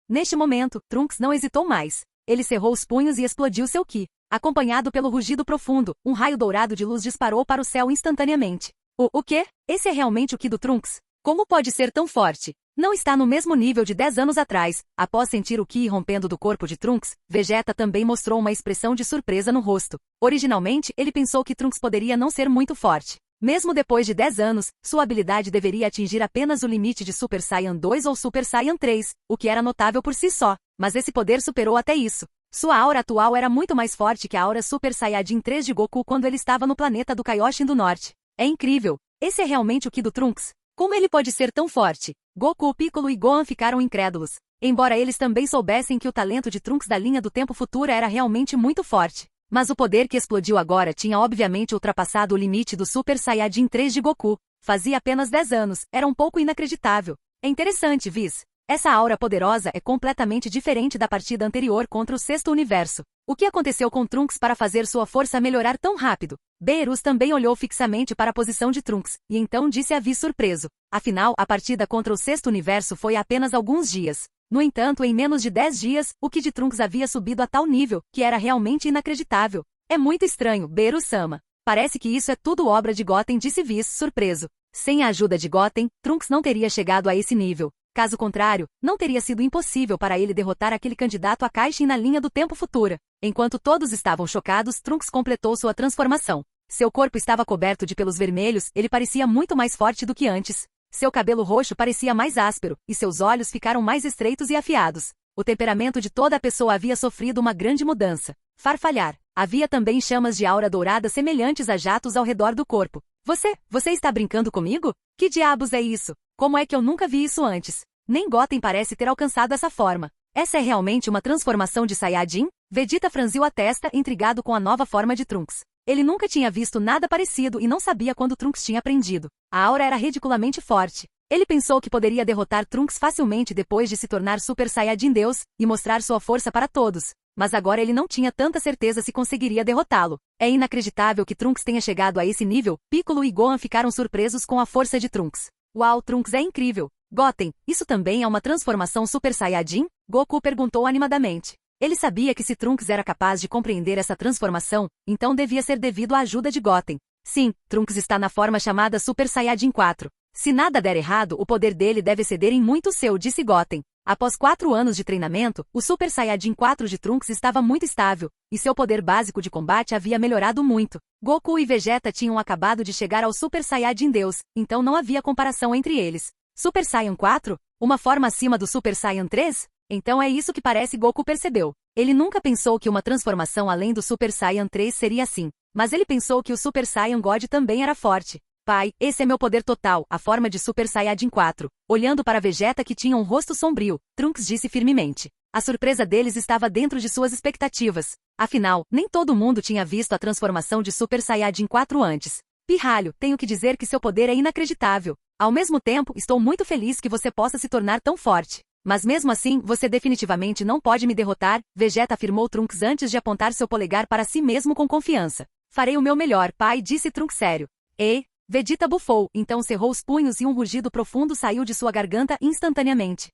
Neste momento, Trunks não hesitou mais. Ele cerrou os punhos e explodiu seu Ki. Acompanhado pelo rugido profundo, um raio dourado de luz disparou para o céu instantaneamente. O quê? Esse é realmente o Ki do Trunks? Como pode ser tão forte? Não está no mesmo nível de 10 anos atrás. Após sentir o Ki rompendo do corpo de Trunks, Vegeta também mostrou uma expressão de surpresa no rosto. Originalmente, ele pensou que Trunks poderia não ser muito forte. Mesmo depois de 10 anos, sua habilidade deveria atingir apenas o limite de Super Saiyan 2 ou Super Saiyan 3, o que era notável por si só. Mas esse poder superou até isso. Sua aura atual era muito mais forte que a aura Super Saiyajin 3 de Goku quando ele estava no planeta do Kaioshin do Norte. É incrível. Esse é realmente o Ki do Trunks? Como ele pode ser tão forte? Goku, Piccolo e Gohan ficaram incrédulos. Embora eles também soubessem que o talento de Trunks da linha do tempo futura era realmente muito forte. Mas o poder que explodiu agora tinha obviamente ultrapassado o limite do Super Saiyajin 3 de Goku. Fazia apenas 10 anos, era um pouco inacreditável. É interessante, Whis. Essa aura poderosa é completamente diferente da partida anterior contra o Sexto Universo. O que aconteceu com Trunks para fazer sua força melhorar tão rápido? Beerus também olhou fixamente para a posição de Trunks, e então disse a Whis surpreso. Afinal, a partida contra o Sexto Universo foi há apenas alguns dias. No entanto, em menos de 10 dias, o Ki de Trunks havia subido a tal nível, que era realmente inacreditável. É muito estranho, Beerus-sama. Parece que isso é tudo obra de Goten, disse Whis, surpreso. Sem a ajuda de Goten, Trunks não teria chegado a esse nível. Caso contrário, não teria sido impossível para ele derrotar aquele candidato a Kaioshin na linha do tempo futura. Enquanto todos estavam chocados, Trunks completou sua transformação. Seu corpo estava coberto de pelos vermelhos, ele parecia muito mais forte do que antes. Seu cabelo roxo parecia mais áspero, e seus olhos ficaram mais estreitos e afiados. O temperamento de toda a pessoa havia sofrido uma grande mudança. Farfalhar. Havia também chamas de aura dourada semelhantes a jatos ao redor do corpo. Você está brincando comigo? Que diabos é isso? Como é que eu nunca vi isso antes? Nem Goten parece ter alcançado essa forma. Essa é realmente uma transformação de Saiyajin? Vegeta franziu a testa, intrigado com a nova forma de Trunks. Ele nunca tinha visto nada parecido e não sabia quando Trunks tinha aprendido. A aura era ridiculamente forte. Ele pensou que poderia derrotar Trunks facilmente depois de se tornar Super Saiyajin Deus e mostrar sua força para todos. Mas agora ele não tinha tanta certeza se conseguiria derrotá-lo. É inacreditável que Trunks tenha chegado a esse nível. Piccolo e Gohan ficaram surpresos com a força de Trunks. Uau, Trunks é incrível. Goten, isso também é uma transformação Super Saiyajin? Goku perguntou animadamente. Ele sabia que se Trunks era capaz de compreender essa transformação, então devia ser devido à ajuda de Goten. Sim, Trunks está na forma chamada Super Saiyajin 4. Se nada der errado, o poder dele deve exceder em muito o seu, disse Goten. Após 4 anos de treinamento, o Super Saiyajin 4 de Trunks estava muito estável, e seu poder básico de combate havia melhorado muito. Goku e Vegeta tinham acabado de chegar ao Super Saiyajin Deus, então não havia comparação entre eles. Super Saiyan 4? Uma forma acima do Super Saiyan 3? Então é isso que parece, Goku percebeu. Ele nunca pensou que uma transformação além do Super Saiyan 3 seria assim, mas ele pensou que o Super Saiyan God também era forte. Pai, esse é meu poder total, a forma de Super Saiyajin 4. Olhando para Vegeta que tinha um rosto sombrio, Trunks disse firmemente. A surpresa deles estava dentro de suas expectativas. Afinal, nem todo mundo tinha visto a transformação de Super Saiyajin 4 antes. Pirralho, tenho que dizer que seu poder é inacreditável. Ao mesmo tempo, estou muito feliz que você possa se tornar tão forte. Mas mesmo assim, você definitivamente não pode me derrotar, Vegeta afirmou Trunks antes de apontar seu polegar para si mesmo com confiança. Farei o meu melhor, pai, disse Trunks sério. Ei, Vegeta bufou, então cerrou os punhos e um rugido profundo saiu de sua garganta instantaneamente.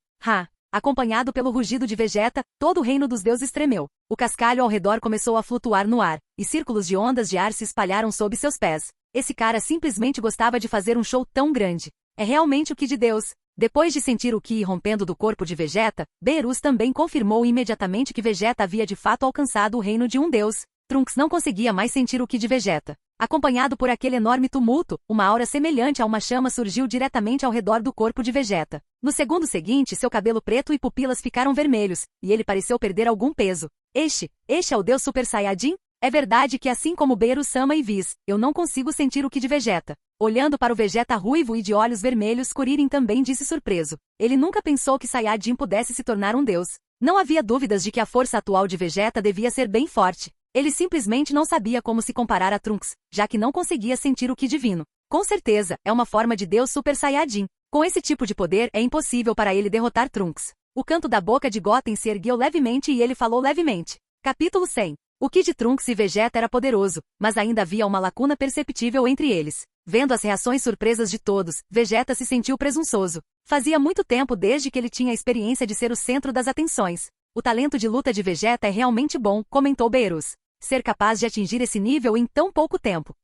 Acompanhado pelo rugido de Vegeta, todo o reino dos deuses tremeu. O cascalho ao redor começou a flutuar no ar, e círculos de ondas de ar se espalharam sob seus pés. Esse cara simplesmente gostava de fazer um show tão grande. É realmente o Ki de Deus. Depois de sentir o Ki rompendo do corpo de Vegeta, Beerus também confirmou imediatamente que Vegeta havia de fato alcançado o reino de um deus. Trunks não conseguia mais sentir o Ki de Vegeta. Acompanhado por aquele enorme tumulto, uma aura semelhante a uma chama surgiu diretamente ao redor do corpo de Vegeta. No segundo seguinte, seu cabelo preto e pupilas ficaram vermelhos, e ele pareceu perder algum peso. Este é o Deus Super Saiyajin? É verdade que assim como Beerus-sama e Whis, eu não consigo sentir o Ki de Vegeta. Olhando para o Vegeta ruivo e de olhos vermelhos, Kuririn também disse surpreso. Ele nunca pensou que Saiyajin pudesse se tornar um deus. Não havia dúvidas de que a força atual de Vegeta devia ser bem forte. Ele simplesmente não sabia como se comparar a Trunks, já que não conseguia sentir o Ki divino. Com certeza, é uma forma de Deus Super Saiyajin. Com esse tipo de poder, é impossível para ele derrotar Trunks. O canto da boca de Goten se ergueu levemente e ele falou levemente. Capítulo 100. O Ki de Trunks e Vegeta era poderoso, mas ainda havia uma lacuna perceptível entre eles. Vendo as reações surpresas de todos, Vegeta se sentiu presunçoso. Fazia muito tempo desde que ele tinha a experiência de ser o centro das atenções. O talento de luta de Vegeta é realmente bom, comentou Beerus. Ser capaz de atingir esse nível em tão pouco tempo.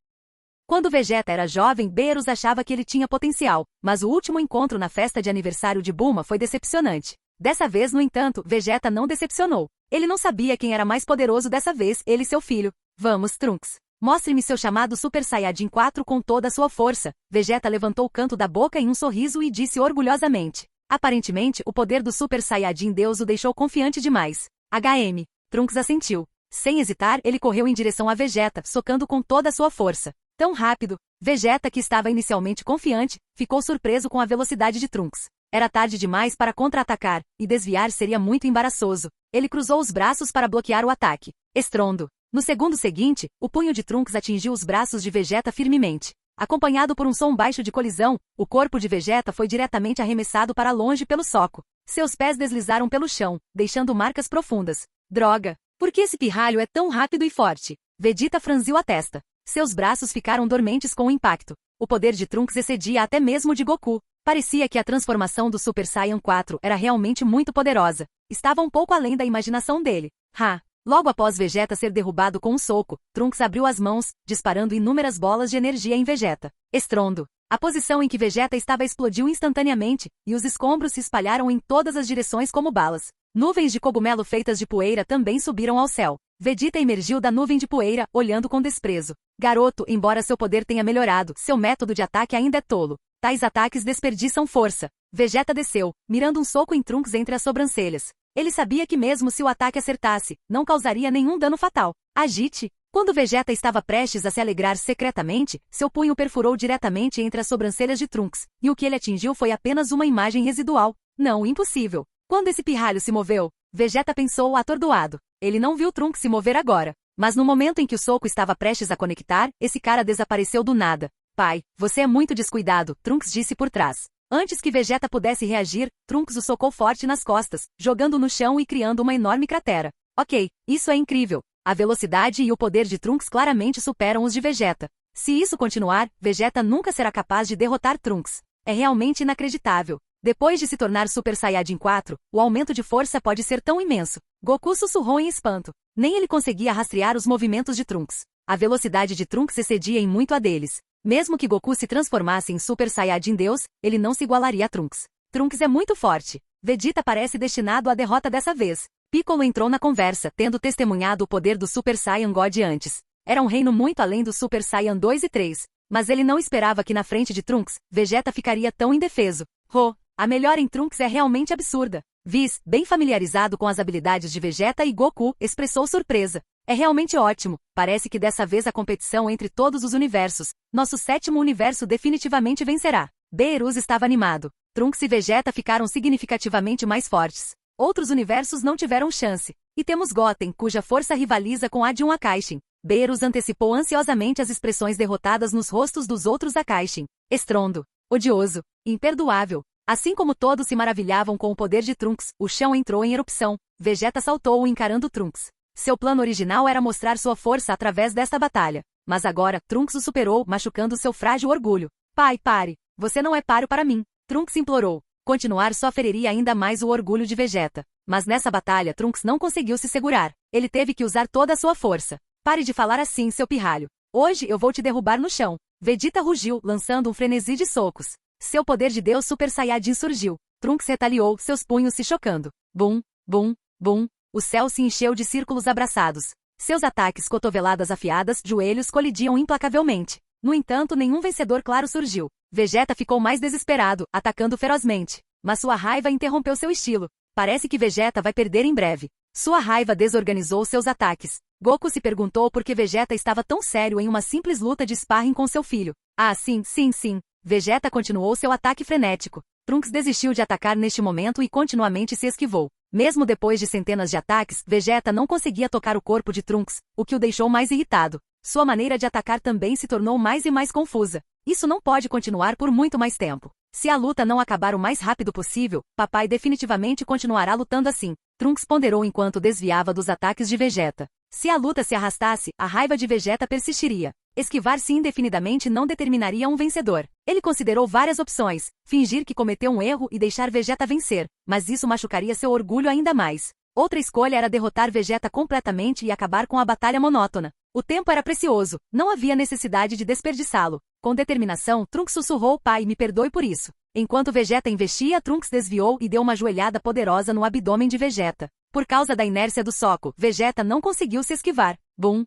Quando Vegeta era jovem, Beerus achava que ele tinha potencial, mas o último encontro na festa de aniversário de Bulma foi decepcionante. Dessa vez, no entanto, Vegeta não decepcionou. Ele não sabia quem era mais poderoso dessa vez, ele e seu filho. Vamos, Trunks. Mostre-me seu chamado Super Saiyajin 4 com toda a sua força. Vegeta levantou o canto da boca em um sorriso e disse orgulhosamente. Aparentemente, o poder do Super Saiyajin Deus o deixou confiante demais. Trunks assentiu. Sem hesitar, ele correu em direção a Vegeta, socando com toda a sua força. Tão rápido, Vegeta, que estava inicialmente confiante, ficou surpreso com a velocidade de Trunks. Era tarde demais para contra-atacar, e desviar seria muito embaraçoso. Ele cruzou os braços para bloquear o ataque. Estrondo. No segundo seguinte, o punho de Trunks atingiu os braços de Vegeta firmemente. Acompanhado por um som baixo de colisão, o corpo de Vegeta foi diretamente arremessado para longe pelo soco. Seus pés deslizaram pelo chão, deixando marcas profundas. Droga! Por que esse pirralho é tão rápido e forte? Vegeta franziu a testa. Seus braços ficaram dormentes com o impacto. O poder de Trunks excedia até mesmo de Goku. Parecia que a transformação do Super Saiyan 4 era realmente muito poderosa. Estava um pouco além da imaginação dele. Logo após Vegeta ser derrubado com um soco, Trunks abriu as mãos, disparando inúmeras bolas de energia em Vegeta. Estrondo. A posição em que Vegeta estava explodiu instantaneamente, e os escombros se espalharam em todas as direções como balas. Nuvens de cogumelo feitas de poeira também subiram ao céu. Vegeta emergiu da nuvem de poeira, olhando com desprezo. Garoto, embora seu poder tenha melhorado, seu método de ataque ainda é tolo. Tais ataques desperdiçam força. Vegeta desceu, mirando um soco em Trunks entre as sobrancelhas. Ele sabia que mesmo se o ataque acertasse, não causaria nenhum dano fatal. Agite. Quando Vegeta estava prestes a se alegrar secretamente, seu punho perfurou diretamente entre as sobrancelhas de Trunks, e o que ele atingiu foi apenas uma imagem residual. Não, impossível. Quando esse pirralho se moveu, Vegeta pensou atordoado. Ele não viu Trunks se mover agora. Mas no momento em que o soco estava prestes a conectar, esse cara desapareceu do nada. Pai, você é muito descuidado, Trunks disse por trás. Antes que Vegeta pudesse reagir, Trunks o socou forte nas costas, jogando no chão e criando uma enorme cratera. Ok, isso é incrível. A velocidade e o poder de Trunks claramente superam os de Vegeta. Se isso continuar, Vegeta nunca será capaz de derrotar Trunks. É realmente inacreditável. Depois de se tornar Super Saiyajin 4, o aumento de força pode ser tão imenso. Goku sussurrou em espanto. Nem ele conseguia rastrear os movimentos de Trunks. A velocidade de Trunks excedia em muito a deles. Mesmo que Goku se transformasse em Super Saiyajin Deus, ele não se igualaria a Trunks. Trunks é muito forte. Vegeta parece destinado à derrota dessa vez. Piccolo entrou na conversa, tendo testemunhado o poder do Super Saiyan God antes. Era um reino muito além do Super Saiyan 2 e 3. Mas ele não esperava que na frente de Trunks, Vegeta ficaria tão indefeso. A melhora em Trunks é realmente absurda. Whis, bem familiarizado com as habilidades de Vegeta e Goku, expressou surpresa. É realmente ótimo. Parece que dessa vez a competição entre todos os universos. Nosso sétimo universo definitivamente vencerá. Beerus estava animado. Trunks e Vegeta ficaram significativamente mais fortes. Outros universos não tiveram chance. E temos Goten, cuja força rivaliza com a de um Akaishin. Beerus antecipou ansiosamente as expressões derrotadas nos rostos dos outros Akaishin. Estrondo. Odioso. Imperdoável. Assim como todos se maravilhavam com o poder de Trunks, o chão entrou em erupção. Vegeta saltou encarando Trunks. Seu plano original era mostrar sua força através desta batalha. Mas agora, Trunks o superou, machucando seu frágil orgulho. Pai, pare. Você não é páreo para mim. Trunks implorou. Continuar só feriria ainda mais o orgulho de Vegeta. Mas nessa batalha Trunks não conseguiu se segurar. Ele teve que usar toda a sua força. Pare de falar assim, seu pirralho. Hoje eu vou te derrubar no chão. Vegeta rugiu, lançando um frenesi de socos. Seu poder de Deus Super Saiyajin surgiu. Trunks retaliou, seus punhos se chocando. Bum, bum, bum. O céu se encheu de círculos abraçados. Seus ataques, cotoveladas afiadas, joelhos colidiam implacavelmente. No entanto, nenhum vencedor claro surgiu. Vegeta ficou mais desesperado, atacando ferozmente. Mas sua raiva interrompeu seu estilo. Parece que Vegeta vai perder em breve. Sua raiva desorganizou seus ataques. Goku se perguntou por que Vegeta estava tão sério em uma simples luta de sparring com seu filho. Ah, sim. Vegeta continuou seu ataque frenético. Trunks desistiu de atacar neste momento e continuamente se esquivou. Mesmo depois de centenas de ataques, Vegeta não conseguia tocar o corpo de Trunks, o que o deixou mais irritado. Sua maneira de atacar também se tornou mais e mais confusa. Isso não pode continuar por muito mais tempo. Se a luta não acabar o mais rápido possível, papai definitivamente continuará lutando assim. Trunks ponderou enquanto desviava dos ataques de Vegeta. Se a luta se arrastasse, a raiva de Vegeta persistiria. Esquivar-se indefinidamente não determinaria um vencedor. Ele considerou várias opções. Fingir que cometeu um erro e deixar Vegeta vencer, mas isso machucaria seu orgulho ainda mais. Outra escolha era derrotar Vegeta completamente e acabar com a batalha monótona. O tempo era precioso, não havia necessidade de desperdiçá-lo. Com determinação, Trunks sussurrou: pai, me perdoe por isso. Enquanto Vegeta investia, Trunks desviou e deu uma joelhada poderosa no abdômen de Vegeta. Por causa da inércia do soco, Vegeta não conseguiu se esquivar. Bum!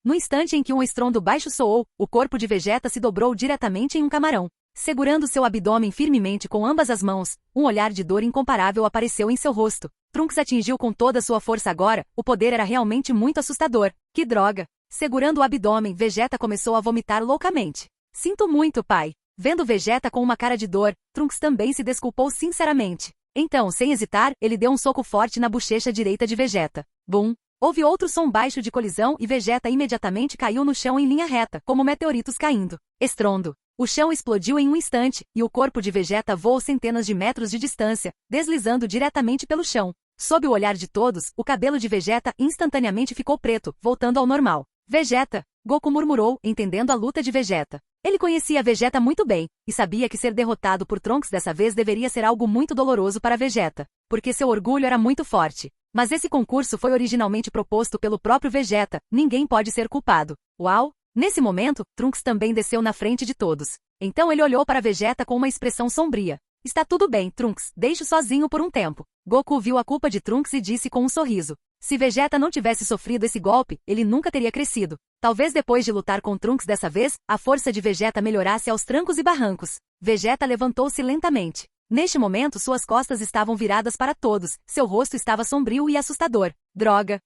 No instante em que um estrondo baixo soou, o corpo de Vegeta se dobrou diretamente em um camarão. Segurando seu abdômen firmemente com ambas as mãos, um olhar de dor incomparável apareceu em seu rosto. Trunks atingiu com toda sua força agora, o poder era realmente muito assustador. Que droga! Segurando o abdômen, Vegeta começou a vomitar loucamente. Sinto muito, pai. Vendo Vegeta com uma cara de dor, Trunks também se desculpou sinceramente. Então, sem hesitar, ele deu um soco forte na bochecha direita de Vegeta. Bum! Houve outro som baixo de colisão e Vegeta imediatamente caiu no chão em linha reta, como meteoritos caindo. Estrondo. O chão explodiu em um instante, e o corpo de Vegeta voou centenas de metros de distância, deslizando diretamente pelo chão. Sob o olhar de todos, o cabelo de Vegeta instantaneamente ficou preto, voltando ao normal. Vegeta! Goku murmurou, entendendo a luta de Vegeta. Ele conhecia Vegeta muito bem, e sabia que ser derrotado por Trunks dessa vez deveria ser algo muito doloroso para Vegeta, porque seu orgulho era muito forte. Mas esse concurso foi originalmente proposto pelo próprio Vegeta, ninguém pode ser culpado. Uau! Nesse momento, Trunks também desceu na frente de todos. Então ele olhou para Vegeta com uma expressão sombria. Está tudo bem, Trunks, deixe-o sozinho por um tempo. Goku viu a culpa de Trunks e disse com um sorriso. Se Vegeta não tivesse sofrido esse golpe, ele nunca teria crescido. Talvez depois de lutar com Trunks dessa vez, a força de Vegeta melhorasse aos trancos e barrancos. Vegeta levantou-se lentamente. Neste momento suas costas estavam viradas para todos, seu rosto estava sombrio e assustador. Droga,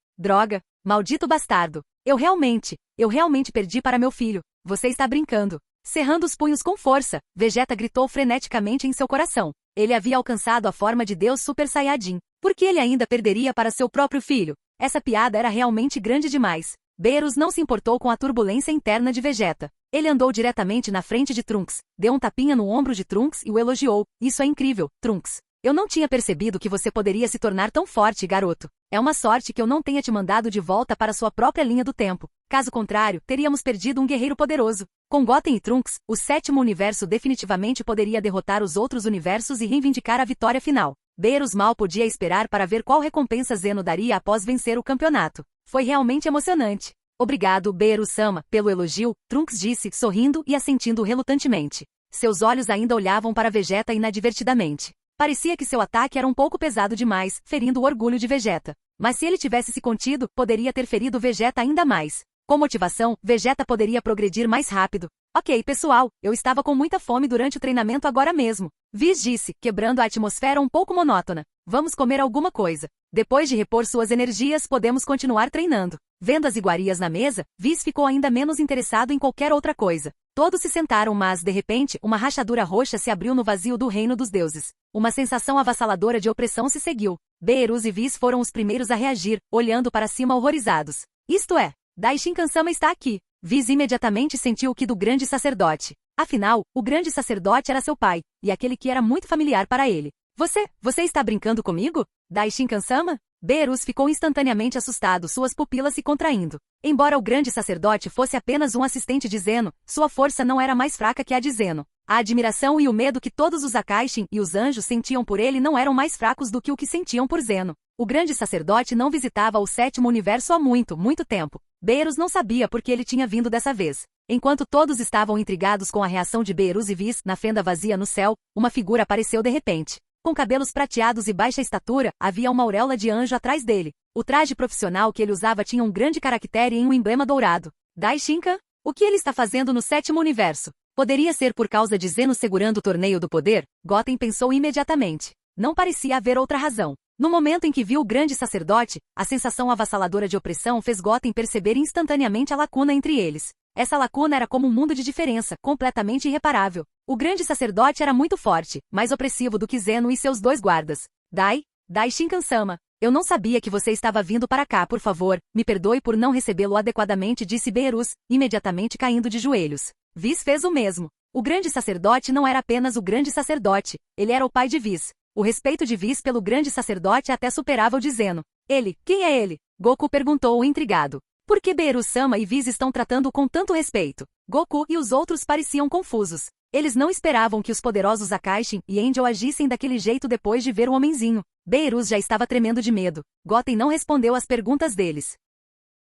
maldito bastardo. Eu realmente perdi para meu filho. Você está brincando. Cerrando os punhos com força, Vegeta gritou freneticamente em seu coração. Ele havia alcançado a forma de Deus Super Saiyajin. Por que ele ainda perderia para seu próprio filho? Essa piada era realmente grande demais. Beerus não se importou com a turbulência interna de Vegeta. Ele andou diretamente na frente de Trunks, deu um tapinha no ombro de Trunks e o elogiou. Isso é incrível, Trunks. Eu não tinha percebido que você poderia se tornar tão forte, garoto. É uma sorte que eu não tenha te mandado de volta para sua própria linha do tempo. Caso contrário, teríamos perdido um guerreiro poderoso. Com Goten e Trunks, o sétimo universo definitivamente poderia derrotar os outros universos e reivindicar a vitória final. Beerus mal podia esperar para ver qual recompensa Zeno daria após vencer o campeonato. Foi realmente emocionante. Obrigado, Beerus-sama, pelo elogio, Trunks disse, sorrindo e assentindo relutantemente. Seus olhos ainda olhavam para Vegeta inadvertidamente. Parecia que seu ataque era um pouco pesado demais, ferindo o orgulho de Vegeta. Mas se ele tivesse se contido, poderia ter ferido Vegeta ainda mais. Com motivação, Vegeta poderia progredir mais rápido. Ok, pessoal, eu estava com muita fome durante o treinamento agora mesmo. Whis disse, quebrando a atmosfera um pouco monótona. Vamos comer alguma coisa. Depois de repor suas energias, podemos continuar treinando. Vendo as iguarias na mesa, Whis ficou ainda menos interessado em qualquer outra coisa. Todos se sentaram mas, de repente, uma rachadura roxa se abriu no vazio do reino dos deuses. Uma sensação avassaladora de opressão se seguiu. Beerus e Whis foram os primeiros a reagir, olhando para cima horrorizados. Isto é, Daishin-Kansama está aqui. Whis imediatamente sentiu o ki do grande sacerdote. Afinal, o grande sacerdote era seu pai, e aquele que era muito familiar para ele. Você está brincando comigo? Daishin-Kansama? Beerus ficou instantaneamente assustado, suas pupilas se contraindo. Embora o grande sacerdote fosse apenas um assistente de Zeno, sua força não era mais fraca que a de Zeno. A admiração e o medo que todos os Acaxim e os anjos sentiam por ele não eram mais fracos do que o que sentiam por Zeno. O grande sacerdote não visitava o sétimo universo há muito, muito tempo. Beerus não sabia por que ele tinha vindo dessa vez. Enquanto todos estavam intrigados com a reação de Beerus e Vis, na fenda vazia no céu, uma figura apareceu de repente. Com cabelos prateados e baixa estatura, havia uma auréola de anjo atrás dele. O traje profissional que ele usava tinha um grande caractere em um emblema dourado. Dai Shinkan? O que ele está fazendo no sétimo universo? Poderia ser por causa de Zeno segurando o torneio do poder? Goten pensou imediatamente. Não parecia haver outra razão. No momento em que viu o grande sacerdote, a sensação avassaladora de opressão fez Goten perceber instantaneamente a lacuna entre eles. Essa lacuna era como um mundo de diferença, completamente irreparável. O grande sacerdote era muito forte, mais opressivo do que Zeno e seus dois guardas. Dai Shinkan-sama, eu não sabia que você estava vindo para cá, por favor, me perdoe por não recebê-lo adequadamente, disse Beerus, imediatamente caindo de joelhos. Vis fez o mesmo. O grande sacerdote não era apenas o grande sacerdote, ele era o pai de Vis. O respeito de Vis pelo grande sacerdote até superava o de Zeno. Quem é ele? Goku perguntou intrigado. Por que Beerus-sama e Vis estão tratando-o com tanto respeito? Goku e os outros pareciam confusos. Eles não esperavam que os poderosos Acaxim e Angel agissem daquele jeito depois de ver o homenzinho. Beerus já estava tremendo de medo. Goten não respondeu às perguntas deles.